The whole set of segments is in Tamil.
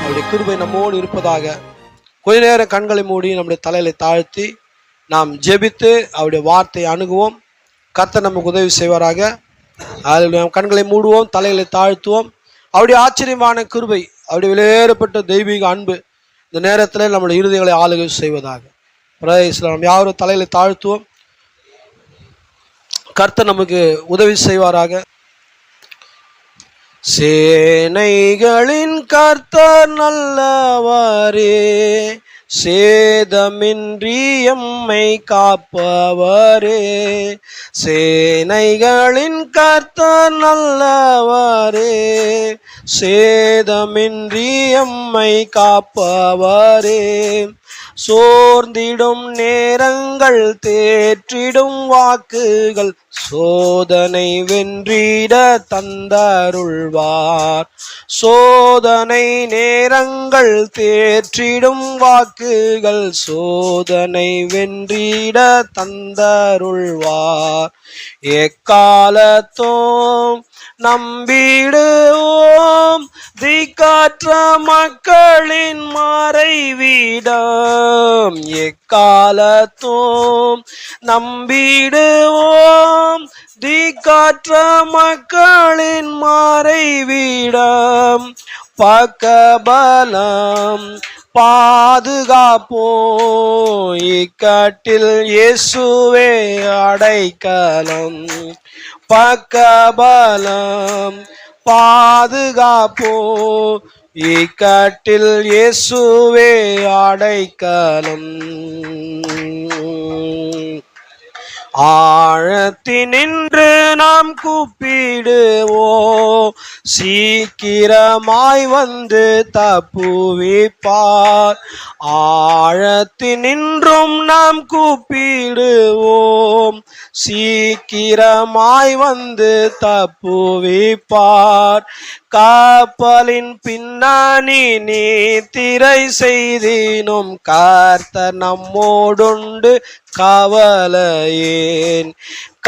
அவருடைய கிருபை நம்மோடு இருப்பதாக. கொஞ்ச நேரம் கண்களை மூடி நம்முடைய தலையில தாழ்த்தி நாம் ஜெபித்து அவருடைய வார்த்தையை அணுகுவோம். கர்த்தர் நமக்கு உதவி செய்வாராக. அதில் நாம் கண்களை மூடுவோம், தலையில தாழ்த்துவோம். அவருடைய ஆச்சரியமான கிருபை, அவருடைய விலையேறப்பட்ட தெய்வீக அன்பு இந்த நேரத்தில் நம்முடைய இருதயங்களை ஆளுகை செய்வதாக. நாம் யாரும் தலையில தாழ்த்துவோம். கர்த்தர் நமக்கு உதவி செய்வாராக. சேனைகளின் கர்த்தர் நல்லவரே, சேதமின்றி எம்மை காப்பவரே. சேனைகளின் கர்த்தர் நல்லவரே, சேதமின்றி எம்மை காப்பவரே. சோர்ந்திடும் நேரங்கள் தேற்றிடும் வாக்குகள் சோதனை வென்றிட தந்தருள்வார். சோதனை நேரங்கள் தேற்றிடும் வாக்குகள் சோதனை வென்றிட தந்தருள்வார். எக்காலத்தும் நம்பிடுவோம் திக்காற்ற மக்களின் மறைவிடம். எக்காலத்தும் நம்பிடுவோம் திக்காற்ற மக்களின் மறைவிடம். பக்கபலம் பாதுகாப்போம், இக்கட்டில் இயேசுவே அடைக்கலம். பக்கபலம் பாதுகாப்போம், இக்கட்டில் இயேசுவே அடைக்கலம். ஆழத்தினின்று நாம் கூப்பிடுவோம், சீக்கிரமாய் வந்து தப்புவிப்பார். ஆழத்தினின்றும் நாம் கூப்பிடுவோம், சீக்கிரமாய் வந்து தப்புவிப்பார். கப்பலின் பின்னணி நீ திரை செய்தினும் கர்த்தர் நம்மோடுண்டு கவலையேன்.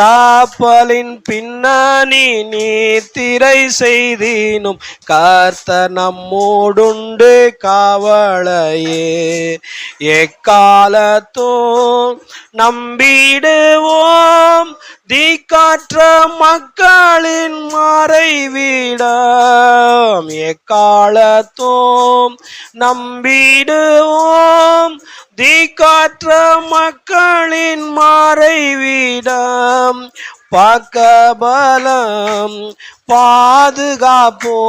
கப்பலின் பின்னணி நீ திரை செய்தினும் கர்த்தர் நம்மோடுண்டு கவலையே. எக்காலத்தும் நம்பிடுவோம் திக்காற்ற மக்களின் மறைவிடம். எக்காலத்தும் நம்பிடுவோம் திக்காற்ற மக்களின் மறைவிடம். பக்கபலம் பாதுகாப்போம்,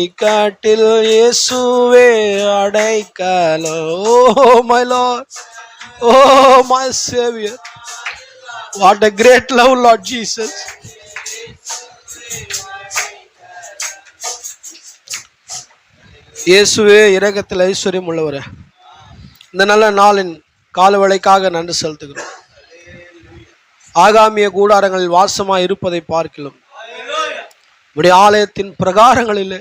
இக்கட்டில் இயேசுவே அடைக்கலம். Oh my Lord, oh my Savior, what a great love, Lord Jesus. இயேசுவே இரக்கத்தில் ஐஸ்வர்யம் உள்ளவரே, இந்த நல்ல நாளின் காலவேளைக்காக நன்றி செலுத்துகிறோம். ஆகாமிய கூடாரங்களில் வாசமாய் இருப்பதை பார்க்கலாம். உடைய ஆலயத்தின் பிரகாரங்களிலே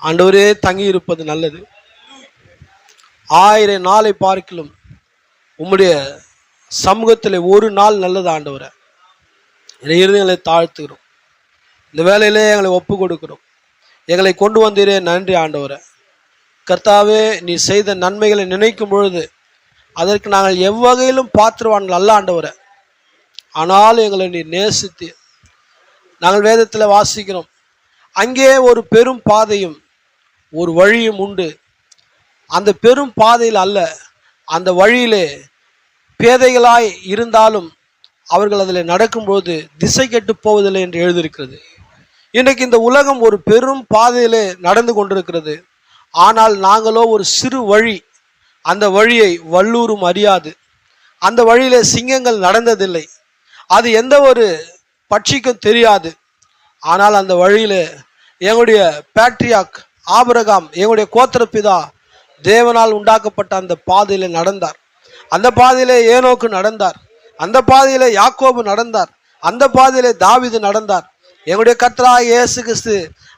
ஆண்டவரே தங்கி இருப்பது நல்லது. 1000 நாளை பார்க்கலாம் உம்முடைய சமூகத்தில் ஒரு நாள் நல்லது. ஆண்டவரை இருதயங்களை தாழ்த்துகிறோம். இந்த வேலையிலே எங்களை ஒப்பு கொடுக்கிறோம். எங்களை கொண்டு வந்தீரே, நன்றி ஆண்டவரை. கர்த்தாவே, நீ செய்த நன்மைகளை நினைக்கும் பொழுது அதற்கு நாங்கள் எவ்வகையிலும் பாத்திரவான்கள் அல்ல ஆண்டவரை. ஆனாலும் எங்களை நீ நேசித்து, நாங்கள் வேதத்தில் வாசிக்கிறோம், அங்கே ஒரு பெரும் பாதையும் ஒரு வழியும் உண்டு. அந்த பெரும் பாதையில் அல்ல, அந்த வழியிலே பேதைகளாய் இருந்தாலும் அவர்கள் அதில் நடக்கும்போது திசை கெட்டு போவதில்லை என்று எழுதியிருக்கிறது. இன்றைக்கு இந்த உலகம் ஒரு பெரும் பாதையிலே நடந்து கொண்டிருக்கிறது. ஆனால் நாங்களோ ஒரு சிறு வழி, அந்த வழியை வல்லூரும் அறியாது. அந்த வழியிலே சிங்கங்கள் நடந்ததில்லை, அது எந்த ஒரு பட்சிக்கும் தெரியாது. ஆனால் அந்த வழியிலே எங்களுடைய பேட்ரியாக் ஆபிரகாம், எங்களுடைய கோத்திரப்பிதா தேவனால் உண்டாக்கப்பட்ட அந்த பாதையிலே நடந்தார். அந்த பாதையிலே ஏனோக்கு நடந்தார், அந்த பாதையிலே யாக்கோபு நடந்தார், அந்த பாதையிலே தாவீது நடந்தார். எங்களுடைய கர்த்தராகிய இயேசு கிறிஸ்து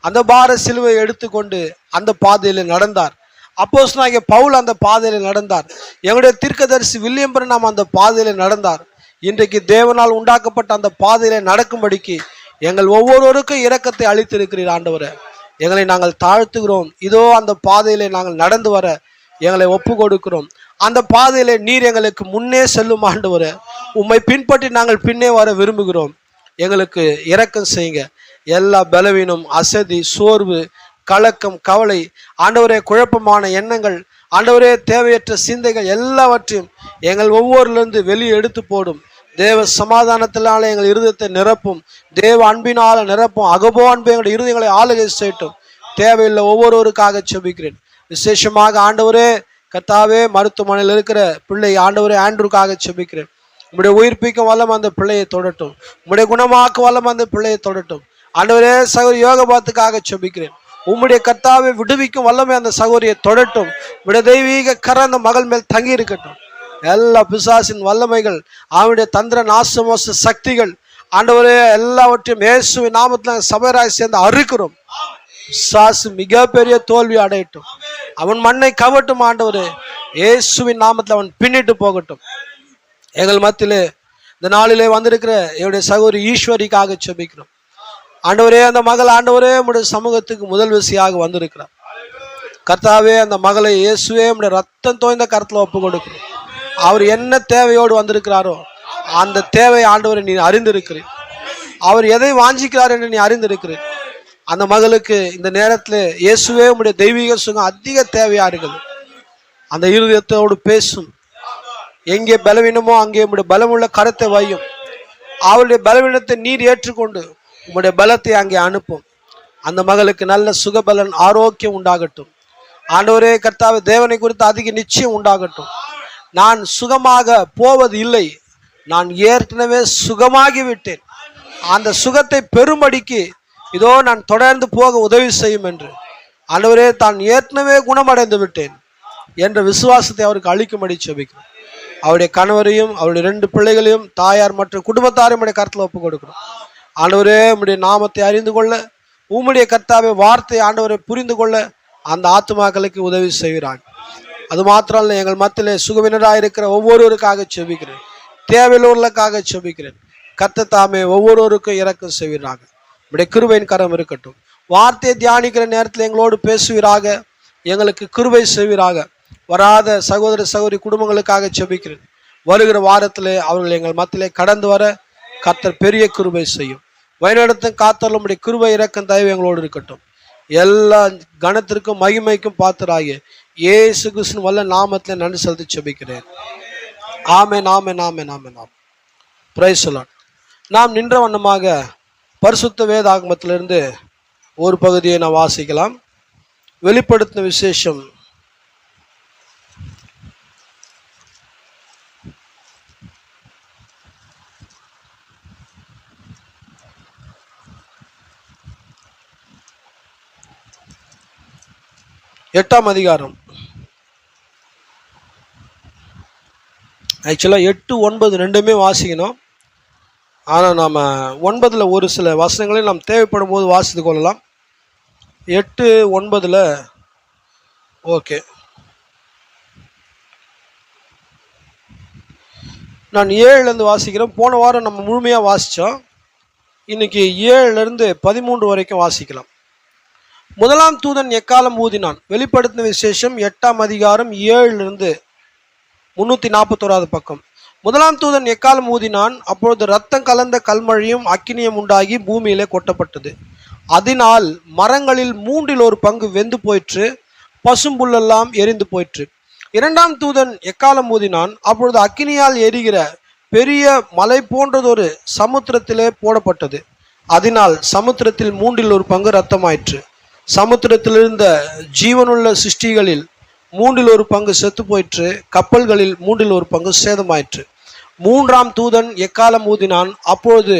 அந்த பார சிலுவை எடுத்துக்கொண்டு அந்த பாதையிலே நடந்தார். அப்போஸ்தலனாகிய பவுல் அந்த பாதையிலே நடந்தார். எங்களுடைய தீர்க்கதரிசி வில்லியம் பிரணாம் அந்த பாதையிலே நடந்தார். இன்றைக்கு தேவனால் உண்டாக்கப்பட்ட அந்த பாதையிலே நடக்கும்படிக்கு எங்கள் ஒவ்வொருவருக்கும் இரக்கத்தை அளித்திருக்கிறீர் ஆண்டவரே. எங்களை நாங்கள் தாழ்த்துகிறோம். இதோ அந்த பாதையிலே நாங்கள் நடந்து வர எங்களை ஒப்பு கொடுக்கிறோம். அந்த பாதையிலே நீர் எங்களுக்கு முன்னே செல்லும் ஆண்டவரே. உம்மை பின்பற்றி நாங்கள் பின்னே வர விரும்புகிறோம். எங்களுக்கு இரக்கம் செய்யுங்க. எல்லா பலவீனம், அசதி, சோர்வு, கலக்கம், கவலை, ஆண்டவரே குழப்பமான எண்ணங்கள், ஆண்டவரே தேவையற்ற சிந்தைகள் எல்லாவற்றையும் எங்கள் ஒவ்வொருலிருந்து வெளியே எடுத்து போடும். தேவ சமாதானத்தினால எங்கள் இருதயத்தை நிரப்பும். தேவ அன்பினால நிரப்பும். அகபோ அன்பு எங்களுடைய இருதயங்களை ஆளுகை செய்யட்டும். தேவையில்லை ஒவ்வொருவருக்காக செபிக்கிறேன். விசேஷமாக ஆண்டவரே கர்த்தாவே மருத்துவமனையில் இருக்கிற பிள்ளை ஆண்டவரே ஆண்ட்ரூக்காக செபிக்கிறேன். உம்முடைய உயிர்ப்பிக்கும் வல்லம் அந்த பிள்ளையை தொடட்டும். உம்முடைய குணமாக்க வல்லம் அந்த பிள்ளையை தொடட்டும். ஆண்டவரே சகோதரி யோகபாத்துக்காக செபிக்கிறேன். உம்முடைய கர்த்தாவை விடுவிக்கும் வல்லமை அந்த சகோதரியை தொடட்டும். உம்முடைய தெய்வீக கரை அந்த மகள் மேல் தங்கி இருக்கட்டும். எல்லா பிசாசின் வல்லமைகள், அவனுடைய தந்திர நாசமோச சக்திகள் ஆண்டவரே எல்லாவற்றையும் இயேசுவின் நாமத்தில் சபையாய் சேர்ந்து அறுக்கிறோம். பிசாசு மிகப்பெரிய தோல்வி அடையட்டும். அவன் மண்ணை கவட்டும். ஆண்டவரே இயேசுவின் நாமத்தில் அவன் பின்னிட்டு போகட்டும். எங்கள் மத்தியிலே இந்த நாளிலே வந்திருக்கிற என்னுடைய சகோதரி ஈஸ்வரிக்காக செபிக்கிறோம். ஆண்டவரே அந்த மகள் ஆண்டவரே உம்முடைய சமூகத்துக்கு முதல் விசையாக வந்திருக்கிறார். கர்த்தாவே அந்த மகளை இயேசுவே உம்முடைய ரத்தம் தோய்ந்த கருத்தில் ஒப்பு கொடுக்கிறோம். அவர் என்ன தேவையோடு வந்திருக்கிறாரோ அந்த தேவை ஆண்டவரை நீ அறிந்திருக்கிறீர். அவர் எதை வாஞ்சிக்கிறார் என்று நீ அறிந்திருக்கிறீர். அந்த மகளுக்கு இந்த நேரத்தில் இயேசுவே உம்முடைய தெய்வீக சுகம் அதிக தேவையா இருக்குது. அந்த இருதயத்தோடு பேசும். எங்கே பலவீனமோ அங்கே உம்முடைய பலமுள்ள கரத்தை வையும். அவருடைய பலவீனத்தை நீர் ஏற்றுக்கொண்டு உம்முடைய பலத்தை அங்கே அனுப்பும். அந்த மகளுக்கு நல்ல சுகபலன் ஆரோக்கியம் உண்டாகட்டும். ஆண்டவரே கர்த்தாவே தேவனை குறித்து அதிக நிச்சயம் உண்டாகட்டும். நான் சுகமாக போவது இல்லை, நான் ஏற்கனவே சுகமாகி விட்டேன். அந்த சுகத்தை பெரும்படிக்கு இதோ நான் தொடர்ந்து போக உதவி செய்யும் என்று ஆண்டவரே தான் ஏற்கனவே குணமடைந்து விட்டேன் என்ற விசுவாசத்தை அவருக்கு அளிக்கும்படி செபிக்கிறேன். அவருடைய கணவரையும் அவருடைய 2 பிள்ளைகளையும் தாயார் மற்றும் குடும்பத்தாரையும் உடைய கருத்தில் ஒப்பு கொடுக்கிறோம். ஆண்டவரே உம்முடைய நாமத்தை அறிந்து கொள்ள, உம்முடைய கர்த்தாவை வார்த்தை ஆண்டவரை புரிந்து கொள்ள அந்த ஆத்துமாக்களுக்கு உதவி செய்கிறாங்க. அது மாத்திரம் இல்லை, எங்கள் மத்தியிலே சுகவினராக இருக்கிற ஒவ்வொருவருக்காக செபிக்கிறேன். தேவையுள்ளவர்களுக்காக செபிக்கிறேன். கர்த்தர் தாமே ஒவ்வொருவருக்கும் இரக்கம் செய்வீராக. உம்முடைய கிருபையின் கரம் இருக்கட்டும். வார்த்தையை தியானிக்கிற நேரத்தில் எங்களோடு பேசுவீராக. எங்களுக்கு கிருபை செய்வீராக. வராத சகோதர சகோதரி குடும்பங்களுக்காக செபிக்கிறேன். வருகிற வாரத்திலே அவர்கள் எங்கள் மத்தியிலே கடந்து வர கர்த்தர் பெரிய கிருபை செய்யும். வழிநடத்தும் காத்தலும் உம்முடைய கிருபை இரக்கம் தயவு எங்களோடு இருக்கட்டும். எல்லா கணத்திற்கும் மகிமைக்கும் பாத்திராகிய இயேசு கிறிஸ்துவின் வல்ல நாமத்தில் நன்றி செலுத்தி செபிக்கிறேன். Amen, amen, amen, amen, amen. Praise the Lord. நாம் நின்ற வண்ணமாக பரிசுத்த வேதாகமத்திலிருந்து ஒரு பகுதியை நாம் வாசிக்கலாம். வெளிப்படுத்தின விசேஷம் 8ஆம் அதிகாரம். ஆக்சுவலாக 8, 9 ரெண்டுமே வாசிக்கணும். ஆனால் நாம் 9ல் ஒரு சில வசனங்களை நாம் தேவைப்படும் போது வாசித்து கொள்ளலாம். 8, 9ல் ஓகே. நான் 7லேருந்து வாசிக்கிறேன். போன வாரம் நம்ம முழுமையாக வாசித்தோம். இன்னைக்கு 7லேருந்து 13 வரைக்கும் வாசிக்கலாம். முதலாம் தூதன் எக்காலம் ஊதினான். வெளிப்படுத்தின விசேஷம் 8ஆம் அதிகாரம் 7லிருந்து 341 பக்கம். முதலாம் தூதன் எக்காலம் ஊதினான். அப்பொழுது இரத்தம் கலந்த கல்மழையும் அக்கினியும் உண்டாகி பூமியிலே கொட்டப்பட்டது. அதனால் மரங்களில் 1/3 பங்கு வெந்து போயிற்று, பசும்புல்லெல்லாம் எரிந்து போயிற்று. 2ஆம் தூதன் எக்காலம் ஊதினான். அப்பொழுது அக்கினியால் எரிகிற பெரிய மலை போன்றதொரு சமுத்திரத்திலே போடப்பட்டது. அதனால் சமுத்திரத்தில் 1/3 பங்கு இரத்தமாயிற்று. சமுத்திரத்தில் இருந்த ஜீவனுள்ள சிருஷ்டிகளில் 1/3 பங்கு செத்து போயிற்று. கப்பல்களில் 1/3 பங்கு சேதமாயிற்று. 3ஆம் தூதன் எக்காலம் ஊதினான். அப்பொழுது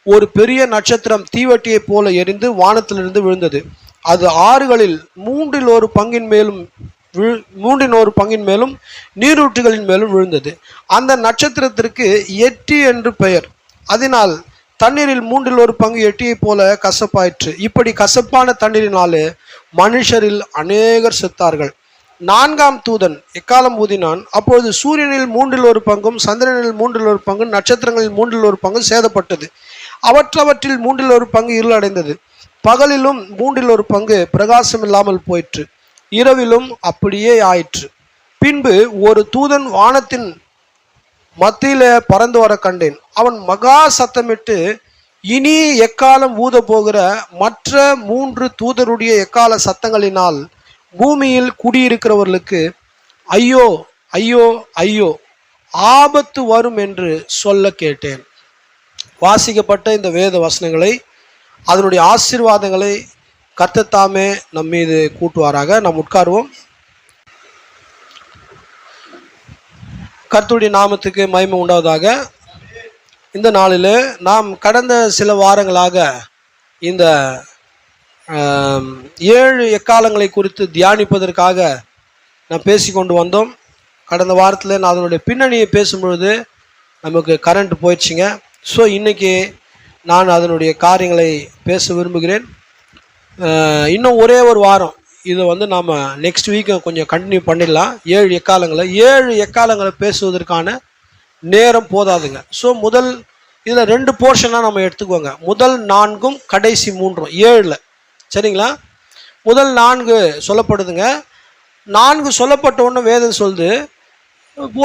ஒரு பெரிய நட்சத்திரம் தீவட்டியை போல எரிந்து வானத்திலிருந்து விழுந்தது. அது ஆறுகளில் 1/3 பங்கின் மேலும் நீரூற்றுகளின் மேலும் விழுந்தது. அந்த நட்சத்திரத்திற்கு எட்டி என்று பெயர். அதனால் தண்ணீரில் 1/3 பங்கு எட்டியை போல கசப்பாயிற்று. இப்படி கசப்பான தண்ணீரினாலே மனுஷரில் அநேகர் செத்தார்கள். 4ஆம் தூதன் எக்காலம் ஊதினான். அப்பொழுது சூரியனில் 1/3 பங்கும் சந்திரனில் 1/3 பங்கும் நட்சத்திரங்களில் 1/3 பங்கும் சேதப்பட்டது. அவற்றில் 1/3 பங்கு இருள் அடைந்தது. பகலிலும் 1/3 பிரகாசம் இல்லாமல் போயிற்று, இரவிலும் அப்படியே ஆயிற்று. பின்பு ஒரு தூதன் வானத்தின் மத்தியில பறந்து வர கண்டேன். அவன் மகா சத்தமிட்டு, இனி எக்காலம் ஊத போகிற மற்ற 3 தூதருடைய எக்கால சத்தங்களினால் பூமியில் குடியிருக்கிறவர்களுக்கு ஐயோ ஐயோ ஐயோ, ஆபத்து வரும் என்று சொல்ல கேட்டேன். வாசிக்கப்பட்ட இந்த வேத வசனங்களை, அதனுடைய ஆசீர்வாதங்களை கர்த்தர் தாமே நம் மீது கூட்டுவாராக. நாம் உட்காருவோம். கர்த்தருடைய நாமத்துக்கு மகிமை உண்டாவதாக. இந்த நாளில் நாம் கடந்த சில வாரங்களாக இந்த 7 எக்காலங்களை குறித்து தியானிப்பதற்காக நாம் பேசிக்கொண்டு வந்தோம். கடந்த வாரத்தில் நான் அதனுடைய பின்னணியை பேசும்பொழுது நமக்கு கரண்ட் போயிடுச்சுங்க. ஸோ இன்றைக்கி நான் அதனுடைய காரியங்களை பேச விரும்புகிறேன். இன்னும் ஒரே ஒரு வாரம் இதை நாம் நெக்ஸ்ட் வீக்கு கொஞ்சம் கண்டினியூ பண்ணிடலாம். 7 எக்காலங்களை பேசுவதற்கான நேரம் போதாதுங்க. ஸோ முதல் இதில் 2 போர்ஷனாக நம்ம எடுத்துக்குவோங்க. முதல் 4 கடைசி 3 7, சரிங்களா? முதல் 4 சொல்லப்படுதுங்க. 4 சொல்லப்பட்ட ஒன்று வேதம் சொல்லுது,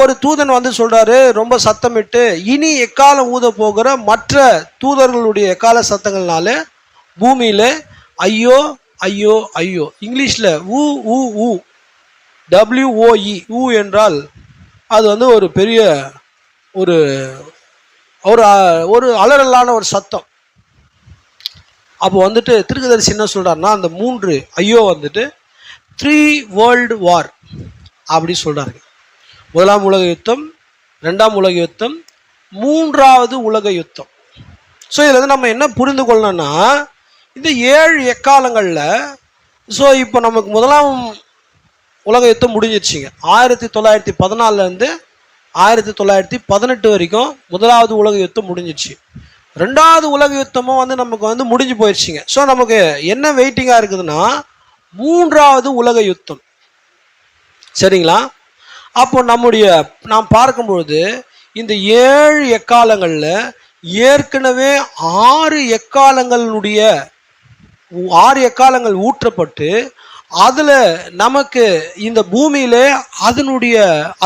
ஒரு தூதன் சொல்கிறாரு ரொம்ப சத்தமிட்டு, இனி எக்காலம் ஊத போகிற மற்ற தூதர்களுடைய எக்கால சத்தங்கள்னால பூமியில் ஐயோ ஐயோ ஐயோ. இங்கிலீஷில் ஊ ஊ ஊ, WOE, ஊ என்றால் அது ஒரு பெரிய ஒரு ஒரு அலறலான ஒரு சத்தம். அப்போ தீர்க்கதரிசி என்ன சொல்கிறாருன்னா, அந்த 3 ஐயோ 3 வேர்ல்டு வார் அப்படி சொல்கிறாருங்க. 1ஆம் உலக யுத்தம், 2ஆம் உலக யுத்தம், 3வது உலக யுத்தம். ஸோ இதில் நம்ம என்ன புரிந்து கொள்ளணும்னா, இந்த 7 எக்காலங்களில் ஸோ இப்போ நமக்கு 1ஆம் உலக யுத்தம் முடிஞ்சிருச்சுங்க. 1914 1918 வரைக்கும் 1வது உலக யுத்தம் முடிஞ்சிச்சு. 2வது உலக யுத்தமும் நமக்கு முடிஞ்சு போயிடுச்சுங்க. ஸோ நமக்கு என்ன வெயிட்டிங்காக இருக்குதுன்னா 3வது உலக யுத்தம், சரிங்களா? அப்போ நாம் பார்க்கும்பொழுது இந்த 7 எக்காலங்களில் ஏற்கனவே 6 எக்காலங்கள் ஊற்றப்பட்டு அதில் நமக்கு இந்த பூமியில்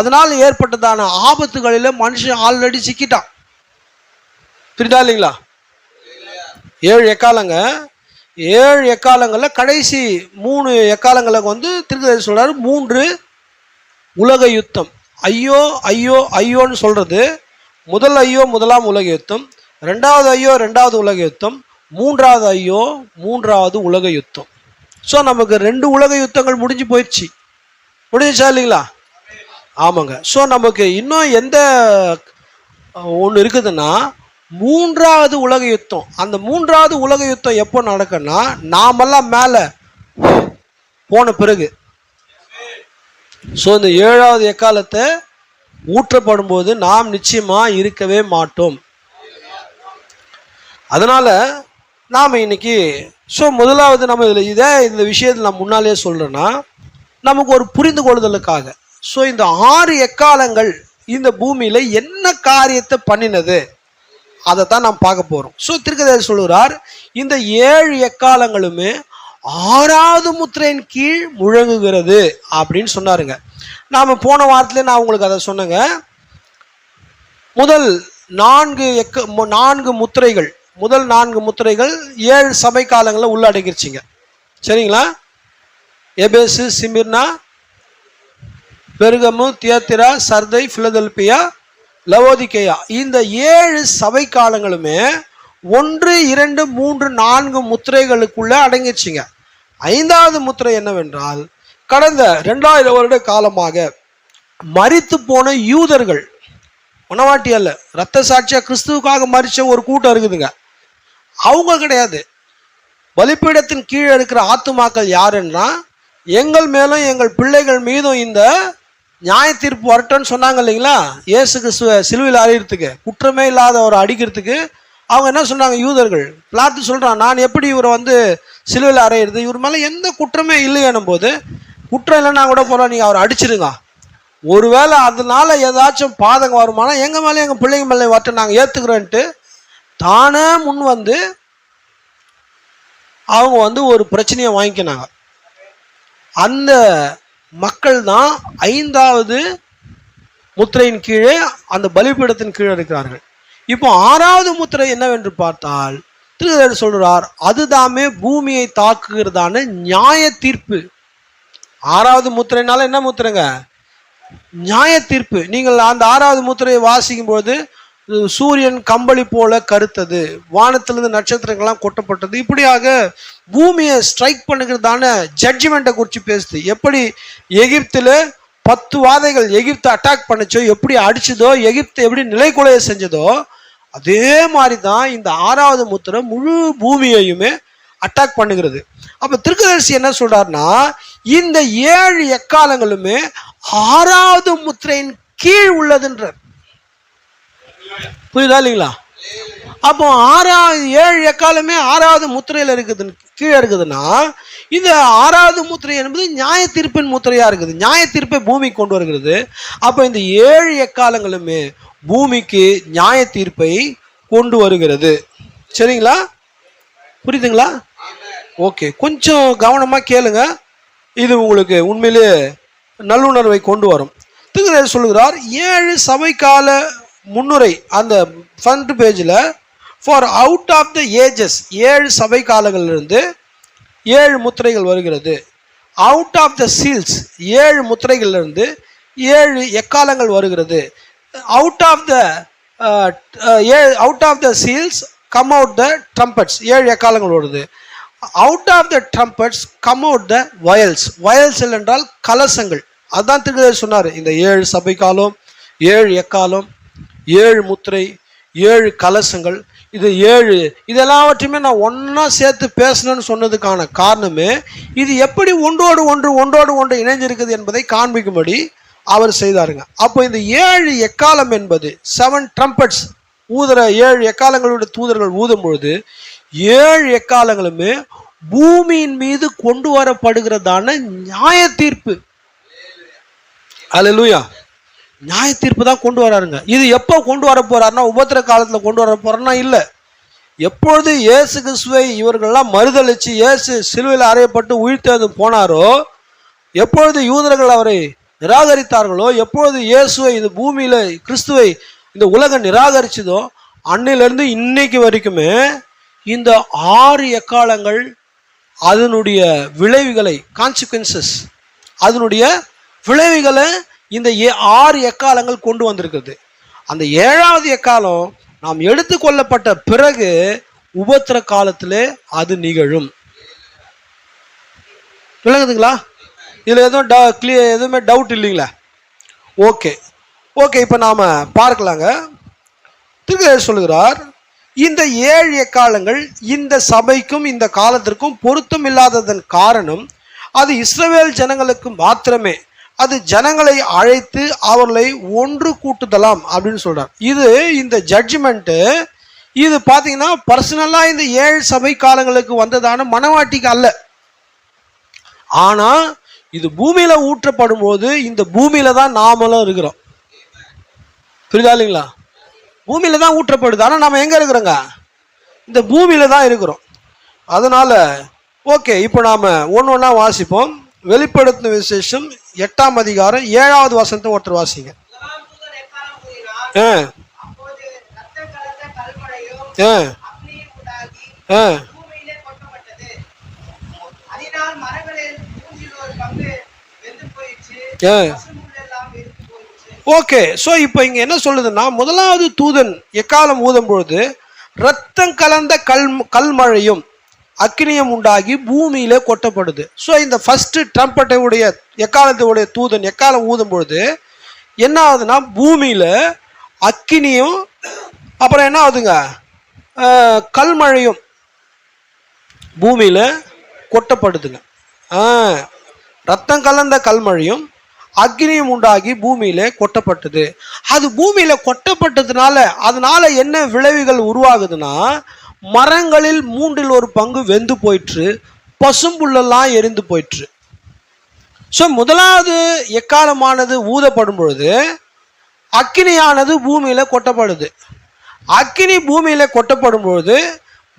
அதனால் ஏற்பட்டதான ஆபத்துகளில் மனுஷன் ஆல்ரெடி சிக்கிட்டான். புரியுதா இல்லைங்களா? 7 எக்காலங்களில் கடைசி 3 எக்காலங்களுக்கு தீர்க்கதரிசி சொல்றாரு 3 உலக யுத்தம். ஐயோ ஐயோ ஐயோன்னு சொல்றது முதல் ஐயோ 1ஆம் உலக யுத்தம், 2வது ஐயோ 2வது உலக யுத்தம், 3வது ஐயோ 3வது உலக யுத்தம். ஸோ நமக்கு 2 உலக யுத்தங்கள் முடிஞ்சு போயிடுச்சு. முடிஞ்சிச்சா இல்லைங்களா? ஆமாங்க. ஸோ நமக்கு இன்னும் எந்த ஒன்று இருக்குதுன்னா 3வது உலக யுத்தம். அந்த 3வது உலக யுத்தம் எப்போ நடக்குன்னா நாமெல்லாம் மேலே போன பிறகு. ஸோ இந்த 7வது எக்காலத்தை ஊற்றப்படும் போது நாம் நிச்சயமாக இருக்கவே மாட்டோம். அதனால் நாம் இன்னைக்கு முதலாவது நம்ம இந்த விஷயத்தில் நான் முன்னாலே சொல்கிறேன்னா நமக்கு ஒரு புரிந்து கொள்ளுதலுக்காக. ஸோ இந்த 6 எக்காலங்கள் இந்த பூமியில் என்ன காரியத்தை பண்ணினது அதை தான் நாம் பார்க்க போகிறோம். ஸோ தீர்க்கதரிசி சொல்கிறார், இந்த 7 எக்காலங்களுமே 6வது முத்திரையின் கீழ் முழங்குகிறது அப்படின்னு சொன்னாருங்க. நாம் போன வாரத்திலே நான் உங்களுக்கு அதை சொன்னேங்க. முதல் 4 முத்திரைகள், முதல் 4 முத்திரைகள் 7 சபை காலங்களில் உள்ளடங்கிருச்சிங்க, சரிங்களா? எபேசு, சிமிர்னா, பெருகமு, தியத்திரா, சர்தை, பிலதெல்பியா, லவோதிகேயா, இந்த 7 சபை காலங்களுமே 1, 2, 3, 4 முத்திரைகளுக்குள்ள அடங்கிருச்சிங்க. 5வது முத்திரை என்னவென்றால், கடந்த 2000 வருட காலமாக மரித்து போன யூதர்கள், மனவாட்டி அல்ல, இரத்த சாட்சியா கிறிஸ்துவுக்காக மரிச்ச ஒரு கூட்டம் இருக்குதுங்க. அவங்க கிடையாது. பலிப்பீடத்தின் கீழே இருக்கிற ஆத்துமாக்கள் யாருன்னா, எங்கள் மேலும் எங்கள் பிள்ளைகள் மீதும் இந்த நியாய தீர்ப்பு வரட்டும்னு சொன்னாங்க இல்லைங்களா? இயேசு கிறிஸ்துவ சிலுவையில் அறையிறதுக்கு, குற்றமே இல்லாத அவரை அடிக்கிறதுக்கு அவங்க என்ன சொன்னாங்க? யூதர்கள். பிலாத்து சொல்கிறான், நான் எப்படி இவரை சிலுவையில் அறையிறது, இவர் மேலே எந்த குற்றமே இல்லையனும் போது, குற்றம் இல்லைன்னா கூட போல நீங்கள் அவரை அடிச்சிடுங்க, ஒருவேளை அதனால ஏதாச்சும் பாதகம் வருமானா எங்கள் மேலே எங்கள் பிள்ளைங்க மேலே வரட்டும், நாங்கள் ஏற்றுக்கிறோன்ட்டு தானே முன் அவங்க ஒரு பிரச்சனையை வாங்கிக்கினாங்க. அந்த மக்கள் தான் 5வது முத்திரையின் கீழே, அந்த பலிபீடத்தின் கீழே இருக்கிறார்கள். இப்போ 6வது முத்திரை என்னவென்று பார்த்தால் திருத்தர் சொல்றார், அதுதாமே பூமியை தாக்குகிறதான நியாய தீர்ப்பு. 6வது முத்திரைனால என்ன முத்திரைங்க? நியாய தீர்ப்பு. நீங்கள் அந்த 6வது முத்திரையை வாசிக்கும் போது சூரியன் கம்பளி போல கருத்தது, வானத்திலிருந்து நட்சத்திரங்கள்லாம் கொட்டப்பட்டது, இப்படியாக பூமியை ஸ்ட்ரைக் பண்ணுகிறதான ஜட்ஜ்மெண்ட்டை குறித்து பேசுது. எப்படி எகிப்தில் 10 வாதைகள் எகிப்தை அட்டாக் பண்ணுச்சோ, எப்படி அடிச்சதோ, எகிப்தை எப்படி நிலைக்குலைய செஞ்சதோ, அதே மாதிரி தான் இந்த 6வது முத்திரை முழு பூமியையுமே அட்டாக் பண்ணுகிறது. அப்ப தீர்க்கதரிசி என்ன சொல்றாருன்னா, இந்த 7 எக்காலங்களுமே 6வது முத்திரையின் கீழ் உள்ளதுன்றார். புரியுதா இல்லைங்களா? அப்போ 7 எக்காலமே 6வது முத்திரையில இருக்குது, கீழே இருக்குதுன்னா, இந்த 6வது முத்திரை என்பது நியாய தீர்ப்பின் முத்திரையா இருக்குது. நியாய தீர்ப்பை பூமி கொண்டு வருகிறது. அப்போ இந்த 7 எக்காலங்களுமே பூமிக்கு நியாய தீர்ப்பை கொண்டு வருகிறது. சரிங்களா? புரியுதுங்களா? ஓகே, கொஞ்சம் கவனமா கேளுங்க. இது உங்களுக்கு உண்மையிலே நல்லுணர்வை கொண்டு வரும். தீர்க்கதரிசி சொல்லுகிறார், 7 சபைக்கால முன்னுரை அந்த ஃப்ரண்ட் பேஜில், for out of the ages, 7 சபை காலங்களிலிருந்து 7 முத்திரைகள் வருகிறது. அவுட் ஆஃப் த சீல்ஸ், 7 முத்திரைகளிலிருந்து 7 எக்காலங்கள் வருகிறது. Out of the seals come out the trumpets, 7 எக்காலங்கள் வருது. Out of the trumpets come out the vials. Vials என்றால் கலசங்கள். அதுதான் தீர்க்கதரிசி சொன்னார், இந்த 7 சபை காலம், 7 எக்காலம், 7 முத்திரை, 7 கலசங்கள், இது 7 இதெல்லாவற்றையுமே நான் ஒன்றா சேர்த்து பேசணும்னு சொன்னதுக்கான காரணமே இது எப்படி ஒன்றோடு ஒன்று இணைஞ்சிருக்குது என்பதை காண்பிக்கும்படி அவர் செய்தாருங்க. அப்போ இந்த 7 எக்காலம் என்பது 7 ட்ரம்பட்ஸ் ஊதுற 7 எக்காலங்களுடைய தூதர்கள் ஊதும் பொழுது 7 எக்காலங்களுமே பூமியின் மீது கொண்டு வரப்படுகிறதான நியாய தீர்ப்பு. அல்லேலூயா. நியாய தீர்ப்பு தான் கொண்டு வராருங்க. இது எப்போ கொண்டு வர போறாருன்னா, உபத்திர காலத்தில் கொண்டு வர போறாருன்னா இல்லை. எப்பொழுது இயேசு கிறிஸ்துவை இவர்கள்லாம் மறுதளிச்சு இயேசு சிலுவையில் அறையப்பட்டு உயிர்த்தெழுந்து போனாரோ, எப்பொழுது யூதர்கள் அவரை நிராகரித்தார்களோ, எப்பொழுது இயேசுவை இந்த பூமியில கிறிஸ்துவை இந்த உலகம் நிராகரிச்சதோ, அன்னிலிருந்து இன்னைக்கு வரைக்குமே இந்த 6 எக்காலங்கள் அதனுடைய விளைவுகளை, கான்சிக்வன்சஸ், அதனுடைய விளைவுகளை இந்த 6 எக்காலங்கள் கொண்டு வந்திருக்கிறது. அந்த 7வது எக்காலம் நாம் எடுத்துக்கொள்ளப்பட்ட பிறகு உபத்திர காலத்திலே அது நிகழும். விளங்குதுங்களா? இதில் எதுவுமே டவுட் இல்லைங்களா? ஓகே, இப்போ நாம் பார்க்கலாங்க. தீர்க்கதரிசி சொல்லுகிறார், இந்த 7 எக்காலங்கள் இந்த சபைக்கும் இந்த காலத்திற்கும் பொருத்தம் இல்லாததன் காரணம், அது இஸ்ரவேல் ஜனங்களுக்கு மாத்திரமே. அது ஜனங்களை அழைத்து அவர்களை ஒன்று கூட்டுதலாம் அப்படின்னு சொல்றார். இது இந்த ஜட்ஜ்மெண்ட்டு இது பார்த்தீங்கன்னா பர்சனலாக இந்த 7 சபை காலங்களுக்கு வந்ததான மனவாட்டிக்கு அல்ல. ஆனால் இது பூமியில ஊற்றப்படும் போது இந்த பூமியில தான் நாமளும் இருக்கிறோம். புரியுதா இல்லைங்களா? பூமியில தான் ஊற்றப்படுது. ஆனால் நம்ம எங்க இருக்கிறோங்க? இந்த பூமியில தான் இருக்கிறோம். அதனால ஓகே, இப்போ நாம ஒன்னொன்னா வாசிப்போம். வெளிப்படுத்தின விசேஷம் 8ஆம் அதிகாரம் 7வது வசனத்தை ஒருத்தர் வாசிங்க. ஓகே, ஸோ இப்போ இங்க என்ன சொல்லுதுன்னா, முதலாவது தூதன் எக்காலம் ஊதும் பொழுது ரத்தம் கலந்த கல்மழையும் அக்கினியம் உண்டாகி பூமியிலே கொட்டப்படுது. ஸோ இந்த ஃபர்ஸ்ட் ட்ரம்பட்டை உடைய எக்காலத்துடைய தூதன் எக்காலம் ஊதும் பொழுது என்ன ஆகுதுன்னா, பூமியில அக்கினியும் அப்புறம் என்ன ஆகுதுங்க, கல்மழையும் பூமியில கொட்டப்படுதுங்க. ரத்தம் கலந்த கல்மழையும் அக்னியும் உண்டாகி பூமியில கொட்டப்பட்டது. அது பூமியில கொட்டப்பட்டதுனால அதனால என்ன விளைவுகள் உருவாகுதுன்னா, மரங்களில் 1/3 வெந்து போயிற்று, பசும்புல்லெல்லாம் எரிந்து போயிற்று. ஸோ முதலாவது எக்காலமானது ஊதப்படும் பொழுது அக்கினியானது பூமியில கொட்டப்படுது. அக்கினி பூமியில கொட்டப்படும் பொழுது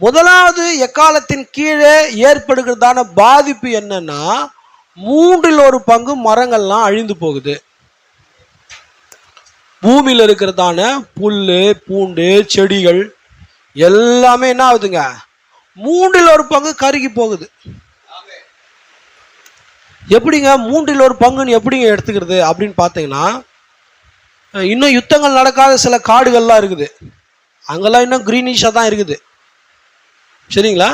முதலாவது எக்காலத்தின் கீழே ஏற்படுகிறதான பாதிப்பு என்னன்னா, 1/3 மரங்கள்லாம் அழிந்து போகுது. பூமியில இருக்கிறதான புல்லு பூண்டு செடிகள் எல்லாமே என்ன ஆகுதுங்க, 1/3 கருகி போகுது. எப்படிங்க 1/3 எப்படிங்க எடுத்துக்கிறது அப்படின்னு பார்த்தீங்கன்னா, இன்னும் யுத்தங்கள் நடக்காத சில காடுகள்லாம் இருக்குது, அங்கெல்லாம் இன்னும் கிரீனிஷாக தான் இருக்குது. சரிங்களா?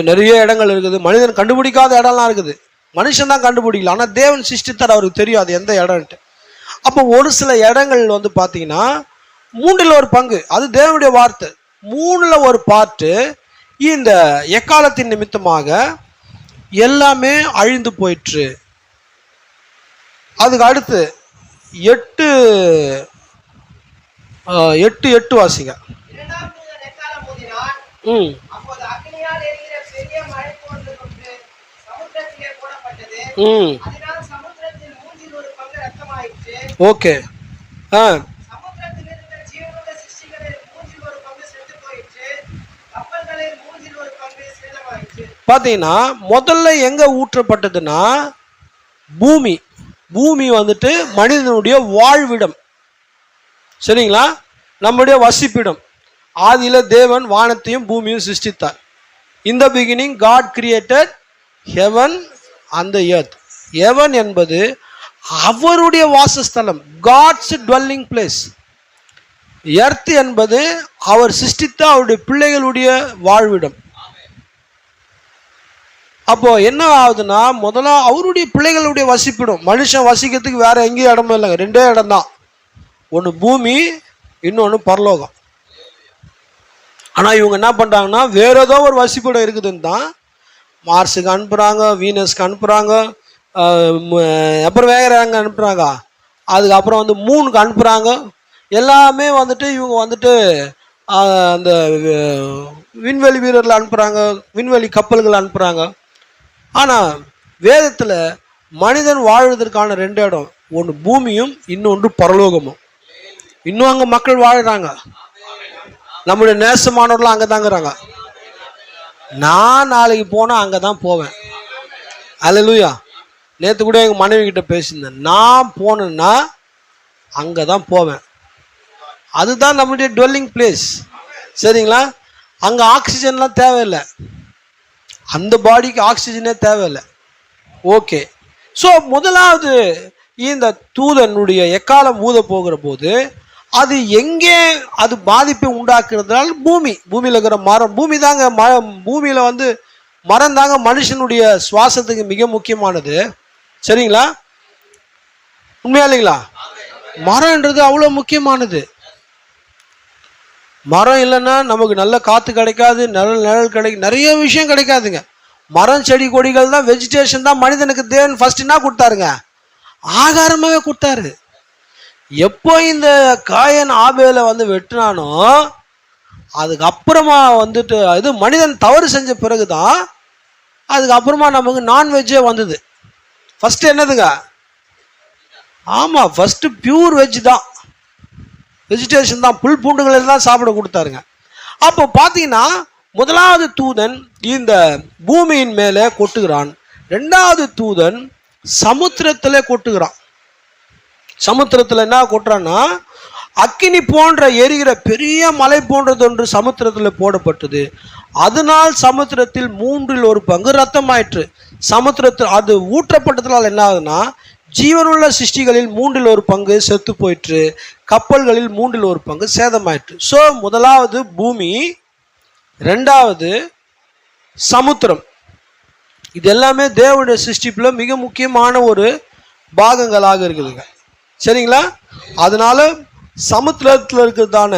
நிறைய இடங்கள் இருக்குது, மனிதன் கண்டுபிடிக்காத இடம்லாம் இருக்குது, மனுஷன் தான் கண்டுபிடிக்கல, ஆனால் தேவன் சிருஷ்டித்தார், அவருக்கு தெரியும் அது எந்த இடம்ட்டு. அப்போ ஒரு சில இடங்கள் வந்து பார்த்தீங்கன்னா 1/3 அது தேவனுடைய வார்த்தை, 1/3 இந்த எக்காலத்தின் நிமித்தமாக எல்லாமே அழிந்து போயிற்று. அதுக்கு அடுத்து 8:8 வாசிங்க. ஓகே. பார்த்தீங்கன்னா முதல்ல எங்க ஊற்றப்பட்டதுன்னா பூமி வந்துட்டு மனிதனுடைய வாழ்விடம். சரிங்களா? நம்முடைய வசிப்பிடம். ஆதியில தேவன் வானத்தையும் பூமியும் சிருஷ்டித்தார். In the beginning God created heaven and the earth. heaven என்பது அவருடைய வாசஸ்தலம், காட்ஸ் டுவெல்லிங் பிளேஸ். எர்த் என்பது அவர் சிருஷ்டித்த அவருடைய பிள்ளைகளுடைய வாழ்விடம். அப்போ என்ன ஆகுதுன்னா, முதல்ல அவருடைய பிள்ளைகளுடைய வசிப்பிடும். மனுஷன் வசிக்கிறதுக்கு வேற எங்கேயும் இடமும் இல்லைங்க, 2 இடம் தான், ஒன்று பூமி, இன்னொன்று பரலோகம். ஆனால் இவங்க என்ன பண்ணுறாங்கன்னா, வேற ஏதோ ஒரு வசிப்பிடம் இருக்குதுன்னு தான் மார்ஸுக்கு அனுப்புகிறாங்க, வீனஸ்க்கு அனுப்புகிறாங்க, அப்புறம் வேற எங்கே அனுப்புகிறாங்க, அதுக்கப்புறம் வந்து மூணுக்கு அனுப்புகிறாங்க. எல்லாமே வந்துட்டு இவங்க வந்துட்டு அந்த விண்வெளி வீரர்கள் அனுப்புகிறாங்க, விண்வெளி கப்பல்கள் அனுப்புகிறாங்க. ஆனால் வேதத்தில் மனிதன் வாழ்வதற்கான 2 இடம், ஒன்று பூமியும் இன்னொன்று பரலோகமும். இன்னும் அங்கே மக்கள் வாழ்கிறாங்க, நம்முடைய நேசமானவர்களும் அங்கே தாங்கிறாங்க. நான் நாளைக்கு போனால் அங்கே தான் போவேன். அல்லேலூயா. நேற்று கூட எங்கள் மனைவி கிட்ட பேசியிருந்தேன், நான் போனேன்னா அங்கே தான் போவேன். அதுதான் நம்முடைய டுவெல்லிங் பிளேஸ். சரிங்களா? அங்கே ஆக்சிஜன்லாம் தேவையில்லை, அந்த பாடிக்கு ஆக்சிஜனே தேவையில்லை. ஓகே. ஸோ முதலாவது இந்த தூதனுடைய எக்காலம் ஊத போகிற போது அது எங்கே அது பாதிப்பை உண்டாக்குறதுனால பூமியில் இருக்கிற மரம், பூமியில் வந்து மரம் தாங்க மனுஷனுடைய சுவாசத்துக்கு மிக முக்கியமானது. சரிங்களா? உண்மையா இல்லைங்களா? மரம்ன்றது அவ்வளோ முக்கியமானது. மரம் இல்லைன்னா நமக்கு நல்ல காற்று கிடைக்காது, நிழல் கிடைக்கும், நிறைய விஷயம் கிடைக்காதுங்க. மரம் செடி கொடிகள் தான், வெஜிடேஷன் தான் மனிதனுக்கு தேவன் ஃபர்ஸ்ட் என்ன கொடுத்தாருங்க, ஆகாரமாகவே கொடுத்தாரு. எப்போ இந்த காயன் ஆபேலை வந்து வெட்டினானோ அதுக்கப்புறமா வந்துட்டு இது மனிதன் தவறு செஞ்ச பிறகுதான் அதுக்கப்புறமா நமக்கு நான்வெஜ்ஜே வந்தது. ஃபர்ஸ்ட் என்னதுங்க? ஆமாம், ஃபர்ஸ்ட் பியூர் வெஜ் தான், வெஜிடேஷன் தான், புல் பூண்டுகள் தான் சாப்பிட கொடுத்தாருங்க. அப்போ பார்த்தீங்கன்னா முதலாவது தூதன் இந்த பூமியின் மேலே கொட்டுகிறான், 2வது தூதன் சமுத்திரத்தில் கொட்டுகிறான். சமுத்திரத்தில் என்ன கொட்டுறான்னா, அக்கினி போன்ற எரிகிற பெரிய மலை போன்றது ஒன்று சமுத்திரத்தில் போடப்பட்டது. அதனால் சமுத்திரத்தில் 1/3 ரத்தமாயிற்று. சமுத்திரத்தில் அது ஊற்றப்பட்டதுனால என்ன ஆகுதுன்னா, ஜீவனுள்ள சிருஷ்டிகளில் 1/3 செத்து போயிற்று, கப்பல்களில் 1/3 சேதமாயிற்று. ஸோ முதலாவது பூமி, 2வது சமுத்திரம். இது எல்லாமே தேவனுடைய சிருஷ்டிப்பில் மிக முக்கியமான ஒரு பாகங்களாக இருக்குதுங்க. சரிங்களா? அதனால சமுத்திரத்தில் இருக்கிறதான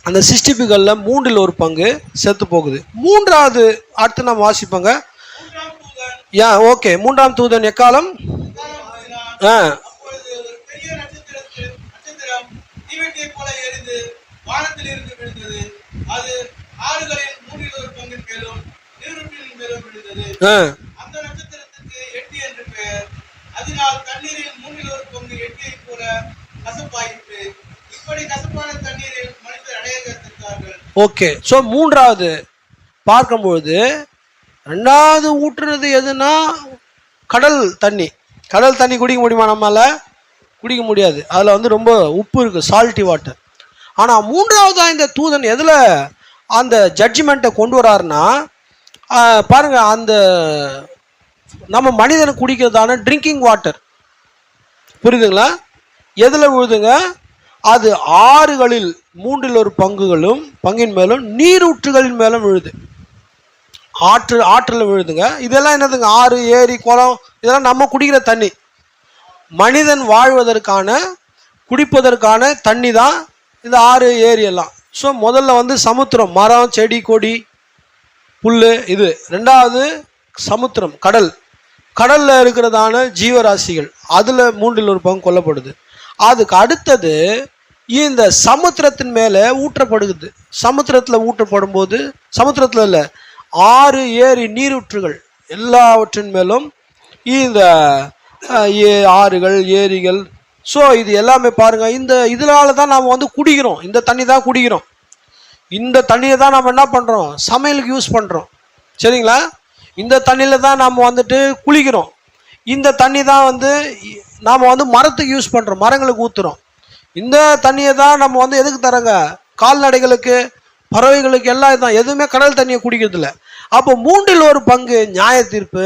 அந்த சிருஷ்டிப்புகளில் 1/3 செத்து போகுது. 3வது அடுத்து நம்ம வாசிப்போங்க. ஓகே. 3ஆம் தூதன் எக்காலம் அதனால் தண்ணீரில் 1/3 எட்டியைப் போல கசப்பாயிற்று. இப்படி கசப்பான தண்ணீரில் மனிதர் அடைய கற்றார்கள். ஓகே. ஸோ மூன்றாவது பார்க்கும்பொழுது ரெண்டாவது ஊற்றுறது எதுனா கடல் தண்ணி. கடல் தண்ணி குடிக்க முடியுமா? நம்மளால குடிக்க முடியாது. அதில் வந்து ரொம்ப உப்பு இருக்குது, சால்ட்டி வாட்டர். ஆனால் மூன்றாவதாக இந்த தூதன் எதில் அந்த ஜட்ஜ்மெண்ட்டை கொண்டு வராருன்னா, பாருங்க, அந்த நம்ம மனிதன் குடிக்கிறதான ட்ரிங்கிங் வாட்டர், புரியுதுங்களா, எதில் விழுதுங்க? அது ஆறுகளில் 1/3 பங்கின் மேலும் நீரூற்றுகளின் மேலும் விழுது. ஆற்றில் விழுதுங்க. இதெல்லாம் என்னதுங்க? ஆறு, ஏரி, குளம், இதெல்லாம் நம்ம குடிக்கிற தண்ணி. மனிதன் வாழ்வதற்கான குடிப்பதற்கான தண்ணி தான் இந்த ஆறு, ஏரி எல்லாம். ஸோ முதல்ல வந்து சமுத்திரம், மரம், செடி, கொடி, புல், இது. ரெண்டாவது சமுத்திரம், கடல். கடலில் இருக்கிறதான ஜீவராசிகள், அதில் 1/3 கொல்லப்படுது. அதுக்கு அடுத்தது இந்த சமுத்திரத்தின் மேலே ஊற்றப்படுகிறது. சமுத்திரத்தில் ஊற்றப்படும் போது, சமுத்திரத்தில் இல்லை, ஆறு, ஏரி, நீரூற்றுகள் எல்லாவற்றின் மேலும் இந்த ஆறுகள், ஏரிகள். ஸோ இது எல்லாமே பாருங்கள், இந்த இதனால தான் நாம் வந்து குடிக்கிறோம். இந்த தண்ணி தான் குடிக்கிறோம். இந்த தண்ணியை தான் நம்ம என்ன பண்ணுறோம்? சமையலுக்கு யூஸ் பண்ணுறோம். சரிங்களா? இந்த தண்ணியில் தான் நாம் வந்துட்டு குளிக்கிறோம். இந்த தண்ணி தான் வந்து நாம் வந்து மரத்துக்கு யூஸ் பண்ணுறோம், மரங்களுக்கு ஊற்றுறோம். இந்த தண்ணியை தான் நம்ம வந்து எதுக்கு தரோங்க? கால்நடைகளுக்கு, பறவைகளுக்கு எல்லாம். இதுதான். எதுவுமே கடல் தண்ணியை குடிக்கிறதில்ல. அப்போ 1/3 நியாய தீர்ப்பு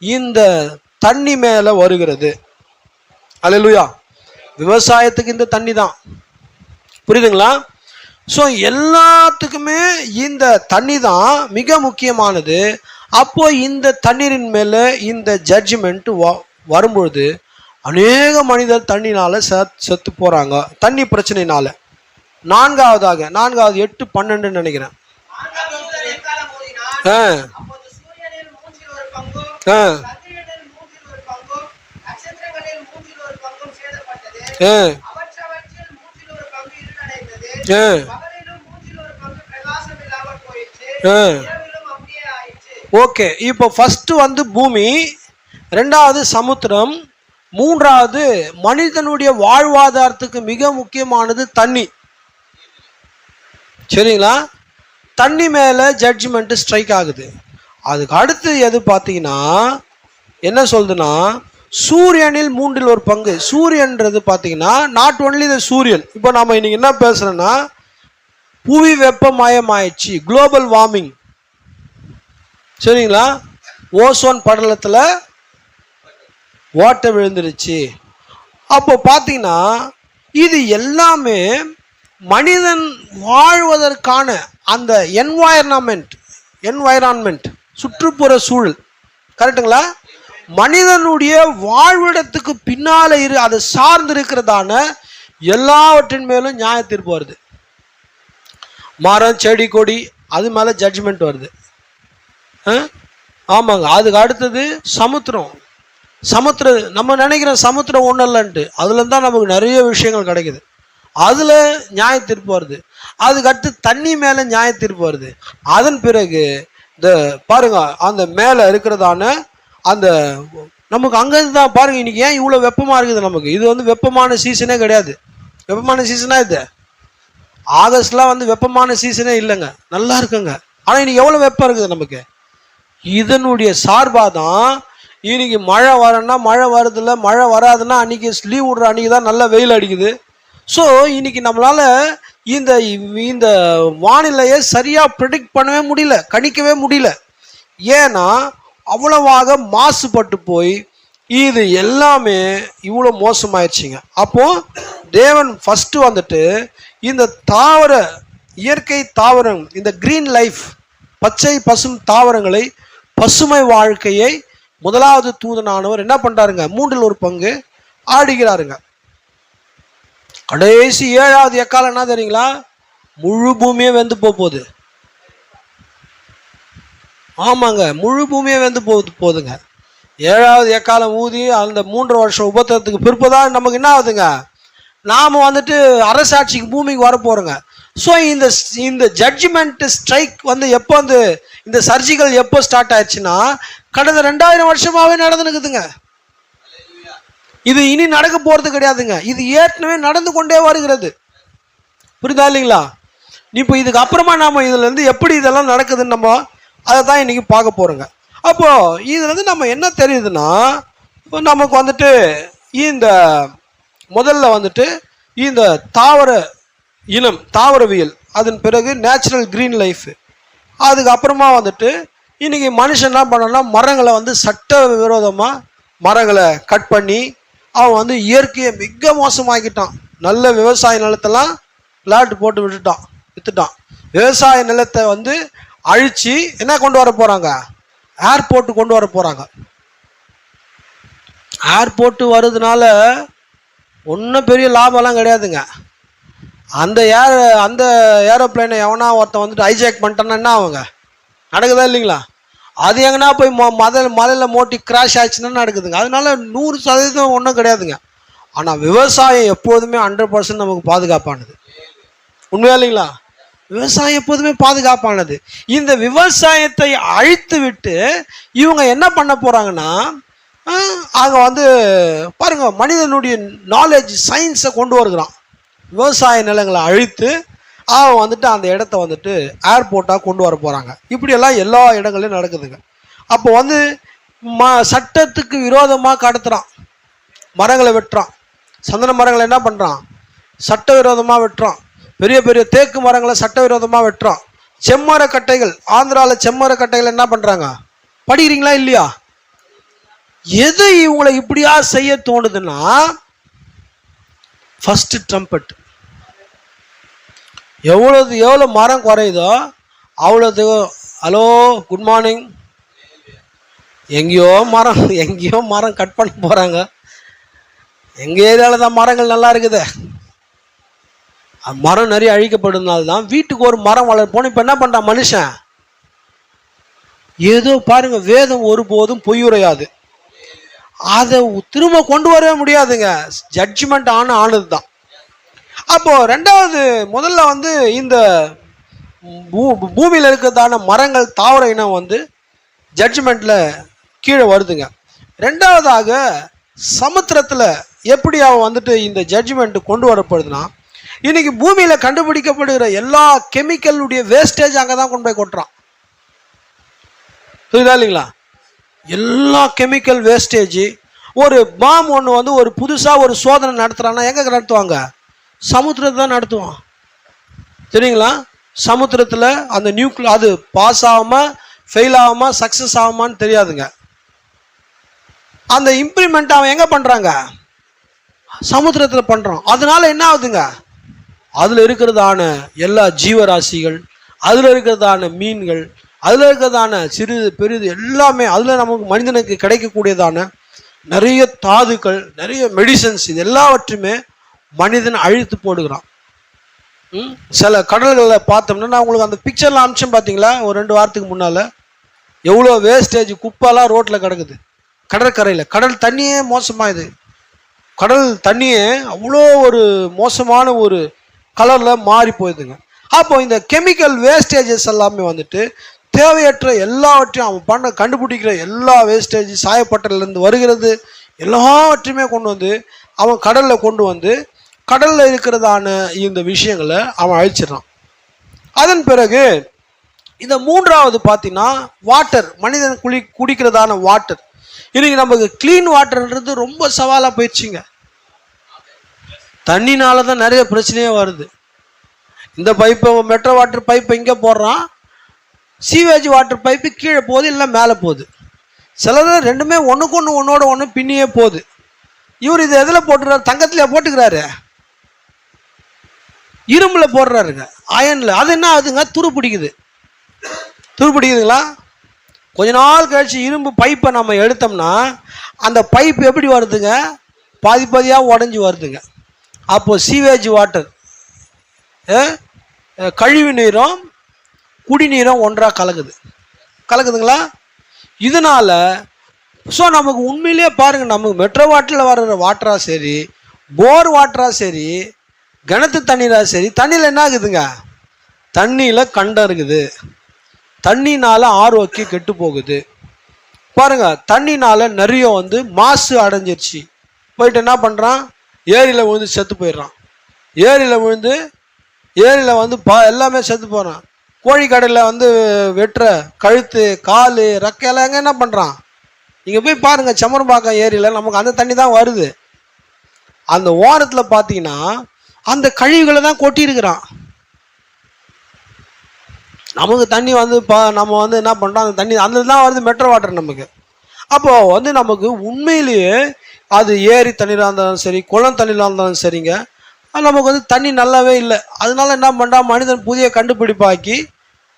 இந்த தண்ணி மேலே வருகிறது. அல்லேலூயா. விவசாயத்துக்கு இந்த தண்ணி தான், புரியுதுங்களா? ஸோ எல்லாத்துக்குமே இந்த தண்ணி தான் மிக முக்கியமானது. அப்போ இந்த தண்ணீரின் மேலே இந்த ஜட்ஜ்மெண்ட் வரும்பொழுது அநேக மனிதர் தண்ணினால செத்து போகிறாங்க, தண்ணி பிரச்சனைனால. நான்காவது 8:12 நினைக்கிறேன். ஓகே. இப்போ ஃபர்ஸ்ட் வந்து பூமி, ரெண்டாவது சமுத்திரம், மூன்றாவது மனிதனுடைய வாழ்வாதாரத்துக்கு மிக முக்கியமானது தண்ணி. சரிங்களா? தண்ணி மேலே ஜட்ஜ்மெண்ட் ஸ்ட்ரைக் ஆகுது. அதுக்கு அடுத்து எது பார்த்தீங்கன்னா என்ன சொல்லுதுன்னா, சூரியனில் 1/3. சூரியன்றது பார்த்தீங்கன்னா நாட் ஒன்லி த சூரியன். இப்போ நாம் இன்னைக்கு என்ன பேசுகிறோன்னா, புவி வெப்பமயமாயிடுச்சு, குளோபல் வார்மிங். சரிங்களா? ஓசோன் படலத்தில் ஓட்டை விழுந்துருச்சு. அப்போ பார்த்தீங்கன்னா இது எல்லாமே மனிதன் வாழ்வதற்கான அந்த என்வாயரான்மெண்ட், சுற்றுப்புற சூழல், கரெக்டுங்களா? மனிதனுடைய வாழ்விடத்துக்கு பின்னால் அதை சார்ந்து இருக்கிறதான எல்லாவற்றின் மேலும் நியாய தீர்ப்பு வருது. மரம், செடி, கொடி, அது மேலே ஜட்ஜ்மெண்ட் வருது. ஆமாங்க. அதுக்கு அடுத்தது சமுத்திரம். நம்ம நினைக்கிற சமுத்திரம் ஒன்றும் இல்லைன்ட்டு, அதுலேருந்து தான் நமக்கு நிறைய விஷயங்கள் கிடைக்குது. அதில் நியாய தீர்ப்பு வருது. அதுக்கு அடுத்து தண்ணி மேலே நியாய தீர்ப்பு வருது. அதன் பிறகு இந்த பாருங்க, அந்த மேலே இருக்கிறதான அந்த நமக்கு அங்கேருந்து தான் பாருங்க, இன்னைக்கு ஏன் இவ்வளோ வெப்பமாக இருக்குது நமக்கு? இது வந்து வெப்பமான சீசனே கிடையாது. வெப்பமான சீசனா இது? ஆகஸ்ட்லாம் வந்து வெப்பமான சீசனே இல்லைங்க, நல்லா இருக்குங்க. ஆனால் இன்னைக்கு எவ்வளோ வெப்பம் இருக்குது நமக்கு? இதனுடைய சார்பாக தான் இன்னைக்கு மழை வரேன்னா மழை வருதில்ல, மழை வராதுன்னா அன்றைக்கி லீவ் விடுற அன்றைக்கி தான் நல்லா வெயில் அடிக்குது. ஸோ இன்னைக்கு நம்மளால் இந்த வானிலையை சரியாக ப்ரெடிக்ட் பண்ணவே முடியல, கணிக்கவே முடியல. ஏன்னா அவ்வளவாக மாசுபட்டு போய் இது எல்லாமே இவ்வளோ மோசமாயிடுச்சிங்க. அப்போது தேவன் ஃபஸ்ட்டு வந்துட்டு இந்த இயற்கை தாவரம், இந்த கிரீன் லைஃப், பச்சை பசும் தாவரங்களை, பசுமை வாழ்க்கையை முதலாவது தூதனானவர் என்ன பண்ணுறாருங்க? 1/3 ஆடுகிறாருங்க. கடைசி 7வது எக்காலம் என்ன தெரியுங்களா? முழு பூமியே வெந்து போகுது. ஆமாங்க, முழு பூமியே வெந்து போகுதுங்க. 7வது எக்காலம் ஊதி அந்த 3 வருஷம் உபத்திரத்துக்கு பிற்பதான் நமக்கு என்ன ஆகுதுங்க? நாம் வந்துட்டு அரசாட்சிக்கு பூமிக்கு வர போகிறோங்க. ஸோ இந்த ஜட்ஜ்மெண்ட் ஸ்ட்ரைக் வந்து எப்போ வந்து இந்த சர்ஜிக்கல் எப்போ ஸ்டார்ட் ஆயிடுச்சுன்னா, கடந்த 2000 வருஷமாகவே நடந்துனுக்குதுங்க. இது இனி நடக்க போகிறது கிடையாதுங்க. இது ஏற்கனவே நடந்து கொண்டே வருகிறது. புரியுதா இல்லைங்களா? இப்போ இதுக்கு அப்புறமா நாம் இதுலேருந்து எப்படி இதெல்லாம் நடக்குதுன்னு நம்ம அதை தான் இன்றைக்கி பார்க்க போகிறோங்க. அப்போது இதுலேருந்து நம்ம என்ன தெரியுதுன்னா, நமக்கு வந்துட்டு இந்த முதல்ல வந்துட்டு இந்த தாவர இனம் தாவரவியல், அதன் பிறகு நேச்சுரல் க்ரீன் லைஃப், அதுக்கப்புறமா வந்துட்டு இன்றைக்கி மனுஷன் என்ன பண்ணனா மரங்களை வந்து சட்ட விரோதமாக மரங்களை கட் பண்ணி அவன் வந்து இயற்கையை மிக மோசமாக்கிட்டான். நல்ல விவசாய நிலத்தெல்லாம் பிளாட் போட்டு விற்றுட்டான். விவசாய நிலத்தை வந்து அழித்து என்ன கொண்டு வர போகிறாங்க, ஏர்போர்ட்டு கொண்டு வர போகிறாங்க. ஏர்போர்ட்டு வருதுனால ஒன்றும் பெரிய லாபம்லாம் கிடையாதுங்க. அந்த ஏரோப்ளைனை எவனா ஒருத்தன் வந்துட்டு ஹைஜேக் பண்ணிட்டான்னா என்ன ஆகுங்க, நடக்குதா இல்லைங்களா? அது எங்கன்னா போய் மலையில் மோட்டி கிராஷ் ஆச்சுன்னா நடக்குதுங்க. அதனால 100% ஒன்றும் கிடையாதுங்க. ஆனால் விவசாயம் எப்போதுமே 100% நமக்கு பாதுகாப்பானது. உண்மையா இல்லைங்களா? விவசாயம் எப்போதுமே பாதுகாப்பானது. இந்த விவசாயத்தை அழித்து விட்டு இவங்க என்ன பண்ண போகிறாங்கன்னா, அங்கே வந்து பாருங்க, மனிதனுடைய நாலேஜ் சயின்ஸை கொண்டு வருகிறான். விவசாய நிலங்களை அழித்து அவன் வந்துட்டு அந்த இடத்த வந்துட்டு ஏர்போர்ட்டாக கொண்டு வர போகிறாங்க. இப்படியெல்லாம் எல்லா இடங்களையும் நடக்குதுங்க. அப்போ வந்து சட்டத்துக்கு விரோதமாக கடத்துகிறான், மரங்களை வெட்டுறான். சந்தன மரங்களை என்ன பண்ணுறான், சட்டவிரோதமாக வெட்டுறான். பெரிய பெரிய தேக்கு மரங்களை சட்டவிரோதமாக வெட்டுறான். செம்மர கட்டைகள், ஆந்திராவில் செம்மர கட்டைகள் என்ன பண்ணுறாங்க, படிக்கிறீங்களா இல்லையா? எது இவங்களை இப்படியா செய்ய தோணுதுன்னா, ஃபர்ஸ்ட் ட்ரம்பட். எவ்வளோ மரம் குறையுதோ அவ்வளோது ஹலோ குட் மார்னிங், எங்கேயோ மரம் கட் பண்ண போகிறாங்க. எங்கள் ஏரியாவில் தான் மரங்கள் நல்லா இருக்குது. மரம் நிறைய அழிக்கப்படுறதுனால தான் வீட்டுக்கு ஒரு மரம் வளர்ப்போம். இப்போ என்ன பண்ணுறான் மனுஷன், ஏதோ பாருங்க, வேதம் ஒருபோதும் பொய்யுரையாது. அதை திரும்ப கொண்டு வரவே முடியாதுங்க. ஜட்ஜ்மெண்ட் ஆனது தான். அப்போ ரெண்டாவது, முதல்ல வந்து இந்த பூமியில் இருக்கிறதான மரங்கள் தாவர இனம் வந்து ஜட்ஜ்மெண்ட்ல கீழே வருதுங்க. ரெண்டாவதாக சமுத்திரத்தில் எப்படி அவன் வந்துட்டு இந்த ஜட்ஜ்மெண்ட் கொண்டு வரப்படுதுன்னா, இன்னைக்கு பூமியில கண்டுபிடிக்கப்படுகிற எல்லா கெமிக்கலுடைய வேஸ்டேஜ் அங்கே தான் கொண்டு போய் கொட்டுறான். புரியுதா இல்லைங்களா? எல்லா கெமிக்கல் வேஸ்டேஜ். ஒரு பாம் ஒன்று வந்து ஒரு புதுசாக ஒரு சோதனை நடத்துகிறான்னா எங்கே நடத்துவாங்க, சமுத்திரத்தை தான் நடத்துவான். சரிங்களா? சமுத்திரத்தில் அந்த நியூக்ளியர் அது பாஸ் ஆகாம ஃபெயில் ஆகாம சக்ஸஸ் ஆகுமான்னு தெரியாதுங்க. அந்த இம்ப்ளிமெண்ட் அவன் எங்கே பண்ணுறாங்க, சமுத்திரத்தில் பண்ணுறான். அதனால என்ன ஆகுதுங்க, அதில் இருக்கிறதான எல்லா ஜீவராசிகள், அதில் இருக்கிறதான மீன்கள், அதில் இருக்கிறதான சிறிது பெரிது எல்லாமே, அதில் நமக்கு மனிதனுக்கு கிடைக்கக்கூடியதான நிறைய தாதுக்கள், நிறைய மெடிசன்ஸ், இது எல்லாவற்றுமே மனிதன் அழித்து போடுகிறான். சில கடல்களில் பார்த்தோம்னா, நான் உங்களுக்கு அந்த பிக்சரில் அமிச்சம் பார்த்தீங்களா ஒரு 2 வாரத்துக்கு முன்னால், எவ்வளோ வேஸ்டேஜ் குப்பெல்லாம் ரோட்டில் கிடக்குது கடற்கரையில். கடல் தண்ணியே மோசமாகுது. கடல் தண்ணியே அவ்வளோ ஒரு மோசமான ஒரு கலரில் மாறி போயிடுதுங்க. அப்போ இந்த கெமிக்கல் வேஸ்டேஜஸ் எல்லாமே வந்துட்டு தேவையற்ற எல்லாவற்றையும் அவன் கண்டுபிடிக்கிற எல்லா வேஸ்டேஜ் சாயப்பட்டலேருந்து வருகிறது எல்லாவற்றையுமே கொண்டு வந்து அவன் கடலில் கொண்டு வந்து கடலில் இருக்கிறதான இந்த விஷயங்களை அவன் அழிச்சிடறான். அதன் பிறகு இந்த மூன்றாவது பார்த்தீங்கன்னா வாட்டர், மனிதன் குடிக்கிறதான வாட்டர். இன்னைக்கு நமக்கு கிளீன் வாட்டர்ன்றது ரொம்ப சவாலாக போயிடுச்சுங்க. தண்ணினால தான் நிறைய பிரச்சனையே வருது. இந்த பைப்பை மெட்ரோ வாட்டர் பைப்பை இங்கே போடுறான், சீவேஜ் வாட்டர் பைப்பு கீழே போகுது இல்லை மேலே போகுது. சிலது ரெண்டுமே ஒன்னோட ஒன்று பின்னியே போகுது. இவர் இது எதில் போட்டுக்கிறாரு, தங்கத்தில் போட்டுக்கிறாரு, இரும்பில் போடுறாருங்க, அயனில். அது என்ன ஆகுதுங்க, துரு பிடிக்குதுங்களா? கொஞ்ச நாள் கழிச்சு இரும்பு பைப்பை நம்ம எடுத்தோம்னா அந்த பைப் எப்படி வருதுங்க, பாதியாக உடஞ்சி வருதுங்க. அப்போ சீவேஜ் வாட்டர், கழிவு நீரும் குடிநீரும் ஒன்றாக கலக்குதுங்களா? இதனால ஸோ நமக்கு உண்மையிலேயே பாருங்க, நமக்கு மெட்ரோ வாட்டரில் வர்ற வாட்டரா சரி, போர் வாட்டரா சரி, கிணத்து தண்ணீரா சரி, தண்ணியில் என்ன ஆகுதுங்க, தண்ணியில் கண்டம் இருக்குது. தண்ணினால ஆரோக்கியம் கெட்டு போகுது. பாருங்க, தண்ணினால நிறைய வந்து மாசு அடைஞ்சிருச்சு. போயிட்டு என்ன பண்ணுறான், ஏரியில் விழுந்து செத்து போயிடுறான். ஏரியில் விழுந்து ஏரியில் வந்து எல்லாமே செத்து போகிறான். கோழிக்கடையில் வந்து வெட்டுற கழுத்து கால் ரெக்கையெல்லாம் எங்கே என்ன பண்ணுறான்? நீங்கள் போய் பாருங்கள், செம்மரம்பாக்கம் ஏரியில் நமக்கு அந்த தண்ணி தான் வருது. அந்த ஓரத்தில் பார்த்தீங்கன்னா அந்த கழிவுகளை தான் கொட்டியிருக்கிறான். நமக்கு தண்ணி வந்து நம்ம வந்து என்ன பண்ணுறோம், அந்த தண்ணி அந்த தான் வருது மெட்ரோ வாட்டர் நமக்கு. அப்போது வந்து நமக்கு உண்மையிலேயே அது ஏரி தண்ணீராக இருந்தாலும் சரி, குளம் தண்ணீராக இருந்தாலும் சரிங்க, நமக்கு வந்து தண்ணி நல்லாவே இல்லை. அதனால என்ன பண்ணுறான், மனிதன் புதிய கண்டுபிடிப்பாக்கி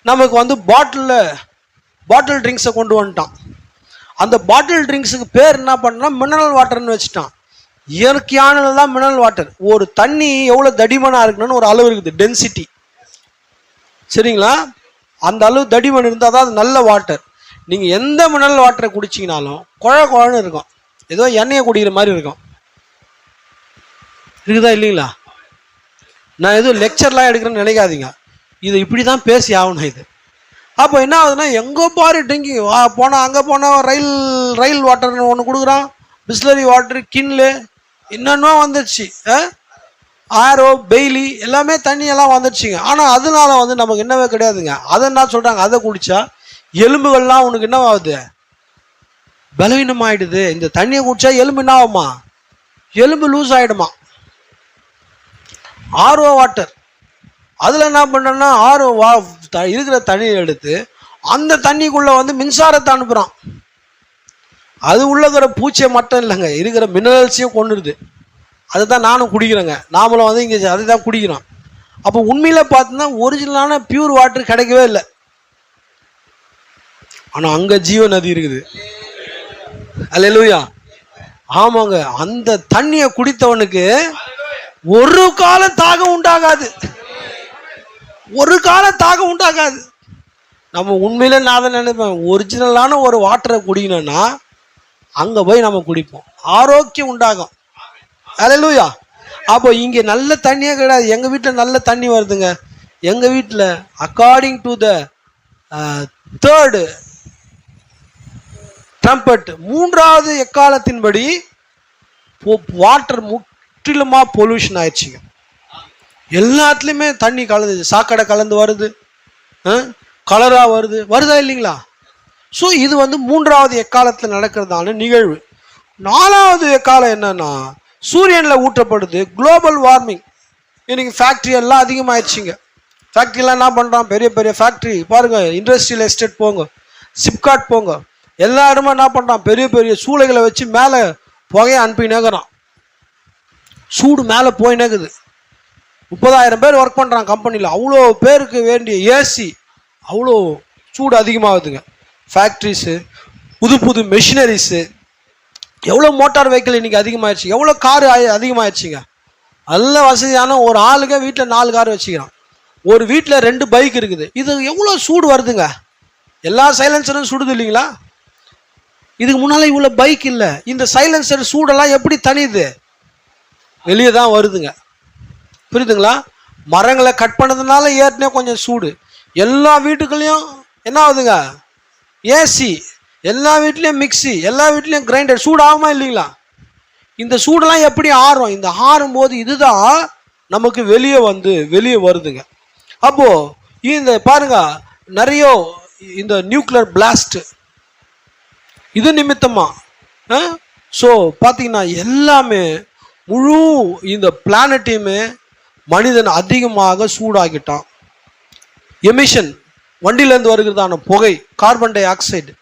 நமக்கு வந்து பாட்டில் ட்ரிங்க்ஸை கொண்டு வந்துட்டான். அந்த பாட்டில் ட்ரிங்க்ஸுக்கு பேர் என்ன பண்ணா மினரல் வாட்டர்னு வச்சுட்டான். இயற்கையானது தான் மினரல் வாட்டர். ஒரு தண்ணி எவ்வளோ தடிமனாக இருக்கணும்னு ஒரு அளவு இருக்குது, டென்சிட்டி, சரிங்களா? அந்த அளவு தடிமன் இருந்தால் தான் அது நல்ல வாட்டர். நீங்கள் எந்த மினரல் வாட்டரை குடிச்சிங்கனாலும் குழன்னு இருக்கும், ஏதோ எண்ணெயை குடிக்கிற மாதிரி இருக்கும். இருக்குதா இல்லைங்களா? நான் எதுவும் லெக்சர்லாம் எடுக்கிறேன்னு நினைக்காதீங்க, இது இப்படி தான் பேசி ஆகணும் இது. அப்போ என்ன ஆகுதுன்னா, எங்கே பாரு ட்ரிங்கி போனால் அங்கே போனால் ரயில் வாட்டர்னு ஒன்று கொடுக்குறான், பிஸ்லரி வாட்டர், கின்லு, என்னென்னோ வந்துடுச்சு, ஆரோ பெய்லி எல்லாமே தண்ணியெல்லாம் வந்துடுச்சுங்க. ஆனால் அதனால வந்து நமக்கு என்னவே கிடையாதுங்க. அதை என்ன சொல்கிறாங்க, அதை குடித்தா எலும்புகள்லாம் உனக்கு என்ன ஆகுது, பலவீனம் ஆகிடுது. இந்த தண்ணியை குடித்தா எலும்பு என்ன ஆகுமா, எலும்பு லூஸ் ஆகிடுமா. ஆர்ஓ வாட்டர், அதில் என்ன பண்ணுறோன்னா ஆர்ஓ இருக்கிற தண்ணியை எடுத்து அந்த தண்ணிக்குள்ளே வந்து மின்சாரத்தை அனுப்புகிறான். அது உள்ளக்கிற பூச்சியை மட்டும் இல்லைங்க, இருக்கிற மினரல்ஸையும் கொண்டுடுது. அதை தான் நானும் குடிக்கிறேங்க, நாமளும் வந்து இங்கே அதை தான் குடிக்கிறோம். அப்போ உண்மையில் பார்த்தீங்கன்னா ஒரிஜினலான பியூர் வாட்டர் கிடைக்கவே இல்லை. ஆனால் அங்கே ஜீவ நதி இருக்குது. அல்லேலூயா. ஆமாங்க, அந்த தண்ணியை குடித்தவனுக்கு ஒரு காலம் தாகம் உண்டாகாது, ஒரு காலம் தாகம் உண்டாகாது. நம்ம உண்மையில நான் அதை நினைப்பேன், ஒரிஜினலான ஒரு வாட்டரை குடிக்கணும்னா அங்கே போய் நம்ம குடிப்போம், ஆரோக்கியம் உண்டாகும். அல்லேலூயா. அப்போ இங்கே நல்ல தண்ணியே கிடையாது. எங்கள் வீட்டில் நல்ல தண்ணி வருதுங்க. எங்கள் வீட்டில் according to the third trumpet, மூன்றாவது எக்காலத்தின்படி வாட்டர் முற்றிலுமாக பொல்யூஷன் ஆயிடுச்சுங்க. எல்லாத்துலேயுமே தண்ணி கலந்து, சாக்கடை கலந்து வருது, கலராக வருதா இல்லைங்களா? ஸோ இது வந்து மூன்றாவது எக்காலத்தில் நடக்கிறதான நிகழ்வு. நாலாவது எக்காலம் என்னன்னா, சூரியனில் ஊற்றப்படுது, குளோபல் வார்மிங். இன்னைக்கு ஃபேக்ட்ரி எல்லாம் அதிகமாகிடுச்சிங்க. ஃபேக்ட்ரியெல்லாம் என்ன பண்ணுறான், பெரிய பெரிய ஃபேக்ட்ரி பாருங்கள், இண்டஸ்ட்ரியல் எஸ்டேட் போங்க, சிப்காட் போங்க, எல்லா இடமும் என்ன பண்ணுறான், பெரிய பெரிய சூளைகளை வச்சு மேலே புகையை அனுப்பினேங்கிறான். சூடு மேலே போயினேக்குது. 30,000 பேர் ஒர்க் பண்ணுறான் கம்பெனியில், அவ்வளோ பேருக்கு வேண்டிய ஏசி, அவ்வளோ சூடு அதிகமாகுதுங்க. ஃபேக்ட்ரிஸு, புது மெஷினரிஸு, எவ்வளோ மோட்டார் வெஹிக்கிள் இன்றைக்கி அதிகமாகிடுச்சு, எவ்வளோ காரு அதிகமாகிடுச்சிங்க. நல்ல வசதியான ஒரு ஆளுங்க வீட்டில் 4 கார் வச்சுக்கிறான், ஒரு வீட்டில் 2 பைக் இருக்குது. இது எவ்வளோ சூடு வருதுங்க. எல்லா சைலன்சரும் சுடுது இல்லைங்களா? இதுக்கு முன்னால் இவ்வளோ பைக் இல்லை. இந்த சைலன்சர் சூடெல்லாம் எப்படி தனியுது, வெளியே தான் வருதுங்க. புரியுதுங்களா? மரங்களை கட் பண்ணதுனால ஏற்கனவே கொஞ்சம் சூடு. எல்லா வீட்டுக்குள்ளேயும் என்ன ஆகுதுங்க, ஏசி, எல்லா வீட்லேயும் மிக்சி, எல்லா வீட்லேயும் கிரைண்டர். சூடு ஆகுமா இல்லைங்களா? இந்த சூடெல்லாம் எப்படி ஆறும், இந்த ஆறும் போது இதுதான் நமக்கு வெளியே வருதுங்க. அப்போது இந்த பாருங்க, நிறைய இந்த நியூக்ளியர் பிளாஸ்ட் இது நிமித்தமா ஸோ பார்த்தீங்கன்னா எல்லாமே முழு இந்த பிளானட்டையுமே மனிதன் அதிகமாக சூடாகிட்டான். எமிஷன், வண்டியிலேருந்து வருகிறதான புகை, கார்பன் டை ஆக்சைடு,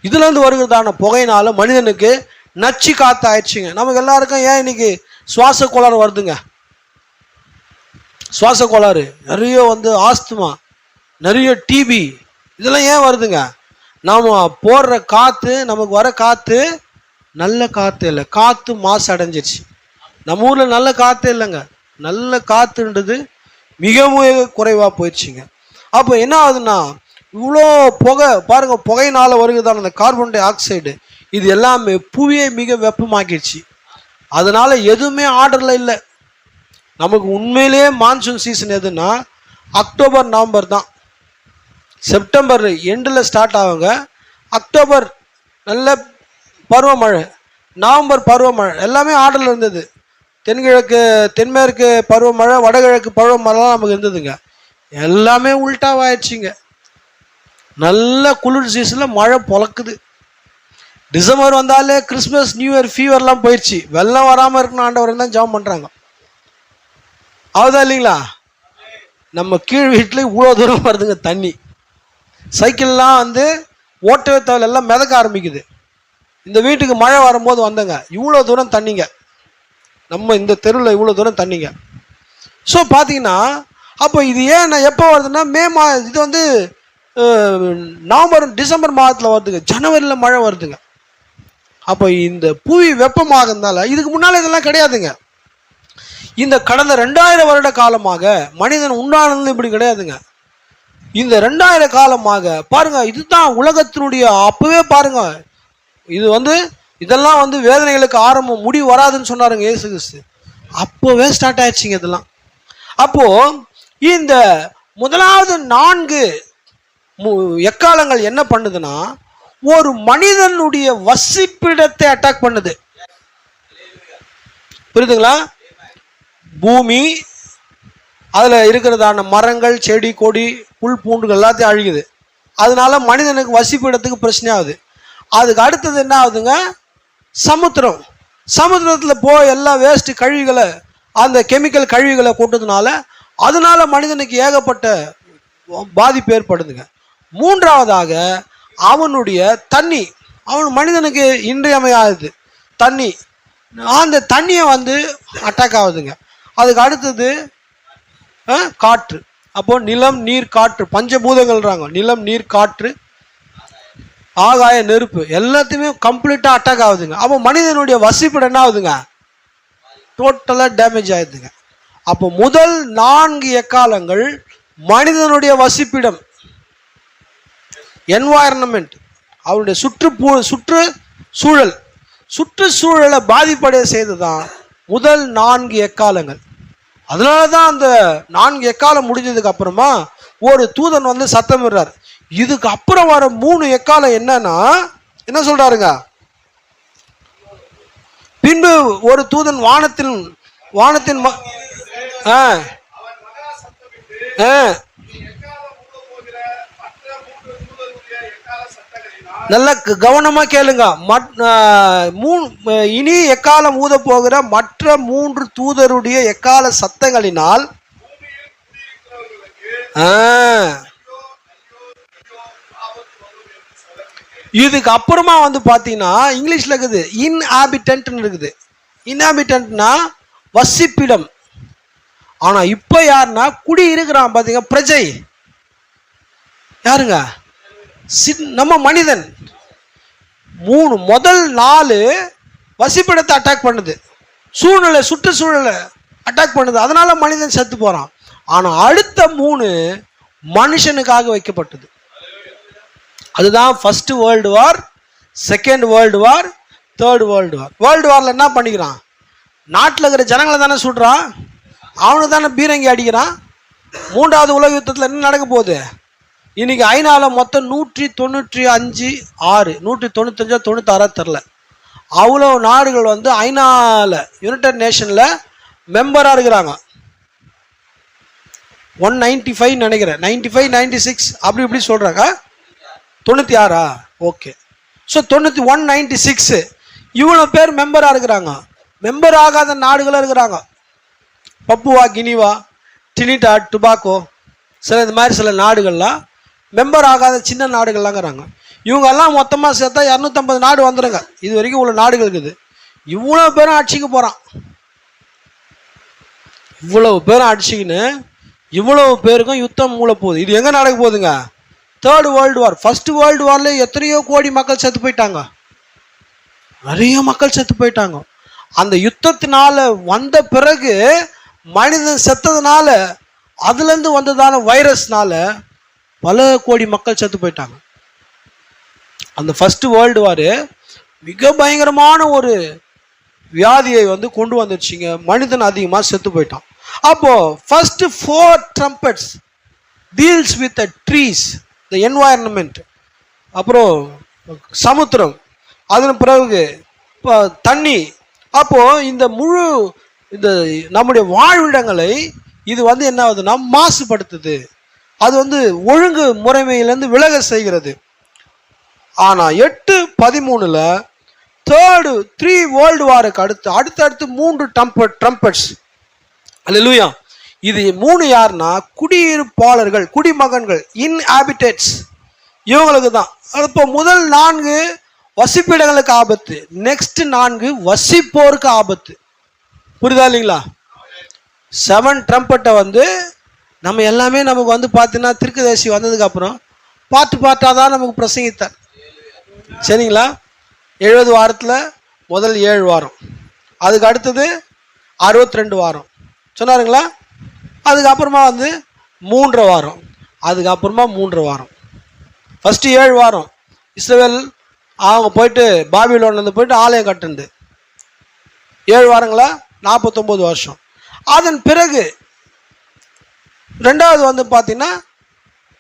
இதுலேருந்து வருகிறதான புகையினால மனிதனுக்கு நச்சு காற்று ஆயிடுச்சுங்க. நமக்கு எல்லாருக்கும் ஏன் இன்னைக்கு சுவாச கோளாறு வருதுங்க, சுவாச கோளாறு நிறைய வந்து, ஆஸ்துமா, நிறைய டிபி, இதெல்லாம் ஏன் வருதுங்க? நாம் போடுற காற்று, நமக்கு வர காற்று நல்ல காற்று இல்லை, காற்று மாசு அடைஞ்சிருச்சு. நம்ம ஊரில் நல்ல காற்று இல்லைங்க, நல்ல காற்றுன்றது மிக மிக குறைவாக போயிடுச்சுங்க. அப்போ என்ன ஆகுதுன்னா, இவ்வளோ புகை பாருங்க, புகையினால வருகிறதான அந்த கார்பன் டை ஆக்சைடு, இது எல்லாமே புவியை மிக வெப்பமாக்கிடுச்சு. அதனால எதுவுமே ஆர்டரில் இல்லை. நமக்கு உண்மையிலேயே மான்சூன் சீசன் எதுன்னா அக்டோபர் நவம்பர் தான். செப்டம்பர் எண்டில் ஸ்டார்ட் ஆகுங்க, அக்டோபர் நல்ல பருவமழை, நவம்பர் பருவமழை, எல்லாமே ஆர்டரில் இருந்தது. தென்மேற்கு பருவமழை, வடகிழக்கு பருவமழைலாம் நமக்கு இருந்ததுங்க. எல்லாமே உல்டாவாயிடுச்சுங்க. நல்ல குளிர் சீசனில் மழை பொழக்குது. டிசம்பர் வந்தாலே கிறிஸ்மஸ் நியூ இயர் ஃபீவர்லாம் போயிடுச்சு. வெள்ளம் வராமல் இருக்கணும் ஆண்டவர் தான் ஜெபம் பண்ணுறாங்க. ஆகுதா இல்லைங்களா? நம்ம கீழ் வீட்டில் இவ்வளோ தூரம் வருதுங்க தண்ணி. சைக்கிள்லாம் ஓட்டவே தேவை, எல்லாம் மிதக்க ஆரம்பிக்குது. இந்த வீட்டுக்கு மழை வரும்போது வந்தங்க, இவ்வளோ தூரம் தண்ணிங்க. நம்ம இந்த தெருவில் இவ்வளோ தூரம் தண்ணிங்க. ஸோ பார்த்தீங்கன்னா அப்போ இது ஏன் எப்போ வருதுன்னா இது நவம்பர் டிசம்பர் மாதத்தில் வருதுங்க. ஜனவரியில் மழை வருதுங்க. அப்போ இந்த புவி வெப்பமாகறதுனால இதுக்கு முன்னால் இதெல்லாம் கிடையாதுங்க. இந்த கடந்த 2000 வருட காலமாக மனிதன் உண்டானது இப்படி கிடையாதுங்க. இந்த 2000 காலமாக பாருங்க, இதுதான் உலகத்தினுடைய அப்பவே பாருங்க. இது இதெல்லாம் வேதனைகளுக்கு ஆரம்பம், முடிவு வராதுன்னு சொன்னாருங்க இயேசு கிறிஸ்து. அப்போவே ஸ்டார்ட் ஆயிடுச்சுங்க இதெல்லாம். அப்போ இந்த முதலாவது 4 எக்காலங்கள் என்ன பண்ணுதுன்னா, ஒரு மனிதனுடைய வசிப்பிடத்தை அட்டாக் பண்ணுது. புரியுதுங்களா? பூமி, அதில் இருக்கிறதான மரங்கள், செடி கொடி, புல் பூண்டுகள் எல்லாத்தையும் அழிக்குது. அதனால மனிதனுக்கு வசிப்பிடத்துக்கு பிரச்சனை ஆகுது. அதுக்கு அடுத்தது என்ன ஆகுதுங்க? சமுத்திரத்தில் போய் எல்லா வேஸ்ட் கழிவுகளை, அந்த கெமிக்கல் கழிவுகளை கொண்டதுனால அதனால மனிதனுக்கு ஏகப்பட்ட பாதிப்பு ஏற்படுதுங்க. மூன்றாவதாக அவனுடைய தண்ணி, மனிதனுக்கு இன்றியமையாதது தண்ணி. அந்த தண்ணியை அட்டாக் ஆகுதுங்க. அதுக்கு அடுத்தது காற்று. அப்போ நிலம், நீர், காற்று, பஞ்சபூதங்கள்ன்றாங்க. நிலம், நீர், காற்று, ஆகாய, நெருப்பு எல்லாத்தையுமே கம்ப்ளீட்டாக அட்டாக் ஆகுதுங்க. அப்போ மனிதனுடைய வசிப்பிடம் என்ன ஆகுதுங்க? டோட்டலாக டேமேஜ் ஆகுதுங்க. அப்போ முதல் 4 எக்காலங்கள் மனிதனுடைய வசிப்பிடம், என்வாயர்மெண்ட், அவருடைய சுற்றுச்சூழலை பாதிப்படைய செய்ததுதான் முதல் 4 எக்காலங்கள். அதனால தான் அந்த 4 எக்காலம் முடிஞ்சதுக்கு அப்புறமா ஒரு தூதன் சத்தம் விடுறார். இதுக்கு அப்புறம் வர 3 எக்காலம் என்னன்னா என்ன சொல்றாருங்க? பின்பு ஒரு தூதன் வானத்தின் நல்ல கவனமா கேளுங்க. இனி எக்காலம் ஊத போகிற மற்ற 3 தூதருடைய எக்கால சத்தங்களினால் இதுக்கு அப்புறமா பாத்தீங்கன்னா இங்கிலீஷ்ல இருக்குது இன்ஹாபிட்டன்ட் இருக்குது. இன்ஹாபிட்டன்ட்னா வசிப்பிடம். ஆனா இப்ப யாருன்னா குடி இருக்கிறான் பாத்தீங்க, பிரஜை யாருங்க? நம்ம மனிதன். முதல் 4 வசிப்பிடத்தை அட்டாக் பண்ணுது, சுற்றுச்சூழலை அட்டாக் பண்ணுது. அதனால மனிதன் செத்து போறான். ஆனா அடுத்த 3 மனுஷனுக்காக வைக்கப்பட்டது. அதுதான் first world war, second world war, third world war. World வார்ல என்ன பண்ணிக்கிறான்? நாட்டில் இருக்கிற ஜனங்களை தானே சுடுறான், அவனுக்கு தானே பீரங்கி அடிக்கிறான். 3வது உலக யுத்தத்தில் என்ன நடக்க போகுது? இன்னைக்கு ஐநால மொத்தம் 195 195 தெரில, அவ்வளோ நாடுகள் ஐநால யுனைடெட் நேஷன்ல மெம்பரா இருக்கிறாங்க. 195 நினைக்கிறேன், 95 96 அப்படி இப்படி சொல்றாங்க. 96 ஓகே. ஸோ 196 இவ்வளோ பேர் மெம்பரா இருக்கிறாங்க. மெம்பர் ஆகாத நாடுகளும் இருக்கிறாங்க. பப்புவா கினிவா, டிரினிடாட் டுபாக்கோ, இந்த மாதிரி சில நாடுகள்லாம் மெம்பர் ஆகாத சின்ன நாடுகள்லாம் இருக்கிறாங்க. இவங்கெல்லாம் மொத்தமாக சேர்த்தா 250 நாடு வந்துடுங்க. இது வரைக்கும் இவ்வளோ நாடுகள் இருக்குது. இவ்வளோ பேரும் அடிச்சுக்க போகிறான். இவ்வளவு பேரும் அடிச்சுக்கின்னு இவ்வளவு பேருக்கும் யுத்தம் மூளை போகுது. இது எங்கே நடக்க போகுதுங்க? Third world war. First world வார்ல எத்தனையோ கோடி மக்கள் செத்து போயிட்டாங்க, நிறைய மக்கள் செத்து போயிட்டாங்க. அந்த யுத்தத்தினால வந்த பிறகு மனிதன் செத்ததுனால அதுலேருந்து வந்ததான வைரஸ்னால பல கோடி மக்கள் செத்து போயிட்டாங்க. அந்த ஃபர்ஸ்ட் வேர்ல்டு வார் மிக பயங்கரமான ஒரு வியாதியை கொண்டு வந்துருச்சுங்க. மனிதன் அதிகமாக செத்து போயிட்டான். அப்போ first 4 trumpets deals with the trees, the environment, அப்புறம் சமுத்திரம், அதன் பிறகு தண்ணி. அப்போ இந்த முழு இந்த நம்முடைய வாழ்விடங்களை இது வந்து என்ன ஆகுதுன்னா மாசுபடுத்துது. அது வந்து ஒழுங்கு முறைமையிலேருந்து விலக செய்கிறது. ஆனால் 8:13 3 வேர்ல்டு வாருக்கு அடுத்தடுத்து 3 ட்ரம்பட்ஸ். அல்லேலூயா. இது 3 யாருன்னா குடியிருப்பாளர்கள், குடிமகன்கள், இன்ஹாபிட்டட்ஸ், இவங்களுக்கு தான். இப்போ முதல் 4 வசிப்பிடங்களுக்கு ஆபத்து, நெக்ஸ்ட் 4 வசிப்போருக்கு ஆபத்து. புரியுதா இல்லைங்களா? 7 ட்ரம்பட்டை வந்து நம்ம எல்லாமே நமக்கு வந்து பார்த்தீங்கன்னா தீர்க்கதரிசி வந்ததுக்கு அப்புறம் பார்ட்டாக தான் நமக்கு பிரசங்கித்தார். சரிங்களா? 70 வாரத்தில் முதல் 7 வாரம், அதுக்கு அடுத்தது 62 வாரம் சொன்னாருங்களா? அதுக்கப்புறமா வந்து 3 வாரம், அதுக்கப்புறமா 3 வாரம். ஃபஸ்ட்டு 7 வாரம் இஸ்ரவேல் அவங்க போயிட்டு பாபிலோன்லேருந்து போயிட்டு ஆலயம் கட்டுண்டு 7 வாரங்களா 49 வருஷம். அதன் பிறகு ரெண்டாவது வந்து பார்த்தீங்கன்னா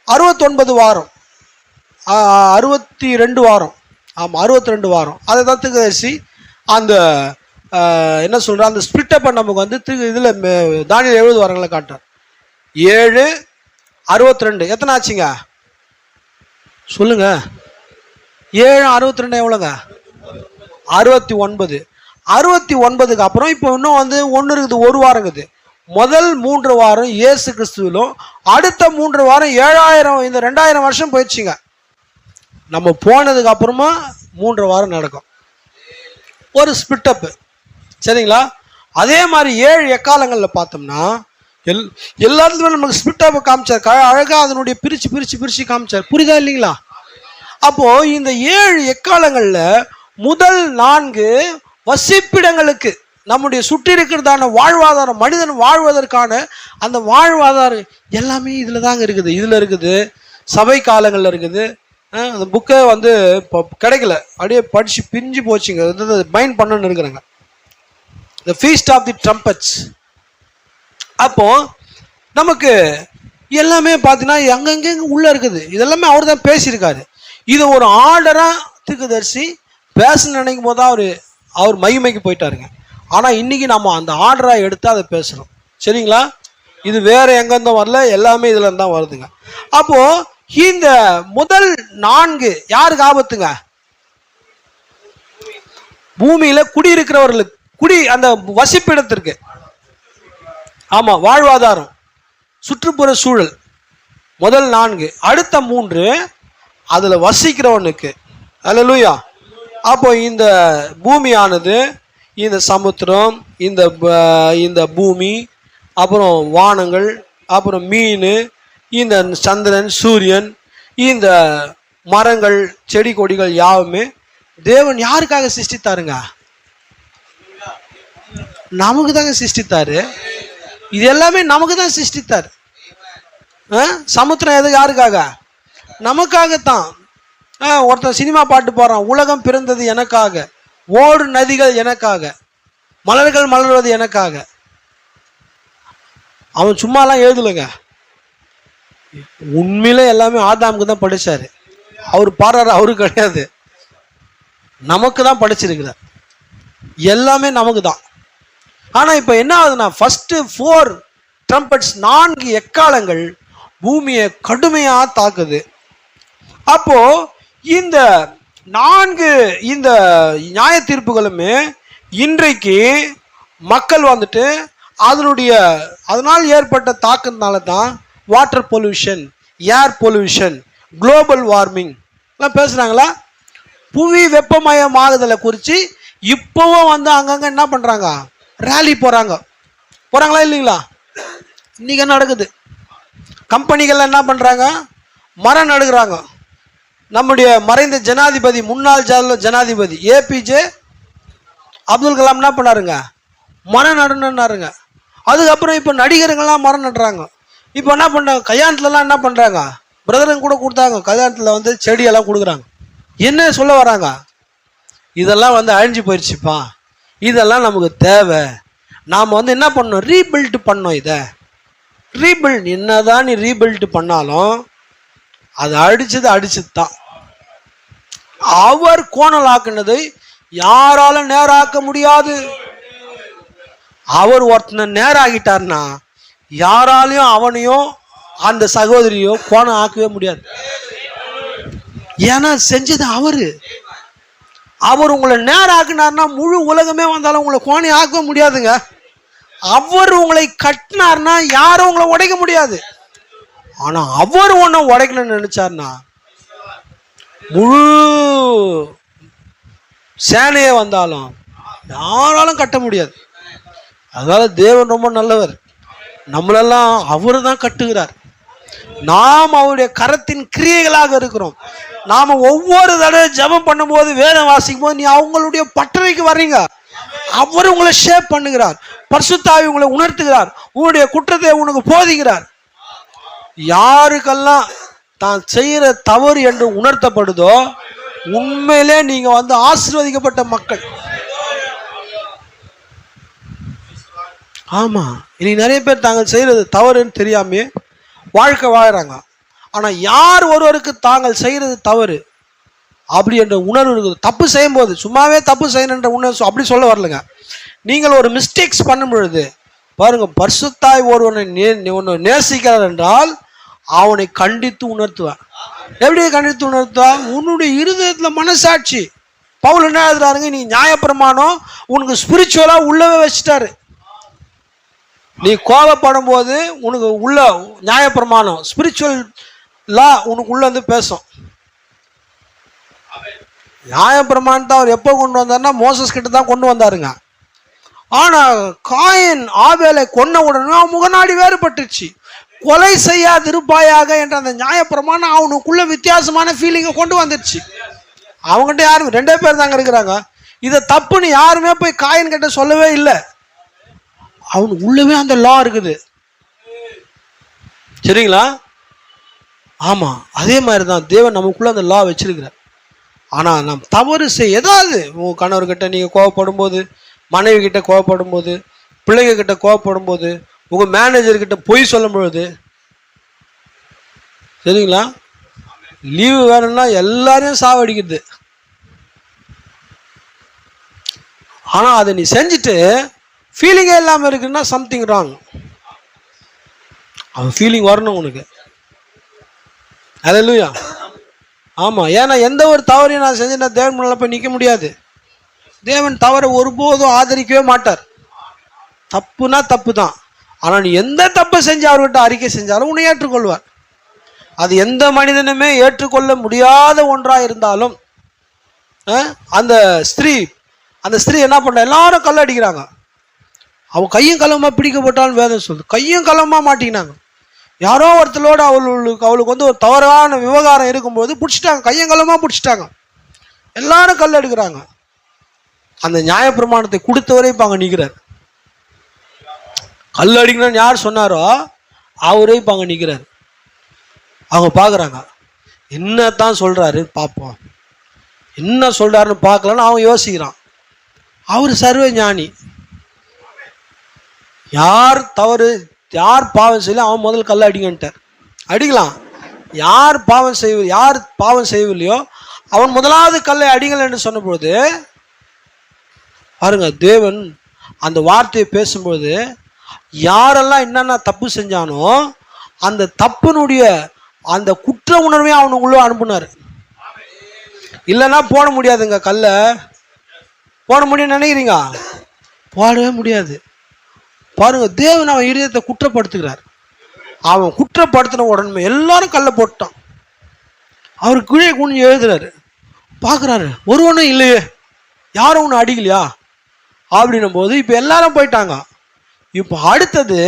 69 வாரம், 62 வாரம். ஆமாம், 62 வாரம். அதை தான் தீர்க்கதரிசி அந்த என்ன சொல்கிற அந்த ஸ்பிரிட்டப்பை நமக்கு வந்து இதில் தானியேல் 70 வாரங்களை காட்டுறார். 7 62 எத்தனை ஆச்சுங்க சொல்லுங்க? 7 62 எவ்வளோங்க? 69. 69க்கு அப்புறம் இப்போ இன்னும் வந்து ஒன்று இருக்குது, 1 வாரம் இருக்குது. முதல் 3 வாரம் இயேசு கிறிஸ்துவிலும், அடுத்த 3 வாரம் 7000, இந்த 2000 வருஷம் போயிடுச்சுங்க. நம்ம போனதுக்கு அப்புறமா 3 வாரம் நடக்கும் ஒரு ஸ்பிட்டப்பு. சரிங்களா? அதே மாதிரி 7 எக்காலங்களில் பார்த்தோம்னா எல்லாத்துலேயுமே நமக்கு ஸ்பிட்டப்பை காமிச்சார். அழகாக அதனுடைய பிரித்து காமிச்சார். புரியுதா இல்லைங்களா? அப்போது இந்த 7 எக்காலங்களில் முதல் 4 வசிப்பிடங்களுக்கு நம்முடைய சுற்றி இருக்கிறதான வாழ்வாதாரம், மனிதன் வாழ்வதற்கான அந்த வாழ்வாதாரம் எல்லாமே இதில் தாங்க இருக்குது. இதில் இருக்குது, சபை காலங்களில் இருக்குது. அந்த புக்கை வந்து இப்போ கிடைக்கல, அப்படியே படித்து பிரிஞ்சு போச்சுங்க. மைண்ட் பண்ணணுன்னு இருக்கிறாங்க. The feast of the trumpets. அப்போது நமக்கு எல்லாமே பார்த்தீங்கன்னா அங்கங்கே உள்ளே இருக்குது. இதெல்லாமே அவர் தான் பேசியிருக்காரு. இது ஒரு ஆர்டராக தீர்க்கதரிசி பேச நினைக்கும் போது தான் அவர் மகிமைக்கு போயிட்டாருங்க. ஆனால் இன்றைக்கி நம்ம அந்த ஆர்டராக எடுத்து அதை பேசுகிறோம். சரிங்களா? இது வேறு எங்கேருந்தும் வரல, எல்லாமே இதில் தான் வருதுங்க. அப்போது இந்த முதல் 4 யாருக்கு ஆபத்துங்க? பூமியில் குடியிருக்கிறவர்களுக்கு, அந்த வசிப்பிடத்திற்கு. ஆமாம், வாழ்வாதாரம், சுற்றுப்புற சூழல் முதல் 4. அடுத்த 3 அதில் வசிக்கிறவனுக்கு. அல்லேலூயா. அப்போ இந்த பூமியானது, இந்த சமுத்திரம், இந்த பூமி, அப்புறம் வானங்கள், அப்புறம் மீன், இந்த சந்திரன், சூரியன், இந்த மரங்கள், செடி கொடிகள் யாவுமே தேவன் யாருக்காக சிருஷ்டித்தாருங்க? நமக்கு தாங்க சிருஷ்டித்தாரு. இது எல்லாமே நமக்கு தான் சிருஷ்டித்தார். சமுத்திரம் எது யாருக்காக? நமக்காகத்தான். ஒருத்தன் சினிமா பாட்டு போகிறான், உலகம் பிறந்தது எனக்காக, ஓடு நதிகள் எனக்காக, மலர்கள் மலர்வது எனக்காக. அவன் சும்மாலாம் எழுதலைங்க. உண்மையிலே எல்லாமே ஆதாமுக்கு தான் படித்தார். அவர் பாடுறாரு, அவரு கிடையாது, நமக்கு தான் படிச்சிருக்கிறார். எல்லாமே நமக்கு தான். ஆனால் இப்போ என்ன ஆகுதுன்னா, ஃபஸ்ட்டு 4 ட்ரம்பட்ஸ், 4 எக்காலங்கள் பூமியை கடுமையாக தாக்குது. அப்போது இந்த 4 இந்த நியாய தீர்ப்புகளுமே இன்றைக்கு மக்கள் வந்துட்டு அதனால் ஏற்பட்ட தாக்கத்தினால தான் water pollution, air pollution, global warming எல்லாம் பேசுகிறாங்களா? புவி வெப்பமயமாகுதலை குறித்து இப்போவும் வந்து அங்கங்கே என்ன பண்ணுறாங்க? ரேலி போகிறாங்களா இல்லைங்களா? இன்றைக்கி என்ன நடக்குது? கம்பெனிகள் என்ன பண்ணுறாங்க? மரம் நடுகிறாங்க. நம்முடைய மறைந்த ஜனாதிபதி, முன்னாள் ஜனாதிபதி ஏபிஜே அப்துல் கலாம் என்ன பண்ணாருங்க? மரம் நடுனாருங்க. அதுக்கப்புறம் இப்போ நடிகர்கள்லாம் மரம் நடுறாங்க. இப்போ என்ன பண்ணுறாங்க? கல்யாணத்துலலாம் என்ன பண்ணுறாங்க? பிரதருங்க கூட கொடுத்தாங்க, கல்யாணத்தில் வந்து செடியெல்லாம் கொடுக்குறாங்க. என்ன சொல்ல வராங்க? இதெல்லாம் வந்து அழிஞ்சு போயிடுச்சுப்பா, இதெல்லாம் நமக்கு தேவை, நாம் வந்து என்ன பண்ணோம்? ரீபில்ட் பண்ணோம். இதை ரீபில்ட் என்னதான் நீ ரீபில்ட் பண்ணாலும் அது அடிச்சது தான். அவர் கோணலாக்குனதை யாரால நேராக்க முடியாது. அவர் ஒருத்தனை நேராகிட்டார்னா யாராலையும் அவனையும் அந்த சகோதரியோ கோணம் ஆக்கவே முடியாது. ஏன்னா செஞ்சது அவர் உங்களை நேரம் ஆக்குனார்னா முழு உலகமே வந்தாலும் உங்களை கோணம் ஆக்க முடியாதுங்க. அவர் உங்களை கட்டினார்னா யாரும் உங்களை உடைக்க முடியாது. ஆனா அவர் ஒன்னும் உடைக்கணும்னு நினைச்சார்னா முழு சேனையே வந்தாலும் யாராலும் கட்ட முடியாது. அதனால தேவன் ரொம்ப நல்லவர். நம்மளெல்லாம் அவரு தான் கட்டுகிறார். நாம் அவருடைய கரத்தின் கிரியைகளாக இருக்கிறோம். நாம ஒவ்வொரு தடவை ஜெபம் பண்ணும்போது வேதம் வாசிக்கும் போது நீ அவங்களுடைய பட்டறைக்கு வர்றீங்க. அவர் உங்களை ஷேப் பண்ணுகிறார். பரிசுத்த ஆவி உங்களை உணர்த்துகிறார். உங்களுடைய குற்றத்தை உனக்கு போதிக்கிறார். யாருக்கெல்லாம் தான் செய்யற தவறு என்று உணர்த்தப்படுதோ உண்மையிலே நீங்க ஆசீர்வதிக்கப்பட்ட மக்கள். ஆமா, இன்னைக்கு நிறைய பேர் தாங்கள் செய்யறது தவறுன்னு தெரியாமே வாழ்க்கை வாழறாங்க. ஆனா யார் ஒருவருக்கு தாங்கள் செய்யறது தவறு அப்படி என்ற உணர்வு இருக்குது. தப்பு செய்யும் போது சும்மாவே தப்பு செய்யணுன்ற உணர்வு அப்படி சொல்ல வரலங்க. நீங்கள் ஒரு மிஸ்டேக்ஸ் பண்ணும் பொழுது பாருங்க, பரிசுத்தாய் ஒருவனை நேசிக்கிறார் என்றால் அவனை கண்டித்து உணர்த்துவார். எப்படி கண்டித்து உணர்த்துவார்? உன்னுடைய இருதயத்துல மனசாட்சி. பவுல் என்ன எழுதுறாருங்க, நீ நியாயப்பிரமாணம் உனக்கு ஸ்பிரிச்சுவலா உள்ளவே வச்சுட்டாரு. நீ கோபப்படும் போது உனக்கு உள்ள நியாயப்பிரமாணம் ஸ்பிரிச்சுவல் லா உனக்கு உள்ள பேசும். நியாயப்பிரமாணத்தை அவர் எப்போ கொண்டு வந்தார்னா மோசஸ் கிட்ட தான் கொண்டு வந்தாருங்க. ஆனா காயின் ஆபேலை கொன்ன உடனே அவன் முகநாடி வேறுபட்டுச்சு. கொலை செய்யாதிருப்பாயாக என்ற அந்த நியாயப்பிரமாணம் அவனுக்குள்ள வித்தியாசமான ஃபீலிங்கை கொண்டு வந்துருச்சு. அவங்ககிட்ட யாரும் 2 பேர் தாங்க இருக்கிறாங்க. இதை தப்புன்னு யாருமே போய் காயின் கிட்ட சொல்லவே இல்லை. அவனுக்கு உள்ளவே அந்த லா இருக்குது. சரிங்களா? ஆமா, அதே மாதிரி தான் தேவன் நமக்குள்ள அந்த லா வச்சிருக்கிறார். ஆனா நாம் தவறு ஏதாவது உங்க கணவர்கிட்ட நீங்க கோவப்படும் போது, மனைவி கிட்ட கோவப்படும் போது, பிள்ளைங்க கிட்ட கோவப்படும் போது, உங்க மேனேஜர் கிட்ட பொய் சொல்லும் பொழுது, சரிங்களா, லீவு வேணும்னா எல்லாரையும் சாவடிக்குது. ஆனா அதை நீ செஞ்சுட்டு ஃபீலிங்கே இல்லாமல் இருக்குன்னா சம்திங் ராங். அவன் ஃபீலிங் வரணும் உனக்கு. அல்லேலூயா. ஆமா, ஏன்னா எந்த ஒரு தவறையும் நான் செஞ்சேன்னா தேவன் முன்னால போய் நிற்க முடியாது. தேவன் தவறை ஒருபோதும் ஆதரிக்கவே மாட்டார். தப்புனா தப்பு தான். ஆனால் நீ எந்த தப்பை செஞ்சு அவர்கிட்ட அறிக்கை செஞ்சாலும் உன்னை ஏற்றுக்கொள்வார். அது எந்த மனிதனுமே ஏற்றுக்கொள்ள முடியாத ஒன்றாக இருந்தாலும் அந்த ஸ்திரீ என்ன பண்ண, எல்லாரும் கல் அடிக்கிறாங்க. அவன் கையும் களமா பிடிக்கப்பட்டாலும் வேதம் சொல்லுது. கையும் களமா மாட்டிக்கினாங்க. யாரோ ஒருத்தரோடு அவளுக்கு ஒரு தவறான விவகாரம் இருக்கும்போது பிடிச்சிட்டாங்க, கையும் களமா பிடிச்சிட்டாங்க. எல்லாரும் கல் எடுக்கிறாங்க. அந்த நியாயப்பிரமாணத்தை கொடுத்தவரே இப்போ அங்கே நிற்கிறார். கல் அடிக்கணும்னு யார் சொன்னாரோ அவரே இப்போ அங்கே நிற்கிறார். அவங்க பார்க்குறாங்க, என்னத்தான் சொல்றாரு பார்ப்போம், என்ன சொல்றாருன்னு பார்க்கலான்னு அவன் யோசிக்கிறான். அவர் சர்வ ஞானி. யார் தவறு யார் பாவம் செய்யல அவன் முதல் கல்ல அடிங்கன்ட்டார். அடிக்கலாம். யார் பாவம் செய்யவில்லையோ அவன் முதலாவது கல்லை அடிங்கள் என்று சொன்ன பொழுது பாருங்க, தேவன் அந்த வார்த்தையை பேசும்போது யாரெல்லாம் என்னென்ன தப்பு செஞ்சானோ அந்த தப்புனுடைய அந்த குற்ற உணர்வையும் அவனுக்குள்ள அனுப்புனார். இல்லைன்னா போட முடியாதுங்க. கல்ல போட முடியும்னு நினைக்கிறீங்க? போடவே முடியாது. பாருங்க, தேவன் அவன் இதயத்தை குற்றப்படுத்துகிறார். அவன் குற்றப்படுத்தின உடனே எல்லாரும் கல்லை போட்டான். அவர் கீழே குனிஞ்சு எழுதுறாரு. பார்க்குறாரு, ஒருவனும் இல்லையே, யாரும் ஒன்று அடிக்கலையா அப்படின்னும் போது இப்போ எல்லாரும் போயிட்டாங்க. இப்போ அடுத்தது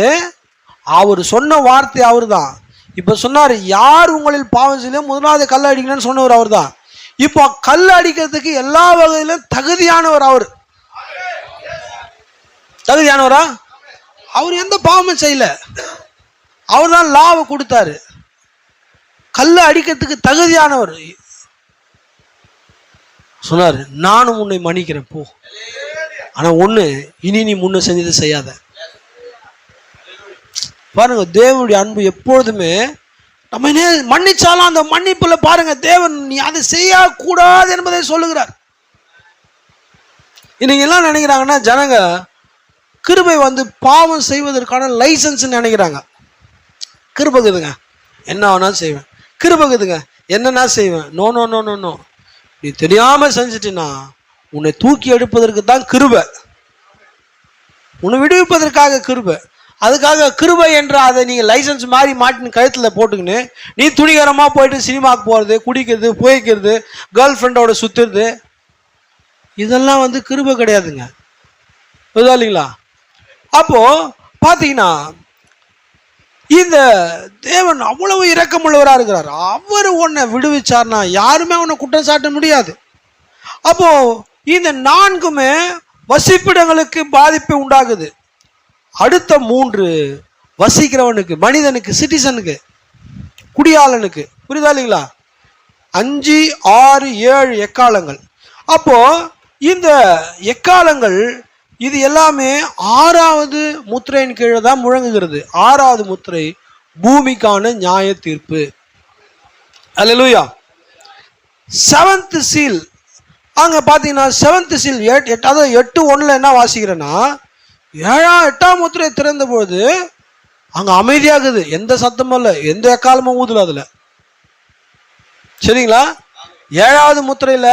அவர் சொன்ன வார்த்தை அவர் தான். இப்போ சொன்னார், யார் உங்களில் பாவம் செய்யல முதலாவது கல் அடிக்கலன்னு சொன்னவர் அவர் தான். இப்போ கல் அடிக்கிறதுக்கு எல்லா வகையிலும் தகுதியானவர் அவர். தகுதியானவரா? அவர் எந்த பாவமும் செய்யல. அவர் தான் லாவை கொடுத்தாரு. கல்லை அடிக்கிறதுக்கு தகுதியானவர் சொன்னார், நானும் உன்னை மன்னிக்கிறேன் போ, ஆனா ஒண்ணு, இனி நீ முன்ன செஞ்சதை செய்யாத. பாருங்க, தேவனுடைய அன்பு எப்பொழுதுமே நம்ம மன்னிச்சாலும் அந்த மன்னிப்புல பாருங்க, தேவன் நீ அதை செய்யக்கூடாது என்பதை சொல்லுகிறார். இன்னைக்கு எல்லாம் நினைக்கிறாங்கன்னா, ஜனங்க கிருபை வந்து பாவம் செய்வதற்கான லைசன்ஸ் நினைக்கிறாங்க. கிருபகுதுங்க, என்ன வேணா செய்வேன், கிருபகுதுங்க, என்னன்னா செய்வேன். No no no no no, நீ தெரியாம செஞ்சுட்டினா உன்னை தூக்கி எடுப்பதற்கு தான் கிருபை, உன்னை விடுவிப்பதற்காக கிருபை. அதுக்காக கிருபை என்ற அதை நீங்கள் லைசன்ஸ் மாதிரி மாட்டின்னு கழுத்தில் போட்டுக்கின்னு நீ துணிகரமாக போயிட்டு சினிமாவுக்கு போகிறது, குடிக்கிறது, புகைக்கிறது, கேர்ள் ஃப்ரெண்டோட சுற்றுறது, இதெல்லாம் வந்து கிருபை கிடையாதுங்க. புரியுதா இல்லைங்களா? அப்போ பார்த்தீங்கன்னா இந்த தேவன் அவ்வளவு இரக்கமுள்ளவராக இருக்கிறார். அவர் உன்னை விடுவிச்சார்னா யாருமே உன்னை குற்றம் சாட்ட முடியாது. அப்போ இந்த 4மே வசிப்பிடங்களுக்கு பாதிப்பு உண்டாகுது. அடுத்த 3 வசிக்கிறவனுக்கு, மனிதனுக்கு, சிட்டிசனுக்கு, குடியாளனுக்கு. புரியுதா இல்லைங்களா? 5, 6, 7 எக்காலங்கள். அப்போ இந்த எக்காலங்கள் இது எல்லாமே 6வது முத்திரையின் கீழே தான் முழங்குகிறது. 6வது முத்திரை பூமிக்கான நியாய தீர்ப்பு. அல்லேலூயா. 7th சீல், அங்க பாத்தீங்கன்னா 7th சீல் 8:1 என்ன வாசிக்கிறேன்னா, 8ஆம் முத்திரை திறந்த பொழுது அங்க அமைதியாகுது, எந்த சத்தமும் இல்லை, எந்த எக்காலமும் ஊதுல அதுல. சரிங்களா? 7வது முத்திரையில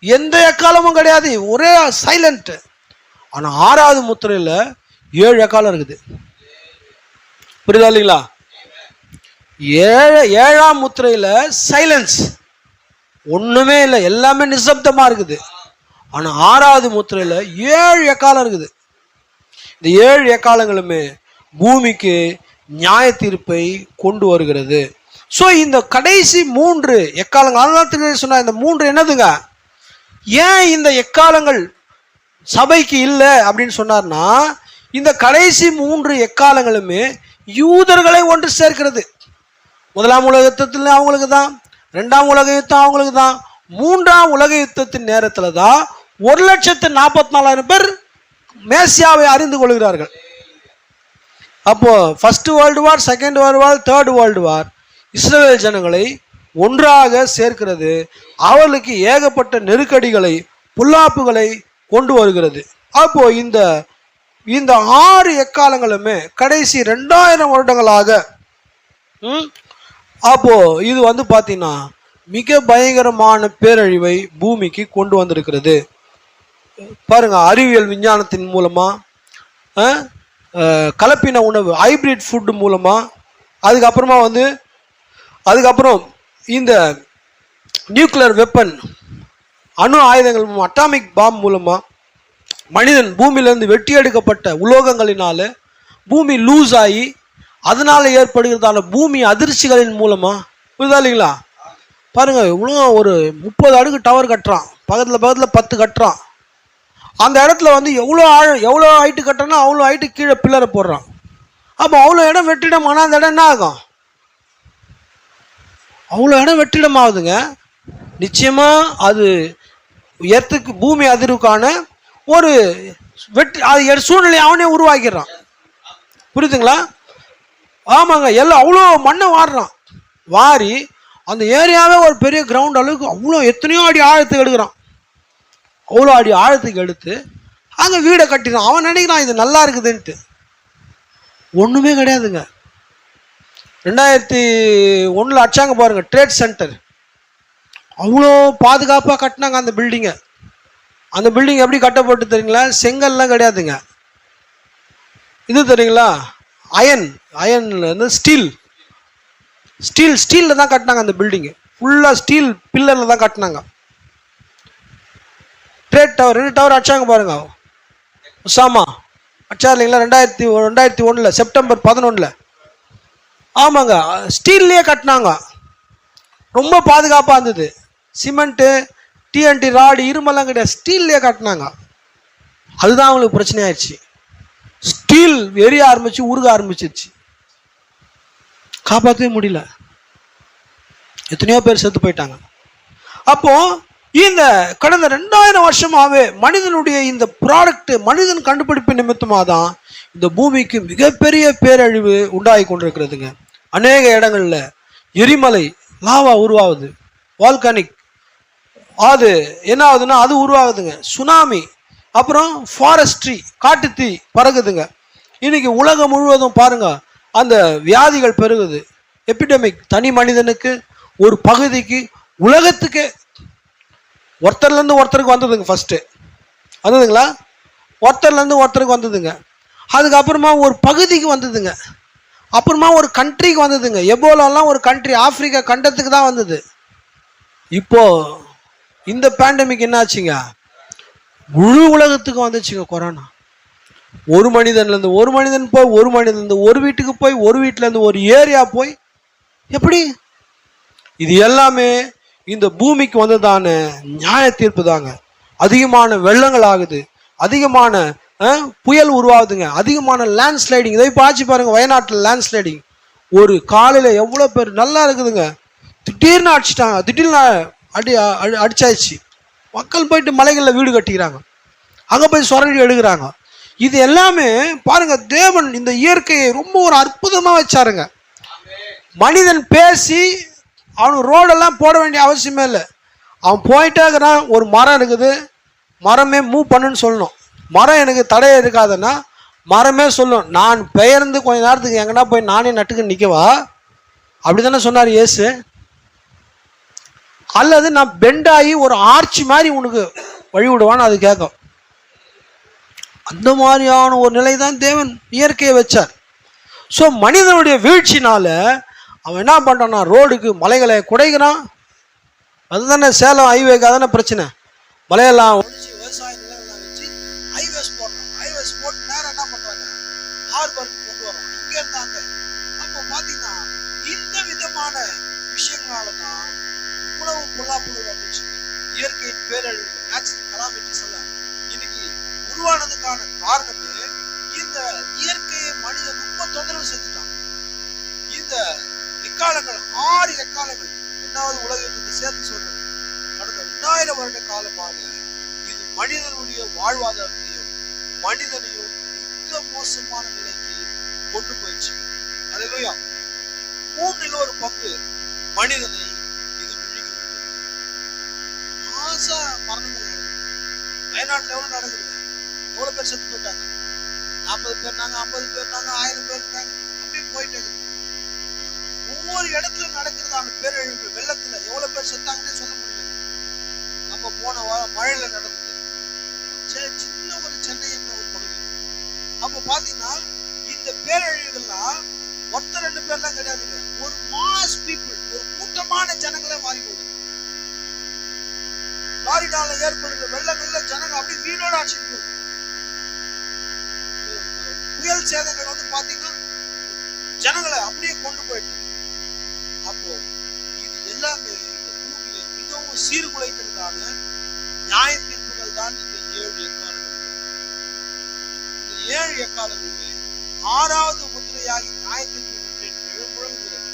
எந்த எக்காலமும் கிடையாது, ஒரே சைலண்ட். ஆனா 6வது முத்திரையில 7 எக்காலம் இருக்குது. புரியுதா இல்லைங்களா? 7ஆம் முத்திரையில சைலன்ஸ், ஒண்ணுமே இல்லை, எல்லாமே நிசப்தமா இருக்குது. ஆனா 6வது முத்திரையில 7 எக்காலம் இருக்குது. இந்த 7 எக்காலங்களுமே பூமிக்கு நியாய தீர்ப்பை கொண்டு வருகிறது. ஸோ இந்த கடைசி 3 எக்காலங்கள், அதனால சொன்ன இந்த 3 என்னதுங்க, ஏன் இந்த எக்காலங்கள் சபைக்கு இல்லை அப்படின்னு சொன்னார்னா, இந்த கடைசி 3 எக்காலங்களுமே யூதர்களை ஒன்று சேர்க்கிறது. 1ஆம் உலக யுத்தத்தில் அவங்களுக்கு தான், 2ஆம் உலக யுத்தம் அவங்களுக்கு தான், 3ஆம் உலக யுத்தத்தின் நேரத்தில் தான் 1,44,000 பேர் மேசியாவை அறிந்து கொள்கிறார்கள். அப்போ first world war, second world war, third world war இஸ்ரவேல் ஜனங்களை ஒன்றாக சேர்க்கிறது. அவர்களுக்கு ஏகப்பட்ட நெருக்கடிகளை, புல்லாப்புகளை கொண்டு வருகிறது. அப்போ இந்த 6 எக்காலங்களுமே கடைசி 2000 வருடங்களாக, அப்போ இது வந்து பார்த்தீங்கன்னா மிக பயங்கரமான பேரழிவை பூமிக்கு கொண்டு வந்திருக்கிறது. பாருங்க, அறிவியல் விஞ்ஞானத்தின் மூலமா, கலப்பின உணவு, ஹைபிரிட் ஃபுட் மூலமா, அதுக்கப்புறம் இந்த நியூக்ளியர் வெப்பன், அணு ஆயுதங்கள், அட்டாமிக் பாம் மூலமா மனிதன் பூமியிலிருந்து வெட்டி எடுக்கப்பட்ட உலோகங்களினால பூமி லூஸ் ஆகி அதனால ஏற்படுகிறதான பூமி அதிர்ச்சிகளின் மூலமா. புரியுதா இல்லைங்களா? பாருங்க, இவ்வளோ ஒரு 30 அடுக்கு டவர் கட்டுறான், பக்கத்தில் 10 கட்டுறான். அந்த இடத்துல வந்து எவ்வளோ ஹைட்டு கட்டுறனா அவ்வளோ ஹைட்டு கீழே பில்லரை போடுறான். அப்போ அவ்வளோ இடம் வெற்றிடம் ஆனால் அந்த இடம் என்ன ஆகும்? அவ்வளோ இடம் வெற்றிடம் ஆகுதுங்க. நிச்சயமா அது எர்த்துக்கு, பூமி அதிர்வுக்கான ஒரு அது சூழ்நிலை அவனே உருவாக்கிடுறான். புரியுதுங்களா? ஆமாங்க, எல்லாம் அவ்வளோ மண்ணை வாரி அந்த ஏரியாவே ஒரு பெரிய கிரவுண்ட் அளவுக்கு அவ்வளோ எத்தனையோ அடி ஆழத்துக்கு எடுக்கிறான். அவ்வளோ அடி ஆழத்துக்கு எடுத்து அங்கே வீடை கட்டிடுறான். அவன் நினைக்கிறான் இது நல்லா இருக்குதுன்ட்டு. ஒன்றுமே கிடையாதுங்க. 2001 அடிச்சாங்க பாருங்க, ட்ரேட் சென்டர். அவ்வளோ பாதுகாப்பாக கட்டினாங்க அந்த பில்டிங்கை. அந்த பில்டிங் எப்படி கட்டப்பட்டு தெரியுங்களா? செங்கல்லாம் கிடையாதுங்க. இது தெரியுங்களா? அயன்ல ஸ்டீலில் தான் கட்டினாங்க அந்த பில்டிங்கு. ஃபுல்லாக ஸ்டீல் பில்லரில் தான் கட்டினாங்க. ட்ரேட் டவர் 2 டவர் அடிச்சாங்க பாருங்க. உசாமா அடிச்சா இல்லைங்களா? 2001 செப்டம்பர் 11. ஆமாங்க, ஸ்டீல்லையே கட்டினாங்க. ரொம்ப பாதுகாப்பாக இருந்தது. சிமெண்ட்டு, டிஎன்டி ராடு, இரும்பெல்லாம் கிடையாது, ஸ்டீல்லையே கட்டினாங்க. அதுதான் அவங்களுக்கு பிரச்சனை ஆயிடுச்சு. ஸ்டீல் எரிய ஆரம்பிச்சு, உருக ஆரம்பிச்சிருச்சு. காப்பாற்றவே முடியல, எத்தனையோ பேர் செத்து போயிட்டாங்க. அப்போ இந்த கடந்த 2000 வருஷமாவே மனிதனுடைய இந்த ப்ராடக்ட், மனிதன் கண்டுபிடிப்பு நிமித்தமாக தான் இந்த பூமிக்கு மிகப்பெரிய பேரழிவு உண்டாகி கொண்டிருக்கிறதுங்க. அநேக இடங்கள்ல எரிமலை, லாவா உருவாகுது, வால்கானிக், அது என்ன ஆகுதுன்னா அது உருவாகுதுங்க. சுனாமி, அப்புறம் ஃபாரஸ்ட்ரி, காட்டுத்தீ பறகுதுங்க. இன்னைக்கு உலகம் முழுவதும் பாருங்க அந்த வியாதிகள் பெருகுது. எபிடமிக், தனி மனிதனுக்கு, ஒரு பகுதிக்கு, உலகத்துக்கே. ஒருத்தர்லேருந்து ஒருத்தருக்கு வந்ததுங்க. ஃபர்ஸ்ட் வந்ததுங்களா? ஒருத்தர்லேருந்து ஒருத்தருக்கு வந்ததுங்க. அதுக்கப்புறமா ஒரு பகுதிக்கு வந்ததுங்க. அப்புறமா ஒரு கண்ட்ரிக்கு வந்ததுங்க. எபோலாலாம் ஒரு கண்ட்ரி, ஆப்பிரிக்கா கண்டத்துக்கு தான் வந்தது. இப்போ இந்த பேண்டமிக் என்னாச்சுங்க, முழு உலகத்துக்கு வந்துச்சுங்க கொரோனா. ஒரு மனிதன்லேருந்து ஒரு மனிதன் போய், ஒரு மனிதன்லேருந்து ஒரு வீட்டுக்கு போய், ஒரு வீட்டிலேருந்து ஒரு ஏரியா போய், எப்படி? இது எல்லாமே இந்த பூமிக்கு வந்ததான நியாய தீர்ப்பு தாங்க. அதிகமான வெள்ளங்கள் ஆகுது, அதிகமான புயல் உருவாகுதுங்க, அதிகமான லேண்ட் ஸ்லைடிங். இதை பாய்ச்சி பாருங்க, வயநாட்டில் லேண்ட் ஸ்லைடிங். ஒரு காலையில் எவ்வளோ பேர் நல்லா இருக்குதுங்க, திடீர்னு அடிச்சிட்டாங்க, திடீர்னு அடிச்சாச்சு. மக்கள் போயிட்டு மலைகளில் வீடு கட்டிக்கிறாங்க, அங்கே போய் சுரண்டி எடுக்கிறாங்க. இது எல்லாமே பாருங்க, தேவன் இந்த இயற்கையை ரொம்ப ஒரு அற்புதமாக வச்சாருங்க. மனிதன் பேசி அவனுக்கு ரோடெல்லாம் போட வேண்டிய அவசியமே இல்லை. அவன் போயிட்டே இருக்கிறான். ஒரு மரம் இருக்குது, மரமே மூவ் பண்ணுன்னு சொல்லணும். மரம் எனக்கு தடையே இருக்காதுன்னா மரமே சொல்லும், நான் பெயர்ந்து கொஞ்ச நேரத்துக்கு எங்கன்னா போய் நானே நட்டுக்கு நிற்கவா, அப்படி தானே சொன்னார் இயேசு. அல்லது நான் பெண்டாகி ஒரு ஆர்ச்சி மாதிரி உனக்கு வழி விடுவான்னு அது கேட்கும். அந்த மாதிரியான ஒரு நிலை தான் தேவன் இயற்கையை வச்சார். ஸோ மனிதனுடைய வீழ்ச்சினால அவன் என்ன பண்ணுறான்னா, ரோடுக்கு மலைகளை குடைக்கிறான். அதுதானே சேலம் ஹைவேக்கு அதானே பிரச்சனை. மலையெல்லாம் ஒழிச்சு விவசாய நிலங்கள்லாம் வச்சு ஹைவேஸ் போடுறான். ஹைவேஸ் போட்டு நேரம் என்ன பண்ணுறாங்க, ஹார்பருக்கு கொண்டு வரோம், இங்கே இருந்தாங்க. அப்போ பார்த்தீங்கன்னா இந்த விதமான விஷயங்களால தான் இவ்வளவு பொல்லாப்புகள் வந்துச்சு. இயற்கையின் பேரழிவு, நேச்சுரல் கலாமிட்டிஸ் எல்லாம் இன்னைக்கு உருவானதுக்கான காரணமே இந்த இயற்கையை மனிதன் ரொம்ப தொந்தரவு செஞ்சுட்டான். இந்த எக்காலங்கள், 6 எக்காலங்கள், 2வது உலக யுத்தத்தை சேர்த்து சொல்றது, கடந்த 2000 வருட காலமாக இது மனிதனுடைய வாழ்வாதாரத்தையும் மனிதனையும் மிக மோசமான நிலைக்கு கொண்டு போயிடுச்சு. அல்லேலூயா. 3 ஒரு பங்கு மனிதனை இது விழுங்கி விட்டது. மாச மரணங்கள் நடக்குது. வயநாட்டில் எவ்வளவு நடக்குது, எவ்வளவு பேர் செத்து போயிட்டாங்க. 40 பேர் நாங்க, 50 பேர் நாங்க, 1000 பேர் இருக்காங்க, அப்படியே போயிட்டு இருக்குது. ஒவ்வொரு இடத்துல நடக்கிறதான பேரழிவு, வெள்ளத்துல எவ்வளவு பேர் செத்தாங்கன்னே சொல்ல முடியல. நம்ம போன மழையில நடந்தது சின்ன ஒரு சென்னை என்ற ஒரு பகுதி. அப்ப பாத்தீங்கன்னா இந்த பேரழிவுகள்லாம் ஒருத்தர் 2 பேர்லாம் கிடையாதுங்க, ஒரு மாஸ் பீப்புள், ஒரு கூட்டமான ஜனங்களே மாறி போகுது. ஃப்ளாரிடால ஏற்படுகிற வெள்ளங்கள்ல ஜனங்க அப்படியே வீடோட அடிச்சுட்டு போகுது. புயல் சேதங்கள் வந்து பாத்தீங்கன்னா ஜனங்களை அப்படியே கொண்டு போயிட்டு. அப்போ இது எல்லாமே இந்த பூமியை மிகவும் சீர்குலைத்ததுக்கான நியாய தீர்ப்புகள் தான் இந்த 7 எக்காலங்கள். இந்த 7 எக்காலங்களுமே 6வது முத்திரையாகி நியாய தீர்ப்பு முழங்குகிறது.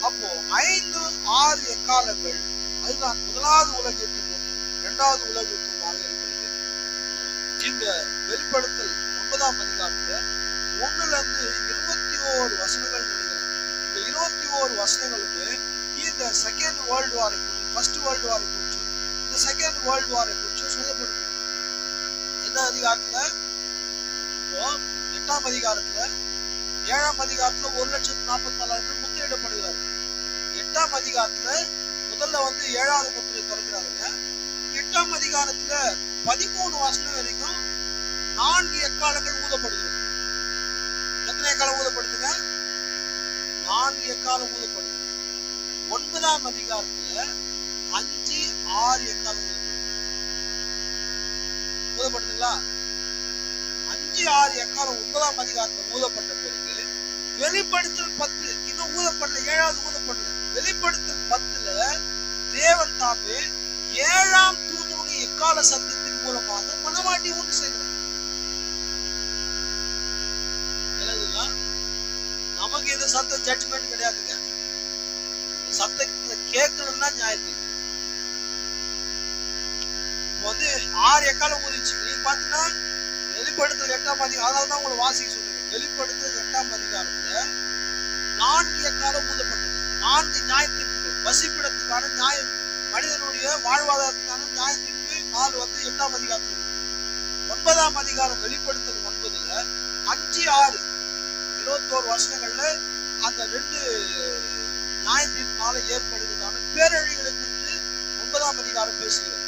அப்போ 5, 6 எக்காலங்கள், அதுதான் 1வது உலக யுத்தமும் 2வது உலக யுத்தமாக இருக்கிறது. இந்த வெளிப்படுத்தல் 9ஆம் அதிகாரத்துல 1லிருந்து 21 வசனங்கள் நினைக்கிறேன். இந்த 21 வசனங்களுமே இந்த செகண்ட் வேர்ல்டு வாரை குறித்து, ஃபர்ஸ்ட் வேர்ல்டு வாரை குறித்து, இந்த செகண்ட் வேர்ல்டு வாரை குறித்து சொல்லப்படுது. எந்த அதிகாரத்துல? 8ஆம் அதிகாரத்துல, 7ஆம் அதிகாரத்துல 1,44,000 முத்திரையிடப்படுகிறார்கள். 8ஆம் அதிகாரத்துல முதல்ல வந்து 7வது முத்திரை திறக்கிறாருங்க. 8ஆம் அதிகாரத்துல 13 வசனம் வரைக்கும் 4 எக்காலங்கள் ஊதப்படுகிறது. எத்தனை எக்காலம் ஊதப்படுதுங்க? 4 எக்காலம் ஊதப்படுது. 9ஆம் அதிகாரத்துல 5, 6 எக்காலம் ஊதப்படுதுங்களா? 5, 6 எக்காலம் 9ஆம் அதிகாரத்துல ஊதப்பட்ட பிறகு வெளிப்படுத்தல் 10 இன்னும் ஊதப்படல, 7வது ஊதப்படல. வெளிப்படுத்தல் 10ல தேவன் தாமே 7ஆம் தூதனுடைய எக்கால சத்தத்தின் மூலமாக மனவாட்டி ஒன்று செய்கிறார். நமக்கு இந்த சத்த ஜட்ஜ்மெண்ட் கிடையாதுங்க. சத்தத்தை கேட்கணும்னா நியாயத்தீர்ப்பு. வந்து 6 எக்காலம் ஊதிச்சு. நீங்க பாத்தீங்கன்னா வெளிப்படுத்தல் 8ஆம் அதிகாரம், அதனாலதான் உங்களை வாசிக்க சொல்லுங்க. வெளிப்படுத்தல் 8ஆம் அதிகாரத்துல 4 எக்காலம் ஊதப்பட்டது. 4 நியாயத்தீர்ப்புகள், வசிப்பிடத்துக்கான நியாயம், மனிதனுடைய வாழ்வாதாரத்துக்கான நியாயத்தீர்ப்பு 4 வந்து 8ஆம் அதிகாரத்துல. 9ஆம் அதிகாரம் வெளிப்படுத்தல் 9ல 5, 6 21 வசனங்கள்ல அந்த 2 நியாய தீர்ப்பினால ஏற்படுவதான பேரழிவுகளை குறித்து 9ஆம் அதிகாரம் பேசுகிறது.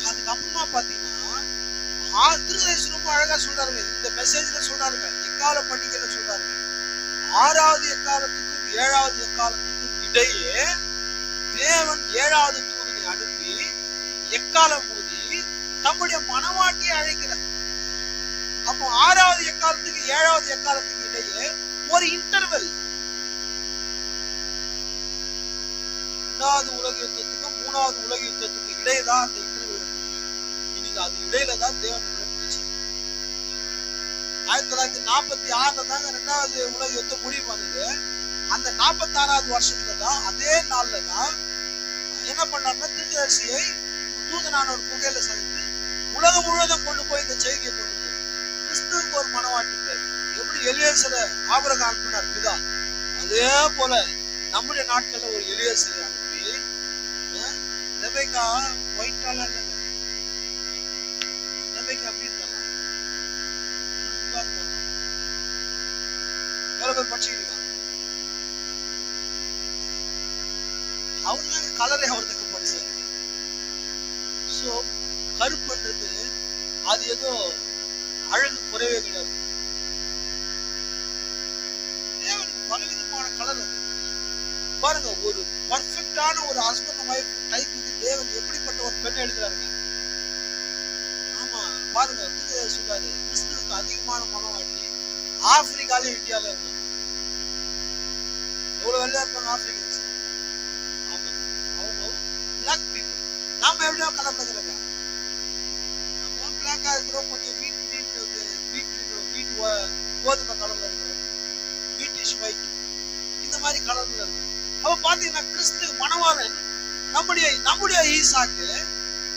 அதுக்கப்புறமா பாத்தீங்கன்னா திருதேசம் ரொம்ப அழகா சொல்றாருங்க. இந்த மெசேஜ்ல சொல்றாருங்க, எக்கால பண்டிகையில சொல்றாருங்க, 6வது எக்காலத்துக்கும் 7வது எக்காலத்துக்கும் இடையே தேவன் 7வது தூதனை அனுப்பி எக்காலம் ஊதி தம்முடைய மனவாட்டியை அழைக்கிறார். அப்போ 6வது எக்காலத்துக்கு 7வது எக்காலத்துக்கு இடையே ஒரு இன்டர்வெல், 2வது உலக யுத்தத்துக்கும் 3வது உலக யுத்தத்துக்கும் இடையே தான் அந்த இன்டர்வெல். இன்னைக்கு அது இடையில தான் தேவன் பிடிச்சார். 1946 தாங்க 2வது உலக யுத்தம் முடிவு வந்தது. அந்த 46வது வருஷத்துல தான், அதே நாள்ல தான் என்ன பண்ணாருன்னா, தீர்க்கதரிசியை தூதனான ஒரு குகையில சந்தித்து உலகம் முழுவதும் கொண்டு போய் இந்த செய்தியை கொண்டு போய் கிறிஸ்துவுக்கு ஒரு மனவாட்டி பேர். எப்படி எலியேசரை ஆபிரகாம் அனுப்பினார் பிதா, அதே போல நம்முடைய நாட்கள்ல ஒரு எலியேசரை அனுப்பி, ரெபெக்கா ஒயிட்டால இல்லைங்க, ரெபெக்கா அப்படி இருக்கலாம், எவ்வளவு பேர் படிச்சுக்கிறீங்க? அவருதாங்க கலரை அவர்தாங்க படிச்சாரு. சோ கருப்புன்றது அது ஏதோ அழகு குறைவே கிடையாது. தேவனுக்கு பலவிதமான கலர் அது. பாருங்க, ஒரு பர்ஃபெக்டான ஒரு ஹஸ்பண்ட் வைஃப் டைப்புக்கு தேவன் எப்படிப்பட்ட ஒரு பெண் எழுதுறாருங்க. ஆமா பாருங்க, சொல்றாரு கிறிஸ்துவுக்கு அதிகமான மனவாட்டி ஆப்பிரிக்கால இந்தியால இருந்தாங்க. எவ்வளவு வெள்ளையா இருப்பாங்க ஆப்பிரிக்கன்ஸ். ஆமா, அவங்க பிளாக் பீப்புள். நாம எப்படியோ கலர்ல இருக்கிறாங்க. நம்ம பிளாக்கா இருக்கிறோம், கொஞ்சம் வீட் கோதுமை கலர்ல இருக்கிறோம், வீட்டிஷ் ஒயிட், இந்த மாதிரி கலர்ல இருக்கிறோம். அப்ப பாத்தீங்கன்னா கிறிஸ்து மணவாளன் நம்முடைய ஈசாக்கு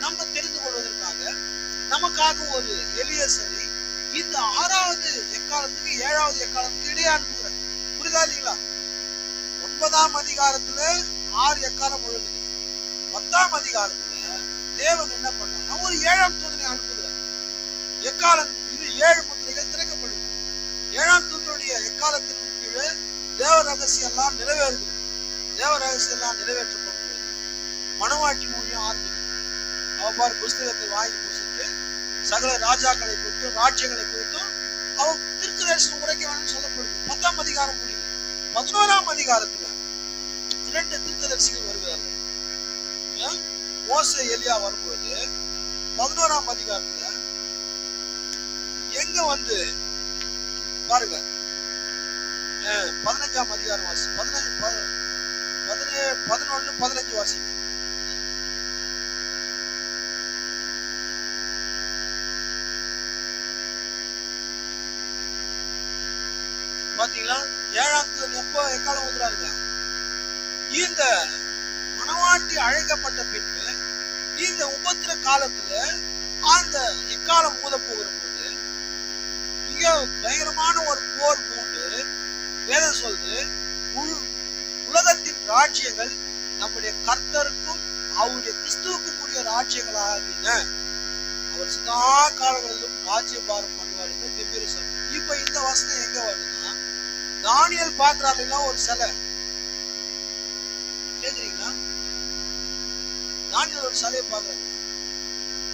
நம்ம தெரிந்து கொள்வதற்காக நமக்காக ஒரு எலியேசரை இந்த 6வது எக்காலத்துக்கு 7வது எக்காலத்துக்கு இடையே அனுப்புகிறார். புரியுதா இல்லைங்களா? 9ஆம் அதிகாரத்துல 6 எக்காலம் ஒழுங்குது. 10ஆம் அதிகாரத்துல தேவன் என்ன பண்ணார், ஒரு 7ஆம் தூதனை அனுப்புகிறார். எக்காலம் இது 7 முத்திரைகள் திறக்கப்படுது. 7ஆம் தூதனுடைய எக்காலத்திற்கு கீழே தேவ ரகசியம் எல்லாம் நிறைவேறுகிறது. தேவ ரகசியம் எல்லாம் நிறைவேற்றப்படும் மனவாட்டி மூலியம் ஆரம்பிக்கும். அவர் புஸ்தகத்தை வாங்கி புசித்து சகல ராஜாக்களை குறித்தும் ராஜ்யங்களை குறித்தும் அவன் தீர்க்கதரிசனம் உரைக்க வேணும்னு சொல்லப்படுது. 10ஆம் அதிகாரம் முடியுது. 11ஆம் அதிகாரத்துல 2 தீர்க்கதரிசிகள் வருகிறார்கள். மோசே எலியா வரும்போது 11ஆம் அதிகாரத்துல எங்க வந்து பாருங்க, 15ஆம் அதிகாரம் வாசி, 11, 15 வாசிங்க. பாத்தீங்களா, 7ஆம் தூதன் எப்போ எக்காலம் ஊதுறாருங்க? இந்த மனவாட்டி அழைக்கப்பட்ட பின்பு இந்த உபத்திர காலத்துல அந்த எக்காலம் ஊத போகிற போது மிக பயங்கரமான ஒரு போர் மூண்டு வேதம் சொல்லுது, உலகத்தின் ராஜ்யங்கள் நம்முடைய கர்த்தருக்கும் அவருடைய கிறிஸ்துவுக்கும் கூடிய ராஜ்யங்களாகின, அவர் சதா காலங்களிலும் ராஜ்யபாரம் பண்ணுவார் என்று கம்பீர சொன்னார். இப்ப இந்த வசனம் எங்க வருதுன்னா, தானியேல் பாக்குறாருன்னா ஒரு சிலை கேக்குறீங்களா? தானியேல் ஒரு சிலையை பாக்குறாரு,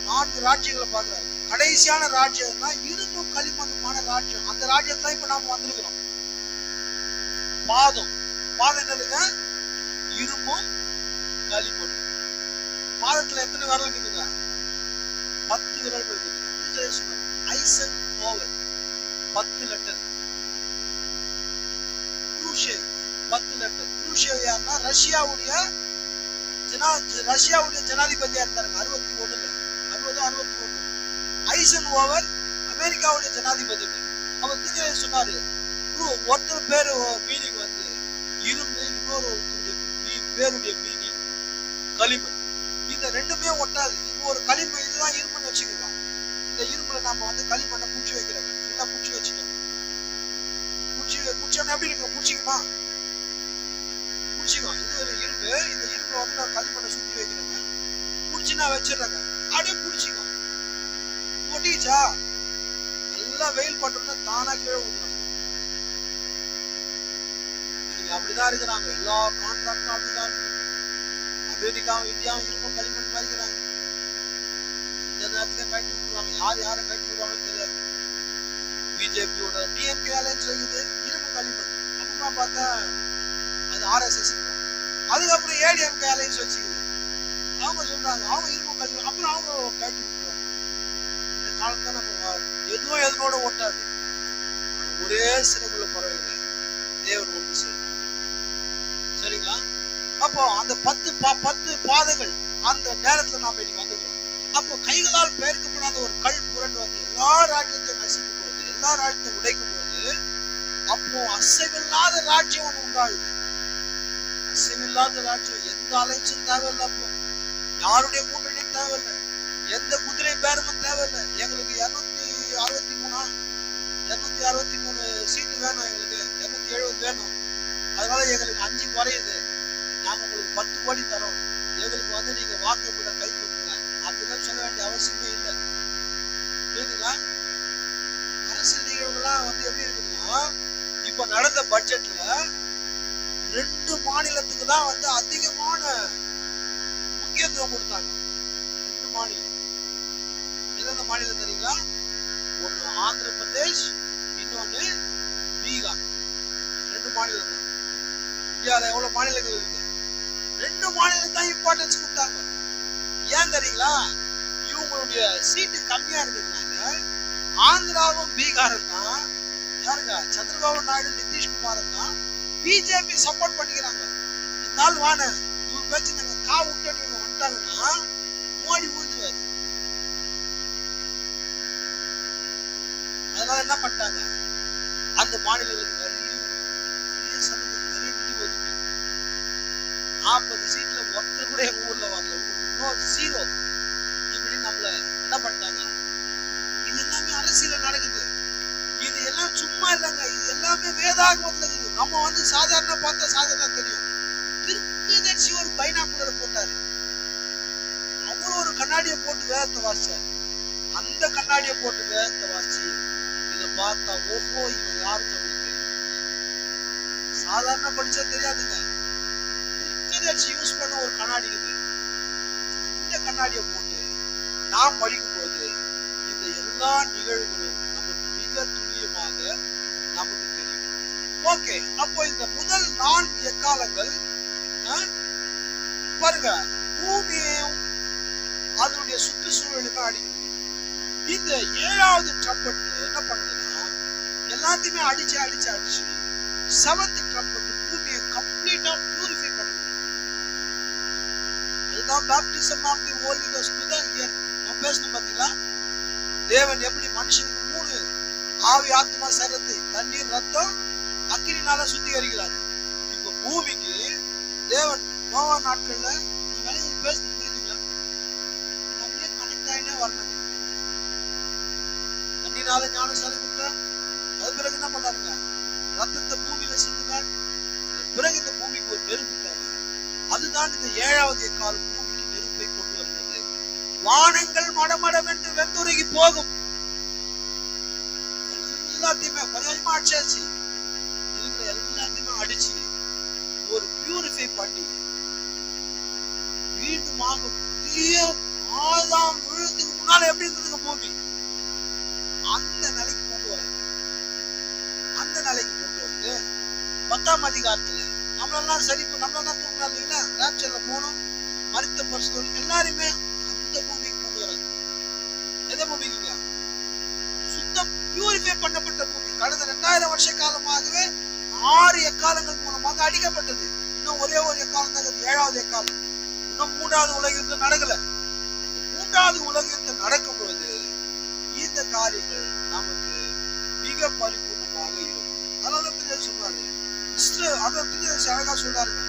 4 ராஜ்யங்களை பாக்குறாரு. கடைசியான ராஜ்யம்னா இரும்பும் களிமண்ணுமான ராஜ்யம். அந்த ராஜ்யத்துல இப்ப நாம வந்திருக்கிறோம். பாதம் என்னதுங்க? இரும்பும் களிமண்ணும். பாதத்துல எத்தனை விரல் இருக்குங்க? 10 விரல்கள் இருக்குது. ஐசன் ஓவர் 10 லெட்டர். குரூஷேவ் 10 லெட்டர். குரூஷேவ் யாருன்னா ரஷ்யாவுடைய ஜனாதிபதியா இருந்தாருங்க 61. ஐசன் ஓவர் அமெரிக்காவுடைய ஜனாதிபதி. அவர் சொன்னாரு, ஒருத்தர் பேரு மீனிங் வந்து இரும்பு, இன்னொரு பேருடைய மீனிங் களிமண். இந்த ரெண்டுமே ஒட்டாது. இப்போ ஒரு களிமண் இதுதான் இரும்புன்னு வச்சுக்கலாம். இந்த இரும்புல நாம வந்து களிமண்ணை பூச்சி வைக்கிறோம். ஃபுல்லா பூச்சி வச்சுட்டோம். பூச்சோன்னா எப்படி இருக்கு? பூச்சிக்குமா? பூச்சிக்கும். இது ஒரு இரும்பு. இந்த இரும்புல வந்து நான் களிமண்ணை சுத்தி வைக்கிறேங்க. பூச்சினா வச்சிடுறாங்க, அப்படியே பூச்சிக்கும். கொட்டிச்சா நல்லா வெயில் பட்டோம்னா தானா கீழே ஊத்துறாங்க. அப்படிதான் இருக்கிறாங்க. எல்லா கான்ட்ராக்டும் அப்படிதான் இருக்கு. அமெரிக்காவும் இந்தியாவும் இருக்கும் களிமண் மாதிரிக்கிறாங்க. இந்த நேரத்துல கட்டி விட்டுருவாங்க. யாரை கட்டி விடுவாங்கன்னு தெரியாது. பிஜேபியோட டிஎம்கே அலைன்ஸ் இருக்குது இரும்பு களிமண். அப்புறமா பார்த்தா அது RSS. அதுக்கப்புறம் ஏடிஎம்கே அலைன்ஸ் வச்சுக்குது. அவங்க சொல்றாங்க அவங்க இரும்பு களிமண். அப்புறம் அவங்க கட்டி விட்டுருவாங்க. இந்த காலத்தை நம்ம எதுவும் எதனோட ஓட்டாது. ஒரே சிறகுள்ள பறவைகளை தேவன் ஒன்று செய்யும். சரிங்களா? அப்போ அந்த 10 பாதைகள் அந்த நேரத்துல நாம இன்னைக்கு வந்துக்கிறோம். அப்போ கைகளால் பெயர்க்கப்படாத ஒரு கல் புரண்டு வந்து எல்லா ராஜ்யத்தையும் நசிக்கும் போது, எல்லா ராஜ்யத்தையும் உடைக்கும் போது, அப்போ அசைவில்லாத ராஜ்யம் ஒன்று உண்டாகுது. அசைவில்லாத ராஜ்யம். எந்த அலைன்ஸும் தேவையில்லை. அப்போ யாருடைய கூட்டணியும் தேவையில்லை. எந்த குதிரை பேரமும் தேவையில்லை. எங்களுக்கு 263 சீட்டு வேணும். எங்களுக்கு 270 வேணும். அதனால எங்களுக்கு 5 குறையுது. நாங்க உங்களுக்கு 10 கோடி தரோம். எங்களுக்கு வந்து நீங்க வாக்குப்பட கை கொடுங்க அப்படிதான் சொல்ல வேண்டிய அவசியமே இல்லை. புரியுதுங்களா? அரசியல் நிகழ்வுலாம் வந்து எப்படி இருக்குதுன்னா, இப்ப நடந்த பட்ஜெட்ல 2 மாநிலத்துக்கு தான் வந்து அதிகமான முக்கியத்துவம் கொடுத்தாங்க. 2 மாநிலம். எந்தெந்த மாநிலம் தெரியுங்களா? ஒண்ணு ஆந்திர பிரதேஷ், இன்னொன்னு பீகார். 2 மாநிலம் தான். இந்தியாவில் எவ்வளவு மாநிலங்கள் இருக்கு? 2 மாநிலம் தான் இம்பார்ட்டன்ஸ் கொடுத்தாங்க. ஏன் தெரியுங்களா? இவங்களுடைய சீட்டு கம்மியா இருக்கிறதுனால ஆந்திராவும் பீகாரும் தான் யாருங்க சந்திரபாபு நாயுடு நிதிஷ்குமாரும் தான் பிஜேபி சப்போர்ட் பண்ணிக்கிறாங்க. இந்த நாள் வான இவங்க பேச்சு நாங்க விட்டு வந்துட்டாங்கன்னா மோடி ஊந்துவாரு. அதனால என்ன பண்ணிட்டாங்க? அந்த மாநிலங்களுக்கு நிறைய சலுகை, நிறைய நிதி ஒதுக்கி 40 சீட்ல ஒருத்தர் கூட எங்க ஊர்ல வரல. ஜீரோ. இப்படி நம்மள என்ன பண்ணிட்டாங்க? இது எல்லாமே அரசியல நடக்குது. இது எல்லாம் சும்மா இல்லைங்க. இது எல்லாமே வேதாகமத்துல இருக்குது. நம்ம வந்து சாதாரண பார்த்தா சாதாரண தெரியும். திருக்கதர்சி ஒரு பைனாக்குலர் போட்டாரு. அவரும் ஒரு கண்ணாடியை போட்டு வேதத்தை வாசிச்சாரு. அந்த கண்ணாடியை போட்டு வேதத்தை வாசிச்சு இதை பார்த்தா ஓஹோ இவன் யாருக்கு அப்படின்னு தெரியும். சாதாரண படிச்சா தெரியாதுங்க. திருக்கதர்சி யூஸ் பண்ண ஒரு கண்ணாடி இருக்குது. இந்த கண்ணாடியை போட்டு நாம் படிக்கும் போது இந்த எல்லா நிகழ்வுகளும் நமக்கு மிக துல்லியமாக நமக்கு தெரியும். ஓகே, அப்போ இந்த முதல் 4 எக்காலங்கள் பாருங்க, பூமியையும் அதனுடைய சுற்றுச்சூழலுமே அடிக்குது. இந்த 7வது ட்ரம்பட் என்ன பண்ணுதுன்னா எல்லாத்தையுமே அடிச்சு 7th ட்ரம்பட் பூமியை கம்ப்ளீட்டா பியூரிஃபை பண்ணுது. அதுதான் baptism of the holy ghost தான் இங்க நம்ம பேசணும். பாத்தீங்களா? தேவன் எப்படி மனுஷனுக்கு 3 ஆவி ஆத்மா சரீரத்தை தண்ணீர் ரத்தம் அக்கினினால சுத்திகரிக்கிறார். இப்ப பூமிக்கு தேவன் நோவா நாட்கள்ல பேசுறது புரியுதுங்களா? அப்படியே கனெக்ட் ஆகினே வரணும். தண்ணினால ஞானசாலை கொடுத்தார். அது பிறகு என்ன பண்ணாருங்க? ரத்தத்தை பூமியில சிந்தினார். பிறகு இந்த பூமிக்கு ஒரு நெருப்பு தேவை. அதுதான் இந்த 7வது எக்கால் பூமிக்கு நெருப்பை கொண்டு வருகிறது. வானங்கள் மடமடவென்று வெந்துருகி போகும். எல்லாத்தையுமே கொஞ்சமா அடிச்சாச்சு. இருக்கிற எல்லாத்தையுமே அடிச்சு ஒரு பியூரிஃபை பண்ணி மீண்டுமாக புதிய ஆதாம் விழுதுக்கு முன்னால எப்படி இருந்ததுங்க பூமி, அந்த நிலைக்கு கொண்டு வர. அந்த நிலைக்கு கொண்டு வந்து 10ஆம் அதிகாரத்துல நம்மளெல்லாம் சரி, நம்மளெல்லாம் தூங்கினா இல்லைங்களா? ராப்சர்ல போனோம். மரித்த பரிசுத்தவான்கள் எல்லாருமே அந்த பூமிக்கு கொண்டு வராது. எந்த பூமிக்குங்க? சுத்தம் பியூரிஃபை பண்ணப்பட்ட பூமி. கடந்த 2000 வருஷ காலமாகவே 6 எக்காலங்கள் மூலமாக அடிக்கப்பட்டது. இன்னும் ஒரே ஒரு எக்காலம் தான், 7வது எக்காலம். இன்னும் 3வது உலக யுத்தம் நடக்கல. 3வது உலக யுத்தம் நடக்கும் பொழுது இந்த காரியங்கள் நமக்கு மிக பரிபூர்ணமாக இருக்கும். அதனால சொன்னாரு அழகா சொல்றாருங்க,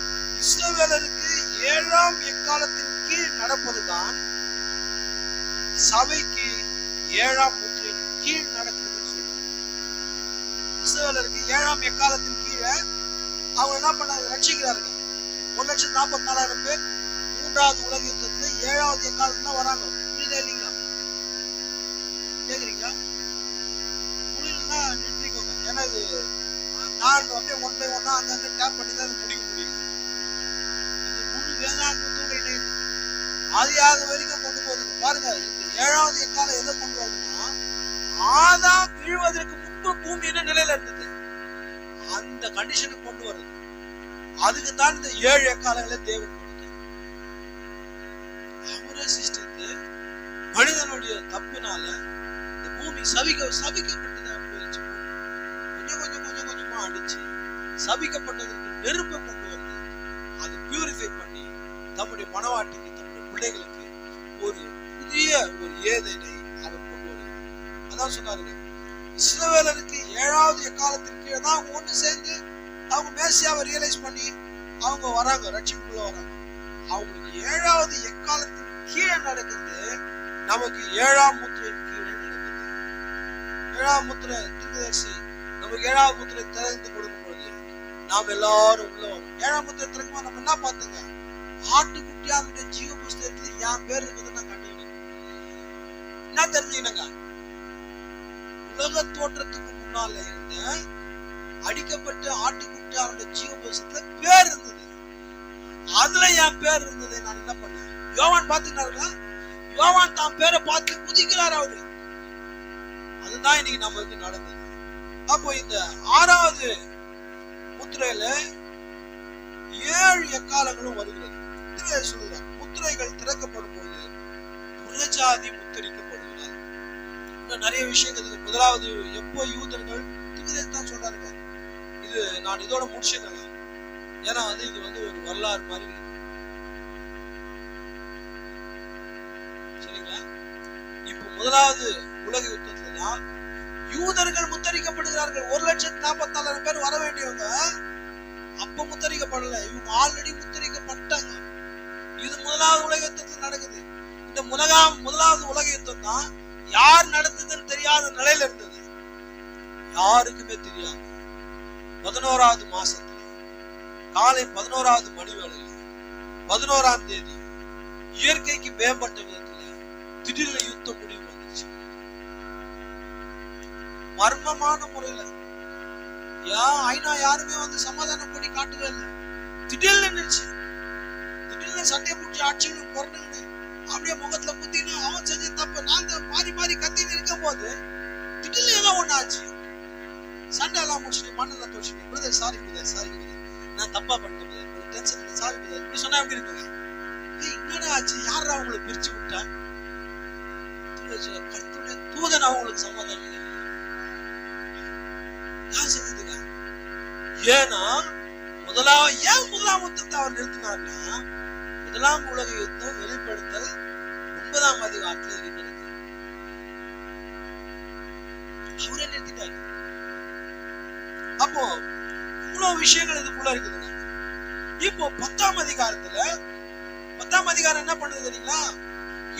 இஸ்ரவேலருக்கு 7ஆம் எக்காலத்தின் கீழ் நடப்பதுதான் சபைக்கு 7ஆம் முத்திரையின் கீழ் நடக்குதுன்னு சொல்றாரு. இஸ்ரவேலருக்கு 7ஆம் எக்காலத்தின் கீழே அவங்க என்ன பண்ணாங்க? ரட்சிக்கிறார்கள். 1,44,000 பேர் 3வது உலக யுத்தத்துல 7வது எக்காலத்துல வராங்க. புரியுதா இல்லைங்களா? கேக்குறீங்களா? புரியலன்னா நிறுத்திக்கோங்க. ஏன்னா இது நான் அப்படியே ஒன் பை ஒன்னா அங்கங்க டேப் பண்ணி தான் முடிக்க முடியும். இது முழு வேதாந்தத்தோட இணையுது. ஆதியாக வரைக்கும் கொண்டு போகுது. பாருங்க, இந்த 7வது எக்காலம் எதை கொண்டு வருதுன்னா, ஆதாம் வீழ்வதற்கு முன்பு பூமி என்ன நிலையில இருந்தது அந்த கண்டிஷனுக்கு கொண்டு வருது. அதுக்கு தான் இந்த 7 எக்காலங்களை தேவன் கொடுத்தார். அவரே சிஸ்டத்து மனிதனுடைய தப்புனால இந்த பூமி சபிக்கப்பட்டதா போயிடுச்சு. கொஞ்சமா அடிச்சு சபிக்கப்பட்டதற்கு நெருப்பை கொண்டு வந்து அதை பியூரிஃபை பண்ணி தம்முடைய மனவாட்டிக்கு தம்முடைய பிள்ளைகளுக்கு ஒரு புதிய ஒரு ஏதேனை அவர் கொண்டு வருகிறார். அதான் சொன்னாருங்க, இஸ்ரவேலருக்கு 7வது எக்காலத்தின் கீழே தான் அவங்க ஒன்று சேர்ந்து அவங்க மேசியாவை ரியலைஸ் பண்ணி அவங்க வராங்க, ரட்சிப்புக்குள்ள வராங்க. அவங்களுக்கு 7வது எக்காலத்தின் கீழே நடக்குது, நமக்கு 7ஆம் முத்திரையின் கீழே நடக்குது. 7ஆம் முத்திரை தீர்க்கதரிசி நமக்கு 7ஆம் முத்திரை திறந்து கொடுக்கும் பொழுது நாம் எல்லாரும் உள்ள வரும். 7ஆம் முத்திரை திறக்குமா நம்ம என்ன பார்த்துங்க, ஆட்டுக்குட்டியாருடைய ஜீவ புஸ்தகத்துல என் பேர் இருக்குதுன்னு நான் கண்டுக்கிறேன். என்ன தெரிஞ்சுக்கணுங்க, உலக தோற்றத்துக்கு முன்னால இருந்த அடிக்கப்பட்ட ஆட்டுக்குட்டியாருடைய ஜீவ புஸ்தகத்துல பேர் இருந்தது. அதுல என் பேர் இருந்தது. நான் என்ன பண்ணேன், யோவான் பாத்துக்கிறாருங்களா, யோவான் தான் பேரை பார்த்து குதிக்கிறார் அவரு. அதுதான் இன்னைக்கு நமக்கு நடந்தது. அப்போ இந்த 6வது முத்திரையில 7 எக்காலங்களும் வருகிறது. சொல்லுகிறார், முத்திரைகள் திறக்கப்படும் போது புறஜாதி முத்திரிக்கப்படுகிறார். இன்னும் நிறைய விஷயங்கள். முதலாவது எப்போ யூதர்கள் தான் சொல்றாங்க. இது நான் இதோட முடிச்சிடலாம், ஏன்னா இது ஒரு வரலாறு மாதிரி. சரிங்களா? இப்ப முதலாவது உலக யுத்தத்துல தான் யூதர்கள் முத்தரிக்கப்படுகிறார்கள். 1,44,000 பேர் வர வேண்டியவங்க அப்ப முத்தரிக்கப்படல, இவங்க ஆல்ரெடி முத்தரிக்கப்பட்டாங்க. இது முதலாவது உலக யுத்தத்துல நடக்குது. இந்த முதலாவது உலக யுத்தம் தான் யார் நடந்ததுன்னு தெரியாத நிலையில இருந்தது. யாருக்குமே தெரியாது. 11வது மாசத்துல காலை 11வது மணி வேளையில 11ஆம் தேதி இயற்கைக்கு மேம்பட்ட விதத்துல திடீர்னு யுத்தம் முடிவு வந்துச்சு. மர்மமான முறையில ஐநா யாருமே சமாதானம் பண்ணி காட்டவே இல்லை. திடீர்னு நின்றுச்சு. திடீர்னு சண்டை பிடிச்சி ஆட்சின்னு பொறணுன்னு அப்படியே முகத்துல குத்தின்னு அவன் செஞ்ச தப்பு நாங்க மாறி மாறி கத்தின்னு இருக்கும் போது திடீர்னு ஏதோ ஒண்ணு ஆச்சு. சண்டை எல்லாம் முடிச்சுட்டு மண்ணெல்லாம் தோச்சிட்டு, பிரதர் சாரி பிரதர் நான் தப்பா பண்ணிட்டேன், டென்ஷன் சாரி பிரதர் இப்படி சொன்னா எப்படி இருக்குங்க? என்னடா ஆச்சு, யாரா அவங்களை பிரிச்சு விட்டா? கர்த்தருடைய தூதன் அவங்களுக்கு சமாதானம் இல்லை. யார் செஞ்சதுங்க? ஏன்னா முதலாம் யுத்தத்தை அவர் நிறுத்தினார்னா, முதலாம் உலக யுத்தம் வெளிப்படுத்தல் 9ஆம் அதிகாரத்தில் இருக்கிறது. அவரே நிறுத்திட்டாரு. அப்போ இவ்வளவு விஷயங்கள் இதுக்குள்ள இருக்குதுங்க. இப்போ 10ஆம் அதிகாரம் என்ன பண்ணுது தெரியுங்களா?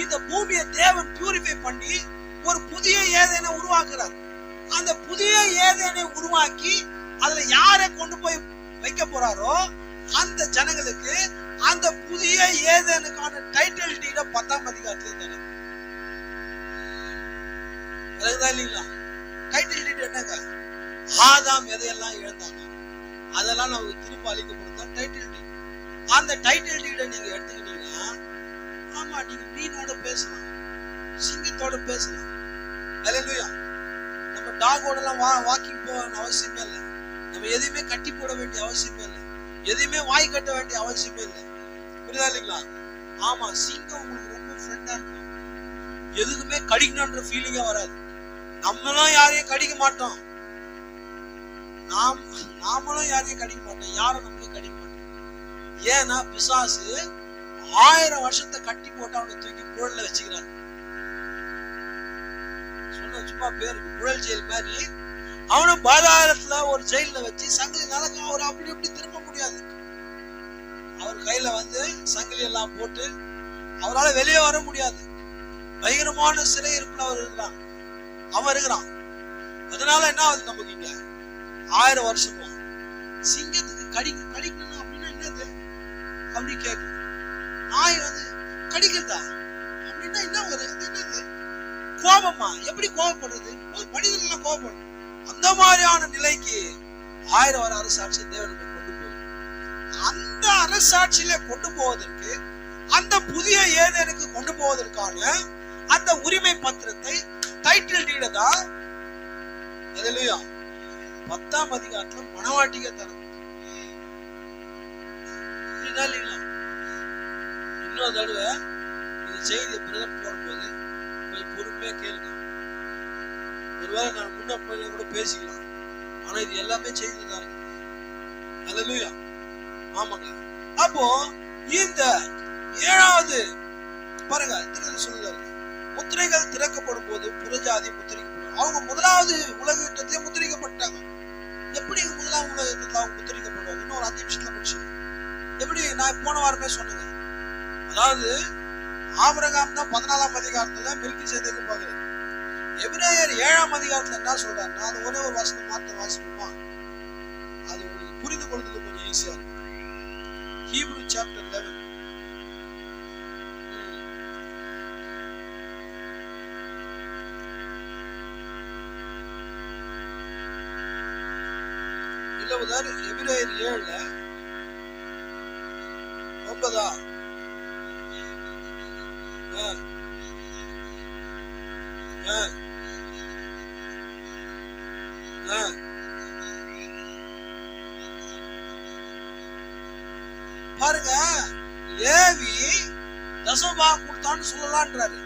இந்த பூமியை தேவன் பியூரிஃபை பண்ணி ஒரு புதிய ஏதேனை உருவாக்குறார். அந்த புதிய ஏதேனை உருவாக்கி அதுல யாரை கொண்டு போய் வைக்க போறாரோ அந்த ஜனங்களுக்கு அந்த புதிய ஏதேனுக்கான டைட்டில் டீட 10ஆம் அதிகாரத்துல தரார். இல்லைங்களா? டைட்டில் டீட் என்னங்க? ஆதாம் எதையெல்லாம் இழந்தாங்க அதெல்லாம் நமக்கு திரும்ப அளிக்கப்படுதான் டைட்டில் டீட். அந்த டைட்டில் டீட நீங்க எடுத்துக்கிட்டீங்கன்னா, ஆமா நீங்க மீனோட பேசலாம், சிங்கத்தோட பேசலாம். அல்லேலூயா. நம்ம டாகோட எல்லாம் வாக்கிங் போக அவசியமே இல்லை. நம்ம எதையுமே கட்டி போட வேண்டிய அவசியமே இல்லை. எதையுமே வாய் கட்ட வேண்டிய அவசியமே இல்லை. புரியுதா இல்லைங்களா? ஆமா, சிங்கம் உங்களுக்கு ரொம்ப ஃப்ரெண்டா இருக்கும். எதுக்குமே கடிக்கணும்ன்ற ஃபீலிங்கே வராது. நம்மளும் யாரையும் கடிக்க மாட்டோம். நாமளும் யாரையும் கடிக்க மாட்டோம். யாரும் நம்மளையும் கடிக்க மாட்டோம். ஏன்னா பிசாசு 1000 வருஷத்தை கட்டி போட்டு அவனை தூக்கி குழல்ல வச்சுக்கிறாங்க. சொன்ன சும்மா பேருக்கு குழல் ஜெயில் மாதிரி அவனும் பாதாளத்துல ஒரு ஜெயில வச்சு சங்கிலி நடக்கும். அவர் அப்படி இப்படி திரும்ப முடியாது. அவர் கையில சங்கிலி எல்லாம் போட்டு அவரால் வெளியே வர முடியாது. பயங்கரமான சிறை இருக்குள்ள அவன் இருக்கிறான். அதனால என்ன ஆகுது நமக்கு இங்க 1000 வருஷமா சிங்கத்துக்கு கடிக்கணும் அப்படின்னா என்னது அப்படி கேட்கும். நாய் கடிக்கிறதா அப்படின்னா என்ன வருது? என்னது கோபமா, எப்படி கோபப்படுறது? மனிதன் எல்லாம் கோபப்படும். அந்த மாதிரியான நிலைக்கு 1000 வர அரசாட்சி தேவன் கொண்டு போகும். அந்த அரசாட்சியில கொண்டு போவதற்கு, அந்த புதிய ஏதேனுக்கு கொண்டு போவதற்கான அந்த உரிமை பத்திரத்தை, டைட்டில் டீட தான் ஹல்லேலூயா 10ஆம் அதிகாரத்துல மணவாட்டிக்கு தரும். இன்னொரு தடவை இந்த செய்தியை பிரதர் போடும்போது கொஞ்சம் பொறுமையா கேளுங்க. ஒருவேளை நான் முன்ன போய் கூட பேசிக்கலாம், ஆனா இது எல்லாமே செய்தி தான் இருக்கு. ஹல்லேலூயா. ஆமாங்க. அப்போ இந்த 7வது பாருங்க, சொல்லுறாரு, முத்திரைகள் திறக்கப்படும் போது புறஜாதி முத்திரிக்கப்படும். அவங்க 1வது உலக யுத்தத்திலே முத்திரிக்கப்பட்டாங்க. எப்படி 1வது உலக யுத்தத்துல அவங்க முத்திரிக்கப்படுவாங்க? இன்னும் ஒரு 5 நிமிஷத்துல முடிச்சு. எப்படி? நான் போன வாரமே சொன்னேங்க. அதாவது ஆபிரகாம் தான் 14ஆம் அதிகாரத்துல மெல்கிசேதேக்கு பார்க்கிறார். எபிரேயர் 7ஆம் அதிகாரத்துல என்ன சொல்றாருன்னா, அது ஒரே ஒரு வசனம் மாத்திரம் வாசிப்போமா? அது உங்களுக்கு புரிந்து கொள்றதுக்கு கொஞ்சம் ஈஸியா இருக்கும். ஹீப்ரூ சாப்டர் 11 எபிரேயர் 7 9 பாருங்க, லேவி தசமபாகம் கொடுத்தான்னு சொல்லலான்றாரு.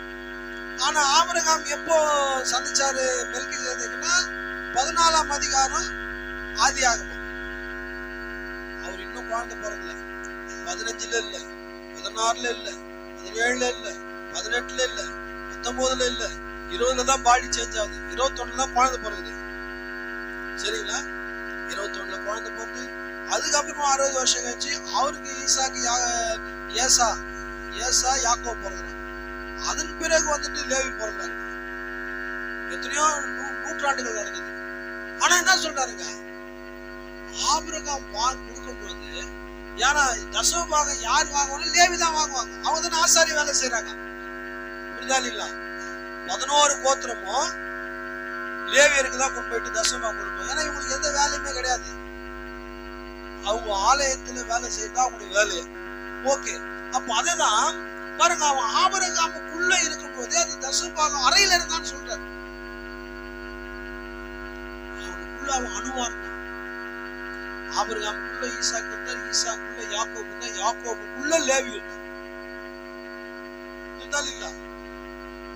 ஆனா ஆபிரகாம் எப்போ சந்திச்சாரு மெல்கிசேதேக்குன்னா 14ஆம் அதிகாரம் ஆதியாகமம். அவர் இன்னும் குழந்தை பிறக்கல. 15ல இல்ல, 16ல இல்ல, 17ல இல்ல, 18ல இல்ல, 19ல இல்ல, 20ல தான் பாடி சேஞ்ச் ஆகுது. 21ல தான் குழந்தை பிறகுது. சரிங்களா? 21ல குழந்தை பிறந்து அதுக்கப்புறமா 60 வருஷம் கழிச்சு அவருக்கு ஈசாக்கு ஏசா யாக்கோபு பிறகுறாங்க. அதன் பிறகு வந்துட்டு லேவி பிறந்தாரு. எத்தனையோ நூற்றாண்டுகள் நடக்குது. ஆனா என்ன சொல்றாருங்க, ஆபிரகாம் கொடுக்கும்போது, ஏன்னா தசமபாகம் யார் வாங்குவாங்க? லேவி தான் வாங்குவாங்க. அவங்க தானே ஆசாரி வேலை செய்யறாங்க. புரியுதா இல்லைங்களா? 11 கோத்திரமும் லேவியருக்கு தான் கொண்டு போயிட்டு தசமபாகம் கொடுப்போம். ஏன்னா இவங்களுக்கு எந்த வேலையுமே கிடையாது. அவங்க ஆலயத்துல வேலை செய்யறதா அவங்களுடைய வேலையை. ஓகே, அப்ப அதுதான் பாருங்க, அவன் ஆபிரகாமுக்குள்ள இருக்கும்போது அந்த தசமபாகம் அறையில இருந்தான்னு சொல்றாரு. அவனுக்குள்ள அவன் அணுவா இருந்தான். ஆபிரகாமுக்குள்ள ஈசாக்கு இருந்தார், ஈசாக்குள்ள யாக்கோபு இருந்தார், யாக்கோபுக்குள்ள லேவி இருந்தார்.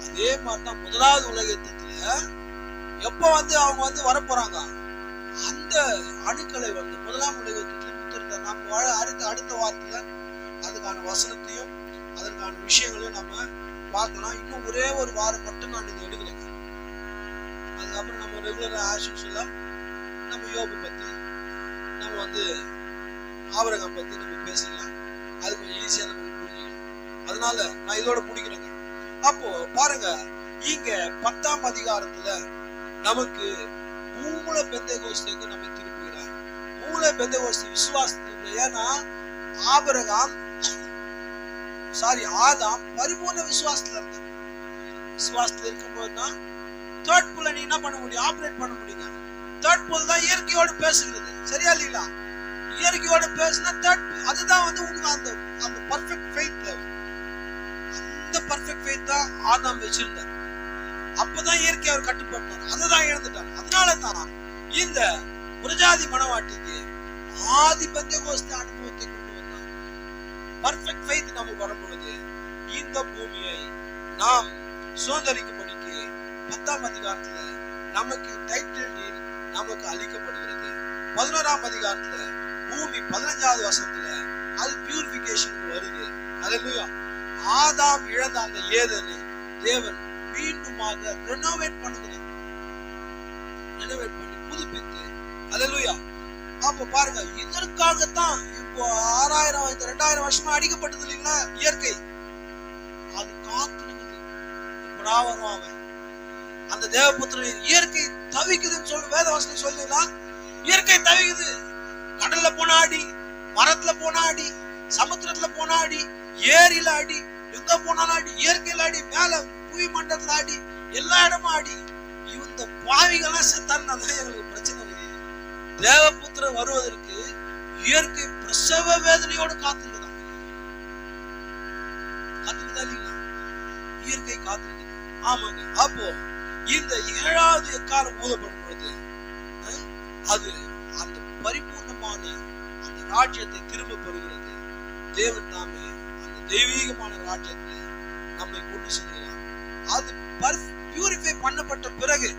அதே மாதிரிதான் 1வது உலக யுத்தத்துல எப்ப அவங்க வரப்போறாங்க, அந்த அணுக்களை 1ஆம் உலக யுத்தத்துல முத்திருந்தார். நம்ம அடுத்த வாரத்துல அதுக்கான வசனத்தையும் அதற்கான விஷயங்களையும் நம்ம பார்க்கலாம். இன்னும் ஒரே ஒரு வாரம் மட்டும் நான் இதை எடுக்கிறேன். அதுக்கப்புறம் நம்ம ரெகுலரா ஆஷுஷுல நம்ம யோபு பத்தி, நம்ம ஆபிரகாம் பத்தி நம்ம பேசிக்கலாம். அது கொஞ்சம் ஈஸியா நம்ம புரிஞ்சுக்கலாம். அதனால நான் இதோட முடிக்கிறேங்க. அப்போ பாருங்க, இங்க 10ஆம் அதிகாரத்துல நமக்கு மூல பெந்தேகோஸ்தேக்கு நம்ம திருப்புகிறார். மூல பெந்தேகோஸ்தே விசுவாசத்துக்கு. ஏன்னா ஆதாம் பரிபூர்ண விசுவாசத்துல இருந்தார். விசுவாசத்துல இருக்கும்போது தான் தேர்ட் புல்ல நீ என்ன பண்ண முடியும்? ஆபரேட் பண்ண முடியுங்க. தேர்ட் புல் தான் இயற்கையோடு பேசுகிறது. சரியா இல்லைங்களா? இயற்கையோடு பேசுனா தேர்ட், அதுதான் உங்களுக்கு அந்த பர்ஃபெக்ட் ஃபெய்த் தேவை. அந்த பர்ஃபெக்ட் ஃபெய்த் தான் ஆதாம் வச்சிருந்தார். அப்பதான் இயற்கை அவர் கட்டுப்படுத்தார். அதுதான் இழந்துட்டார். அதனால தான் இந்த புரஜாதி மணவாட்டிக்கு ஆதி பெந்தேகோஸ்தே அனுபவத்தை கொண்டு வந்தார். பர்ஃபெக்ட் ஃபெய்த் நமக்கு வரும்பொழுது இந்த பூமியை நாம் சுதந்திரிக்கும்படிக்கு 10ஆம் அதிகாரத்துல நமக்கு டைட்டில் டீட் நமக்கு அளிக்கப்படுகிறது. 11ஆம் அதிகாரத்துல பூமி 15வது வசனத்துல அது பியூரிபிகேஷன் வருது. ஹல்லேலூயா. ஆதாம் இழந்த அந்த ஏதேனை தேவன் மீண்டுமாக ரெனோவேட் பண்ணுகிறார். ரெனோவேட் பண்ணி புதுப்பித்து. ஹல்லேலூயா. அப்ப பாருங்க, இதற்காகத்தான் இப்போ 6000 இந்த 2000 வருஷமா அடிக்கப்பட்டது இல்லைங்களா இயற்கை. அது காத்திருக்குது. எப்படா வரும் அவன் அந்த தேவபுத்திரன். இயற்கை தவிக்குதுன்னு சொல்லி வேதவசனம் சொல்லுங்களா? இயற்கை தவிக்குது. கடல்ல போனாடி, மரத்துல போனாடி, சமுத்திரத்துல போனாடி, ஏரியில அடி, எங்க போனாலும் அடி, இயற்கையில அடி, மேல புவி மண்டலத்துல ஆடி எல்லா இடமும் ஆடி இந்த பாவிகள்லாம் செத்தாருன்னா எங்களுக்கு பிரச்சனை இல்லை. தேவபுத்திரன் வருவதற்கு இயற்கை பிரசவ வேதனையோடு காத்திருக்குதான். காத்திருக்குதா இல்லைங்களா? இயற்கை காத்திருக்குது. ஆமாங்க. அப்போ இந்த 7வது எக்காலம் ஊதப்படும் பொழுது அது அந்த பரிபூர்ணமான அந்த ராஜ்யத்தை திரும்ப பெறுகிறது. தேவன் தாமே அந்த தெய்வீகமான ராஜ்யத்தை நம்மை கொண்டு செல்கிறார். அது பியூரிஃபை பண்ணப்பட்ட பிறகு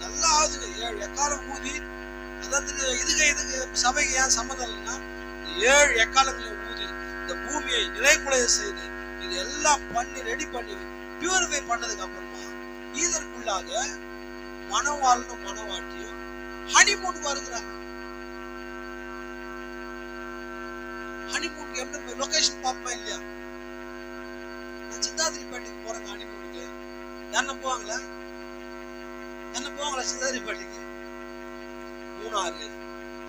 நல்லா ஆகுது. 7 எக்காலம் ஊதி, அதாவது இதுக்கு சபைக்கு ஏன் சம்மந்தம் இல்லைன்னா, 7 எக்காலங்களை ஊதி இந்த பூமியை நிலைக்குலைய செய்து இது எல்லாம் பண்ணி ரெடி பண்ணி பியூரிஃபை பண்ணதுக்கு அப்புறமா இதற்குள்ளாக மணவாளனும் மணவாட்டியும் ஹனிமூனுக்கு வருகிறாங்க. ஹனிமூனுக்கு எப்படி லொகேஷன் பார்ப்பா இல்லையா? நான் சித்தாதிரிப்பேட்டைக்கு போறேங்க ஹனிமூனுக்கு. என்ன போவாங்களா? சித்தாதிரிப்பேட்டைக்கு, மூணாறு,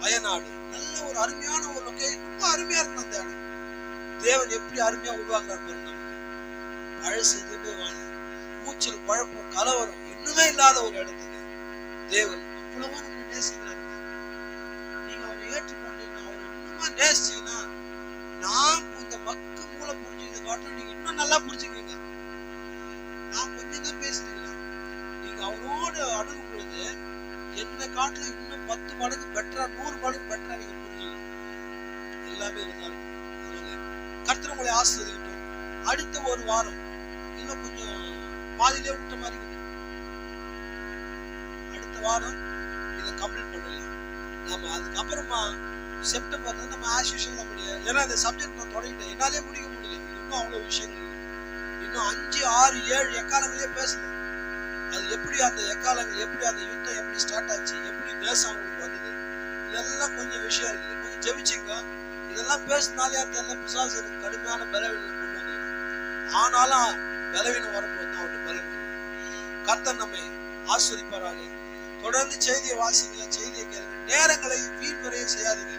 வயநாடு, நல்ல ஒரு அருமையான ஒரு லொகேஷன். ரொம்ப அருமையா இருக்கும் அந்த இடம். தேவன் எப்படி அருமையா உருவாக்குறாரு பாருங்க. நமக்கு பழசு எதுவுமே வாங்க, கூச்சல் குழப்பம் கலவரம் இன்னுமே இல்லாத ஒரு இடத்துக்கு தேவன் அவ்வளவா நம்ம நேசிக்கிறாரு. நீங்க அவரை ஏற்றுக்கொண்டீங்கன்னா, அவரை இன்னுமா நேசிச்சீங்கன்னா, நான் இந்த மக்கு மூளை புரிஞ்சுக்கிறத காட்டும் நீங்க இன்னும் நல்லா புரிஞ்சுக்குவீங்க. நான் கொஞ்சம் தான் பேசுறீங்களா, நீங்க அவரோடு அணுகும் பொழுது என்ன காட்டுல இன்னும் 10 மடங்கு பெட்டரா, 100 மடங்கு பெட்டரா நீங்க புரிஞ்சுக்கலாம். எல்லாமே இருந்தாலும் கர்த்தர் உங்களை ஆசீர்வதிக்கட்டும். அடுத்த ஒரு வாரம் இன்னும் கொஞ்சம் பாதியிலே விட்ட மாதிரி இருக்கு. அடுத்த வாரம் இதை கம்ப்ளீட் பண்ணலாம். நம்ம அதுக்கப்புறமா செப்டம்பர்ல நம்ம ஆஸ் யூஷுவல் முடியாது. ஏன்னா இந்த சப்ஜெக்ட் நான் தொடங்கிட்டேன், என்னாலே முடிக்க முடியல. இன்னும் அவ்வளவு விஷயங்கள், இன்னும் 5, 6, 7 எக்காலங்களே பேசணும். அது எப்படி அந்த எக்காலங்கள், எப்படி அந்த யுத்தம் எப்படி ஸ்டார்ட் ஆச்சு, எப்படி தேசம் அவங்களுக்கு வந்தது, இதெல்லாம் கொஞ்சம் விஷயம் இருக்குது. கொஞ்சம் ஜெபிச்சுங்க. இதெல்லாம் பேசினாலே அந்த பிசாசு கடுமையான பலவீனம் கொண்டு வந்துடும். ஆனாலும் பலவீனம் வரும்போது தான் அவருடைய பலவீனம். கர்த்தர் நம்மை ஆஸ்வதிப்பாராக. தொடர்ந்து செய்தியை வாசிங்க, செய்தியை கேளுங்க. நேரங்களை வீண்வரைய செய்யாதீங்க.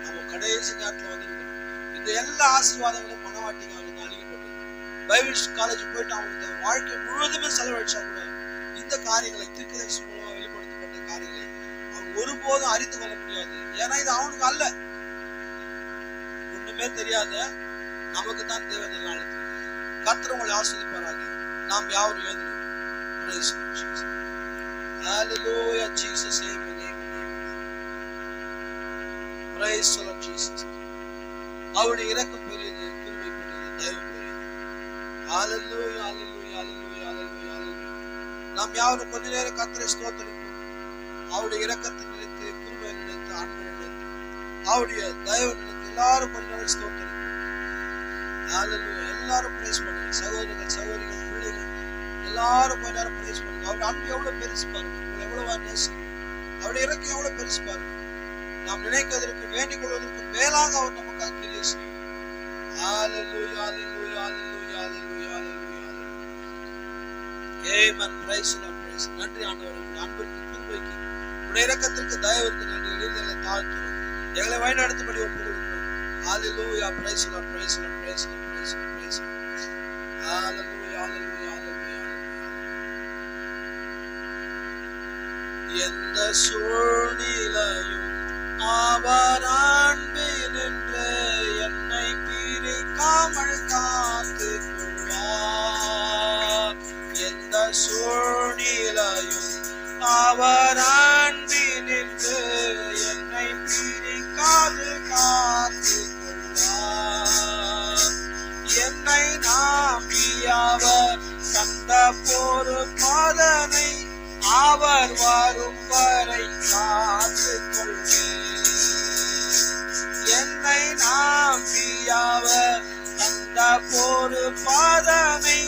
நம்ம கடைசி நேரத்தில் வந்துருக்கோம். இந்த எல்லா ஆசீர்வாதங்களும் மனவாட்டிக்காக அளிக்கப்பட்டது. பைபிள் காலேஜ் போயிட்டு அவங்க வாழ்க்கை முழுவதுமே செலவழிச்சா கூட இந்த காரியங்களை தீர்க்கதரிசி மூலமா வெளிப்படுத்தப்பட்ட காரியங்களை அவங்க ஒருபோதும் அறிந்து கொள்ள முடியாது. ஏன்னா இது அவனுக்கு அல்ல, ஒண்ணுமே தெரியாத நமக்கு தான் தேவன் எல்லாம். கர்த்தர் உங்களை ஆசீர்வதிப்பாராக. நாம் யாவரும் எழுந்திருப்போம். Praise the Lord Jesus. Hallelujah, Jesus. Amen. Praise the Lord Jesus. அவருடைய இரக்கம் பெரியது, கிருபை பெரியது, தயவு பெரியது. Hallelujah, hallelujah, hallelujah, hallelujah, hallelujah. நாம் யாவரும் கொஞ்ச நேரம் கர்த்தரை ஸ்தோத்திரிப்போம். அவருடைய இரக்கத்தை நினைத்து, கிருபை நினைத்து, அன்பை நினைத்து, அவருடைய தயவு நினைத்து எல்லாரும் கொஞ்ச நேரம் ஸ்தோத்திரிப்போம். Hallelujah. எல்லாரும் பிரைஸ் பண்ணுங்க. சகோதரர்கள், சகோதரிகள், பிள்ளைகள் எல்லாரும் கொஞ்ச நேரம் பிரைஸ் பண்ணுங்க. அவருடைய அன்பு எவ்வளவு பெருசு பாருங்க. உங்களை எவ்வளவா நேசிக்கும். அவருடைய இறக்கம் எவ்வளவு பெருசு பாருங்க. நாம் நினைக்கிறதற்கு, வேண்டிக் கொள்வதற்கு மேலாக அவர் நமக்காக கிரியை செய்வார். Hallelujah, hallelujah, hallelujah, hallelujah, hallelujah. Amen. Praise the Lord, praise. நன்றி ஆண்டவரே, உங்களுடைய அன்பிற்கு, கிருபைக்கு, உங்களுடைய இரக்கத்திற்கு, தயவிற்கு நன்றி. எங்களை தாழ்த்துகிறோம். எங்களை வழிநடத்தும்படி ஒப்புக் கொடுக்கிறோம். Hallelujah, praise the Lord, praise the Lord, praise the Lord, praise the Lord, praise the Lord. Hallelujah, hallelujah, hallelujah, hallelujah. எந்த சூழ்நிலையும் அவர் அன்பினின்று என்னை பிரிக்காமல் காத்துக் கொள்வார். எந்த சூழ்நிலையும் அவர் அன்பினின்று என்னை பிரிக்காது காத்துக் கொள்வார். என்னை நம்பி அவர் தந்த பொறுப்பதனை அவர் வரும் வரை காத்துக் கொள்வேன். என்னை நம்பி அவர் தந்த பொறுப்பதனை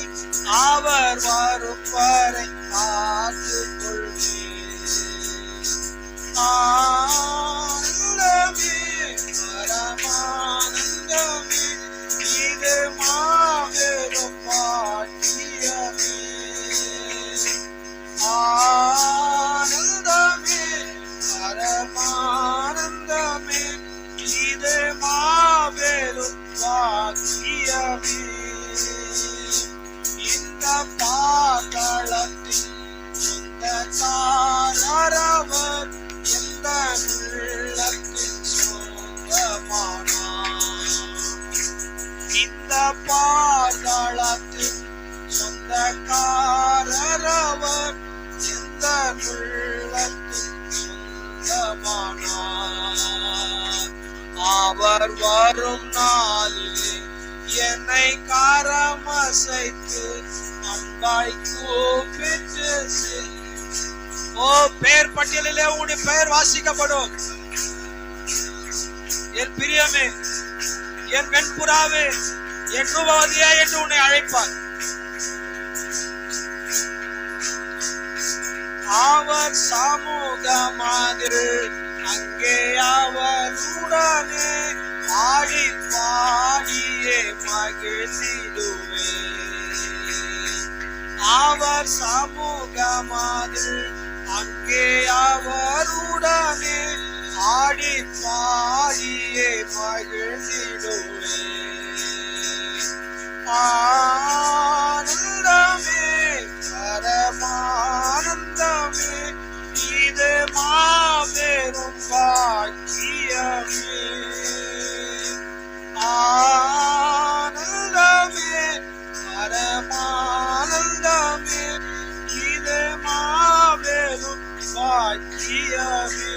அவர் வரும் வரை காத்துக் கொள்வேன். ஆனந்தமே, பரமானந்தமே, இது மாபெரும் பாக்கியமே. ஆனந்தமே, பரமானந்தமே, இது மாபெரும் பாக்கியமே. இந்த பாதாளத்தின் சொந்தக்காரரவர், எந்த உள்ளத்தின் சொந்தமானார். இந்த பாதாளத்தின் சொந்தக்காரரவர், எந்த உள்ளத்தின் சொந்தமானார். அவர் வரும் நாளிலே என்னை கரமசைத்து அன்பாய் கூப்பிட்டு ஓ பெயர் பட்டியலிலே உன்னுடைய பெயர் வாசிக்கப்படும். என் பிரியமே, என் வெண்புறாவே, என் ரூபவதியே என்று உன்னை அழைப்பார். அவர் சமூகமாதிரு அங்கே அவருடனே ஆடி பாடியே மகிழ்ந்திடுவே. அவர் சமூகமாதிரு அங்கே அவருடனே ஆடி பாடியே மகிழ்ந்திடுவே. ஆனந்தமே பரமானந்தமே, இது மாபெரும் பாக்கியமே. ஆனந்தமே பரமானந்தமே, இது மாபெரும் பாக்கியமே.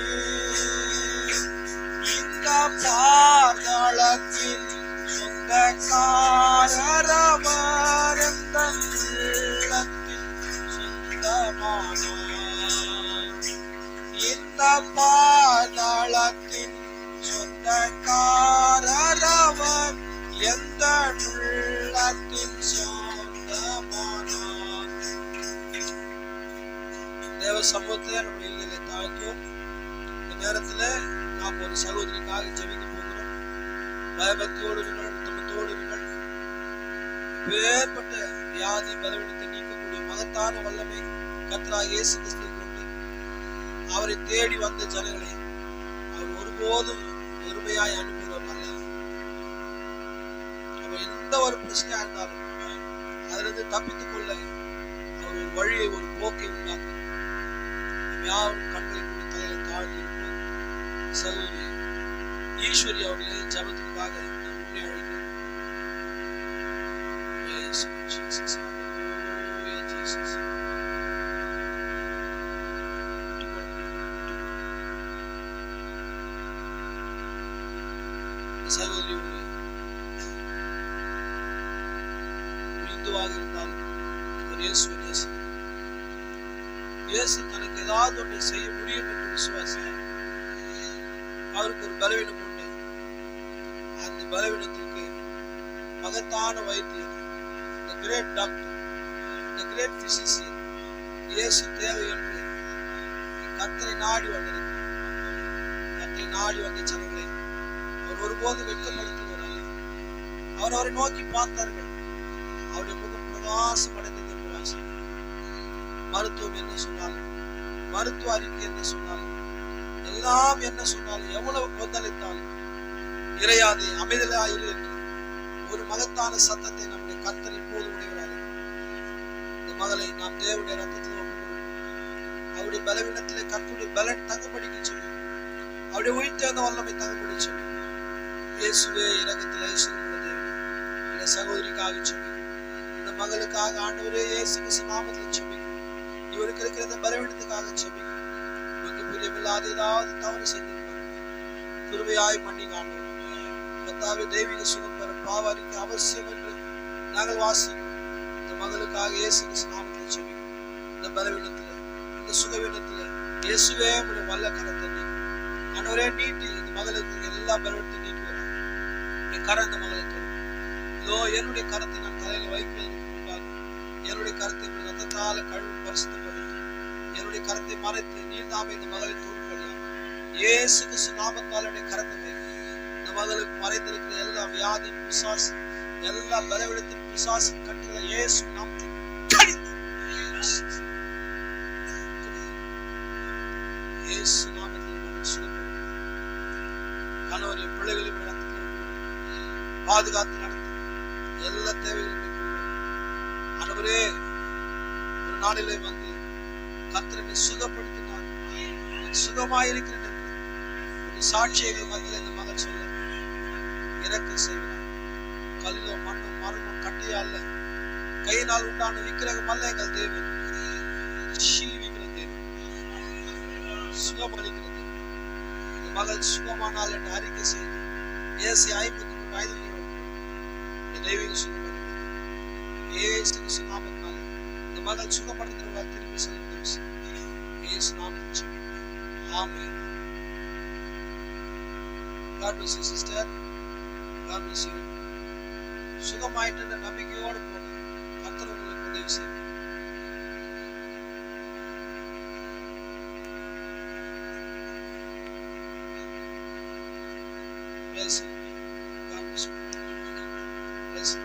இந்த பாதாளத்தின் சொந்தக்காரரவர், எந்த உள்ளத்தின் சொந்தமானார். இந்த பாதாளத்தின் சொந்தக்காரரவர், எந்த உள்ளத்தின் சொந்தமானார். தேவ சமூகத்தை நம்ம இல்லையில தாழ்த்துவோம். இந்த நேரத்துல நாம் ஒரு சகோதரிக்காக ஜெபிக்க போகிறோம். பயபக்தியோடு உத்தமத்தோடு வேறுபட்ட வியாதி பலவீனத்தை நீக்கக்கூடிய மகத்தான வல்லமை கர்த்தராகிய இயேசு கிறிஸ்துவை கொண்டு அவரை தேடி வந்த ஜனங்களை அவர் ஒருபோதும் வெறுமையாய் அனுப்புகிறவர் அல்ல. அவர் எந்த ஒரு பிரச்சனையா இருந்தாலும் அதிலிருந்து தப்பித்துக் கொள்ள அவர் ஒரு வழியை, ஒரு போக்கை உண்டாக்கும். யாரும் கண்களை கூடி தலையை தாழ்த்தி இருக்கிறோம். சகோதரி ஈஸ்வரி அவர்களை ஜபத்திற்காக நாம் முன்னே அழைக்கிறோம். சகோதரி ஒரு இந்துவாக இருந்தாலும் ஒரு இயேசுவை நேசிக்கிறார். இயேசு தனக்கு ஏதாவது ஒன்றை செய்ய முடியும் என்று விசுவாசம். அவருக்கு ஒரு பலவீனம் உண்டு. அந்த பலவீனத்திற்கு மகத்தான வைத்தியர், the great doctor, the great physician, இயேசு தேவை என்று கர்த்தரை நாடி வந்திருக்கிறார். கர்த்தரை நாடி வந்த ஜனங்களை அவர் ஒருபோது வெட்கப்படுத்துகிறார். அவர் அவரை நோக்கி பார்த்தார்கள். அவருடைய முகம் பிரகாசம் அடைந்தது என்று வாசிக்கிறோம். மருத்துவம் என்ன சொன்னாலும், மருத்துவ அறிக்கை என்ன சொன்னாலும், எல்லாம் என்ன சொன்னாலும், எவ்வளவு கொந்தளித்தாலும் இறையாதே, அமைதலாயிரு என்று ஒரு மகத்தான சத்தத்தை நம்முடைய கர்த்தர் இப்போது உடையவராக இந்த மகளை நாம் தேவனுடைய ரத்தத்தில் ஒப்புக்கொள்வோம். அவருடைய பலவீனத்திலே கர்த்தருடைய பலன் தங்கும்படிக்கு சொல்லுவோம். அவருடைய உயிர் தேர்ந்த வல்லமை தங்கும்படி சொல்லுவோம். இயேசுவே இரக்கத்திலே சிறுமுள்ள தேவனே, இந்த சகோதரிக்காக சொல்லுவோம். இந்த மகளுக்காக ஆண்டவரே இயேசு கிறிஸ்து நாமத்தில் சொல்லுவோம். இவருக்கு இருக்கிற இந்த பலவீனத்துக்காக சொல்லுவோம். இவருக்கு புரியமில்லாத ஏதாவது தவறு செஞ்சிருப்பார், கிருபையாய் மன்னி காண்போம். கர்த்தாவே தெய்வீக சுகம் பெற பாவரிக்கு அவசியம் என்று நாங்கள் வாசிக்கிறோம். இந்த மகளுக்காக இயேசு கிறிஸ்து நாமத்தில் சொல்லுவோம். இந்த பலவீனத்துல, இந்த சுகவீனத்துல இயேசுவே உடைய வல்ல கரத்தை நீக்கி ஆண்டவரே நீட்டி இந்த மகளுக்கு எல்லா பலவீனத்தை நீக்கி வரும். என் கரம் இந்த மகளை தரும். இதோ என்னுடைய கரத்தை நான் தலையில வைப்பதற்கு முன்பாக என்னுடைய கரத்தை ரத்தத்தால கழுவி பரிசுத்தப்படுத்தி என்னுடைய கரத்தை மறைத்து நீர் தாமே இந்த மகளை தூண்டுபடியா இயேசு கிறிஸ்து நாமத்தால் என்னுடைய கரத்தை வைக்கும். இந்த மகளுக்கு மறைந்திருக்கிற எல்லா வியாதி பிசாசு, எல்லா பலவீனத்தின் பிசாசு கட்டுகளை இயேசு நாமத்தில் இயேசு நாமத்தில் கணவரை பிள்ளைகளையும் பாதுகாத்து நடத்த எல்லா தேவைகளையும் ஆண்டவரே நாளிலே வந்து கர்த்தரை சுகப்படுத்தினார். சுகமாயிருக்கிறேன் என்று ஒரு சாட்சியங்கள் மத்தியில் இந்த மகன் சொல்ல இறக்க செய்கிறார். கல்லோ மண்ணோ மரமோ கட்டியா அல்ல, கையினால் உண்டான விக்கிரகம் அல்ல எங்கள் தேவன். ஜீவிக்கிற தேவன், சுகமளிக்கிற தேவன். இந்த மகள் சுகமானால் என்று அறிக்கை செய்து ஏசி 53 தெய்வீக சுகமளிக்கிறது. ஏசு நாமத்தினால இந்த மகள் சுகப்படுத்துகிறவர்கள் திரும்பி செல்ல உதவி செய்யும். ஏசு நாமத்தில் ஆமென். God bless you sister. God bless you. சுகமாயிட்ட நம்பிக்கையோடு போங்க. கர்த்தர் உங்களுக்கு உதவி செய்யும். Bless you. God bless you. Bless you.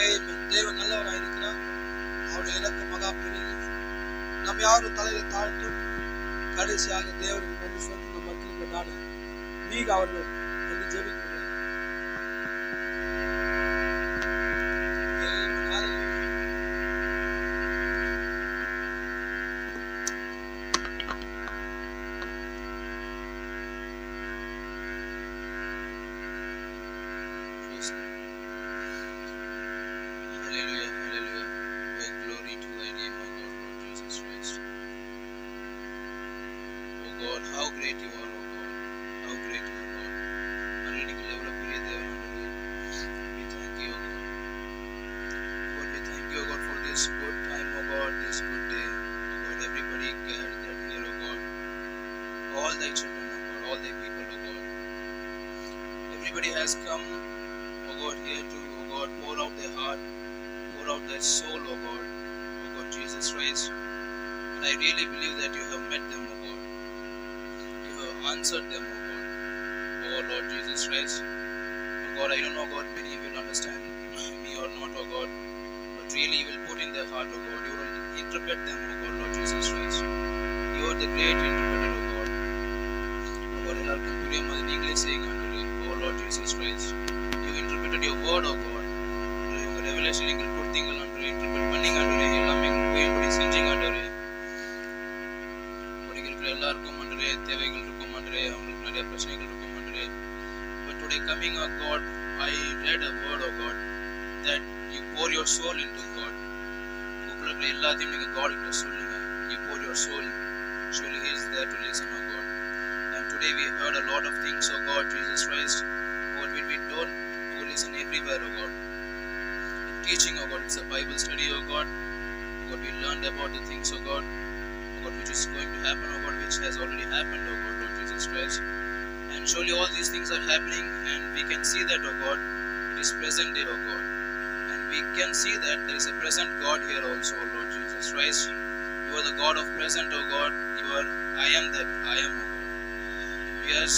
Amen. தேவன் நல்லவராய் இருக்கிறார். அவருடைய இரக்கம் மகா பெரியது. நம்ம யாரும் தலையில தாழ்த்தும் கடைசியாக தேவனுக்கு நன்றி சொல்லி நம்ம மக்களுக்கு நாடு நீங்க அவர்கள் என்று ஜெபிக்கிறேன். Hallelujah, hallelujah. Oh, glory to thy name, O God, Lord Jesus Christ. Oh God, how great you are, O God. How great you are, Lord. Analytical level of prayer, we thank you, O God. God, we thank you, O God, for this good time, O God, this good day. O God, everybody gathered here, O God. All thy children, O God, all thy people, O God. Everybody has come, O God, here to, O God, pour out their heart, pour out their soul, O God, Jesus Christ. And I really believe that you have met them, O God. You have answered them, O God. Oh Lord Jesus Christ. Oh God, I don't know, God, many will understand me or not, O God. But really you will put in their heart, O God. You will interpret them, O God, Lord Jesus Christ. You are the great interpreter, O God. Oh God, எல்லாருக்கும் புரியும் அது நீங்களே செய்யுங்க ஆண்டவரே. Oh Lord Jesus Christ. You interpreted your word, O God. உங்க ரெவலேஷன் எங்களுக்கு கொடுத்தீங்க ஆண்டவரே. இன்டர்பிரட் பண்ணீங்க ஆண்டவரே. எல்லாமே எங்களுக்கு புரியும்படி செஞ்சீங்க ஆண்டவரே. இருக்கிற எல்லாருக்கும் ஆண்டவரே தேவைகள் இருக்கும் ஆண்டவரே. அவங்களுக்கு நிறைய பிரச்சனைகள் இருக்கும் ஆண்டவரே. But today coming, O God, I read a word, O God, that you pour your soul into God. உங்களுக்குள்ள இருக்கிற எல்லாத்தையும் நீங்க God கிட்ட சொல்லுங்க. You pour your soul. Surely He is there to listen, O God. And today we heard a lot of things, O God, Jesus Christ. God, we don't go listen everywhere, O God. Teaching, O God, it's a Bible study, O God. God, we learned about the things, O God, which is going to happen, O God, which has already happened, O God, Lord Jesus Christ. And surely all these things are happening, and we can see that, O God, it is present day, O God. And we can see that there is a present God here also, Lord Jesus Christ. You are the God of present, O God. You are I am that I am, O God. Yes,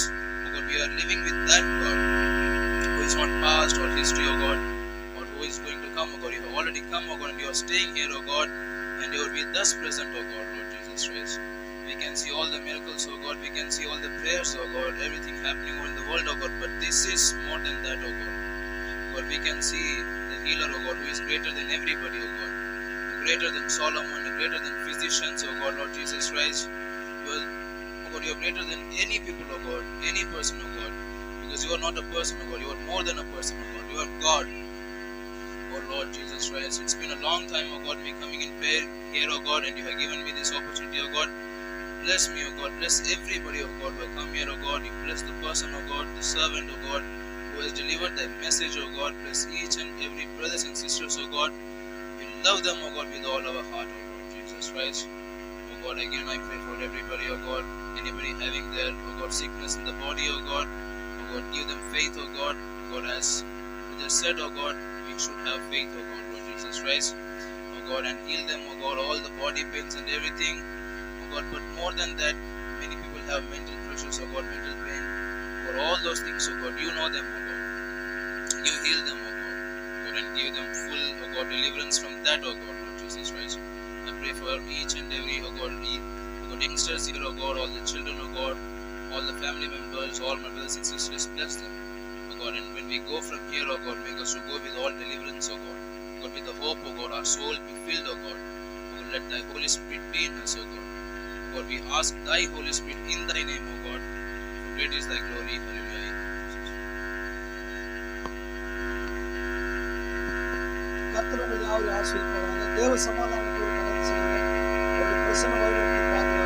O God, we are living with that God, who is not past or history, O God, or who is going to come, O God. You have already come, O God, and you are staying here, O God, and you are with us present, O God, Lord Jesus Christ. We can see all the miracles, O God. We can see all the prayers, O God, everything happening in the world, O God. But this is more than that, O God. God, we can see the healer, O God, who is greater than everybody, O God. Greater than Solomon, greater than physicians, O God, Lord Jesus Christ. You are, O God, you are greater than any people, O God, any person, O God. Because you are not a person, O God. You are more than a person, O God. You are God. Oh Lord Jesus Christ, it's been a long time, O God, me coming in prayer here, O God, and you have given me this opportunity, O God. Bless me, O God. Bless everybody, O God, who have come here, O God. You bless the person, O God, the servant, O God, who has delivered thy message, O God. Bless each and every brothers and sisters, O God. We love them, O God, with all our heart, O Lord Jesus Christ. O God, again I pray for everybody, O God. Anybody having their, O God, sickness in the body, O God. O God, give them faith, O God. O God, as it is said, O God, we should have faith, O God, Lord Jesus Christ. O God, and heal them, O God, all the body pains and everything. O God, but more than that, many people have mental pressures, O God, mental pain. For all those things, O God, you know them, O God. You heal them, O God. God, and give them full, O God, deliverance from that, O God, Lord Jesus Christ. I pray for each and every, O God, youngsters here, O God, all the children, O God, all the family members, all my brothers and sisters, bless them, O God. And when we go from here, O God, make us to go with all deliverance our soul be filled, O God. Oh, let thy Holy Spirit be in us, O God. Oh God, we ask thy Holy Spirit in thy name, O God. For great is thy glory. Hallelujah. கர்த்தர் உங்களை யாவரையும் ஆசீர்வதிப்பாராக. தேவ சமாதானத்தோடு கடந்து செல்லுங்கள். உங்களுடைய பிரசன்ன வருடத்தை பாருங்கள்.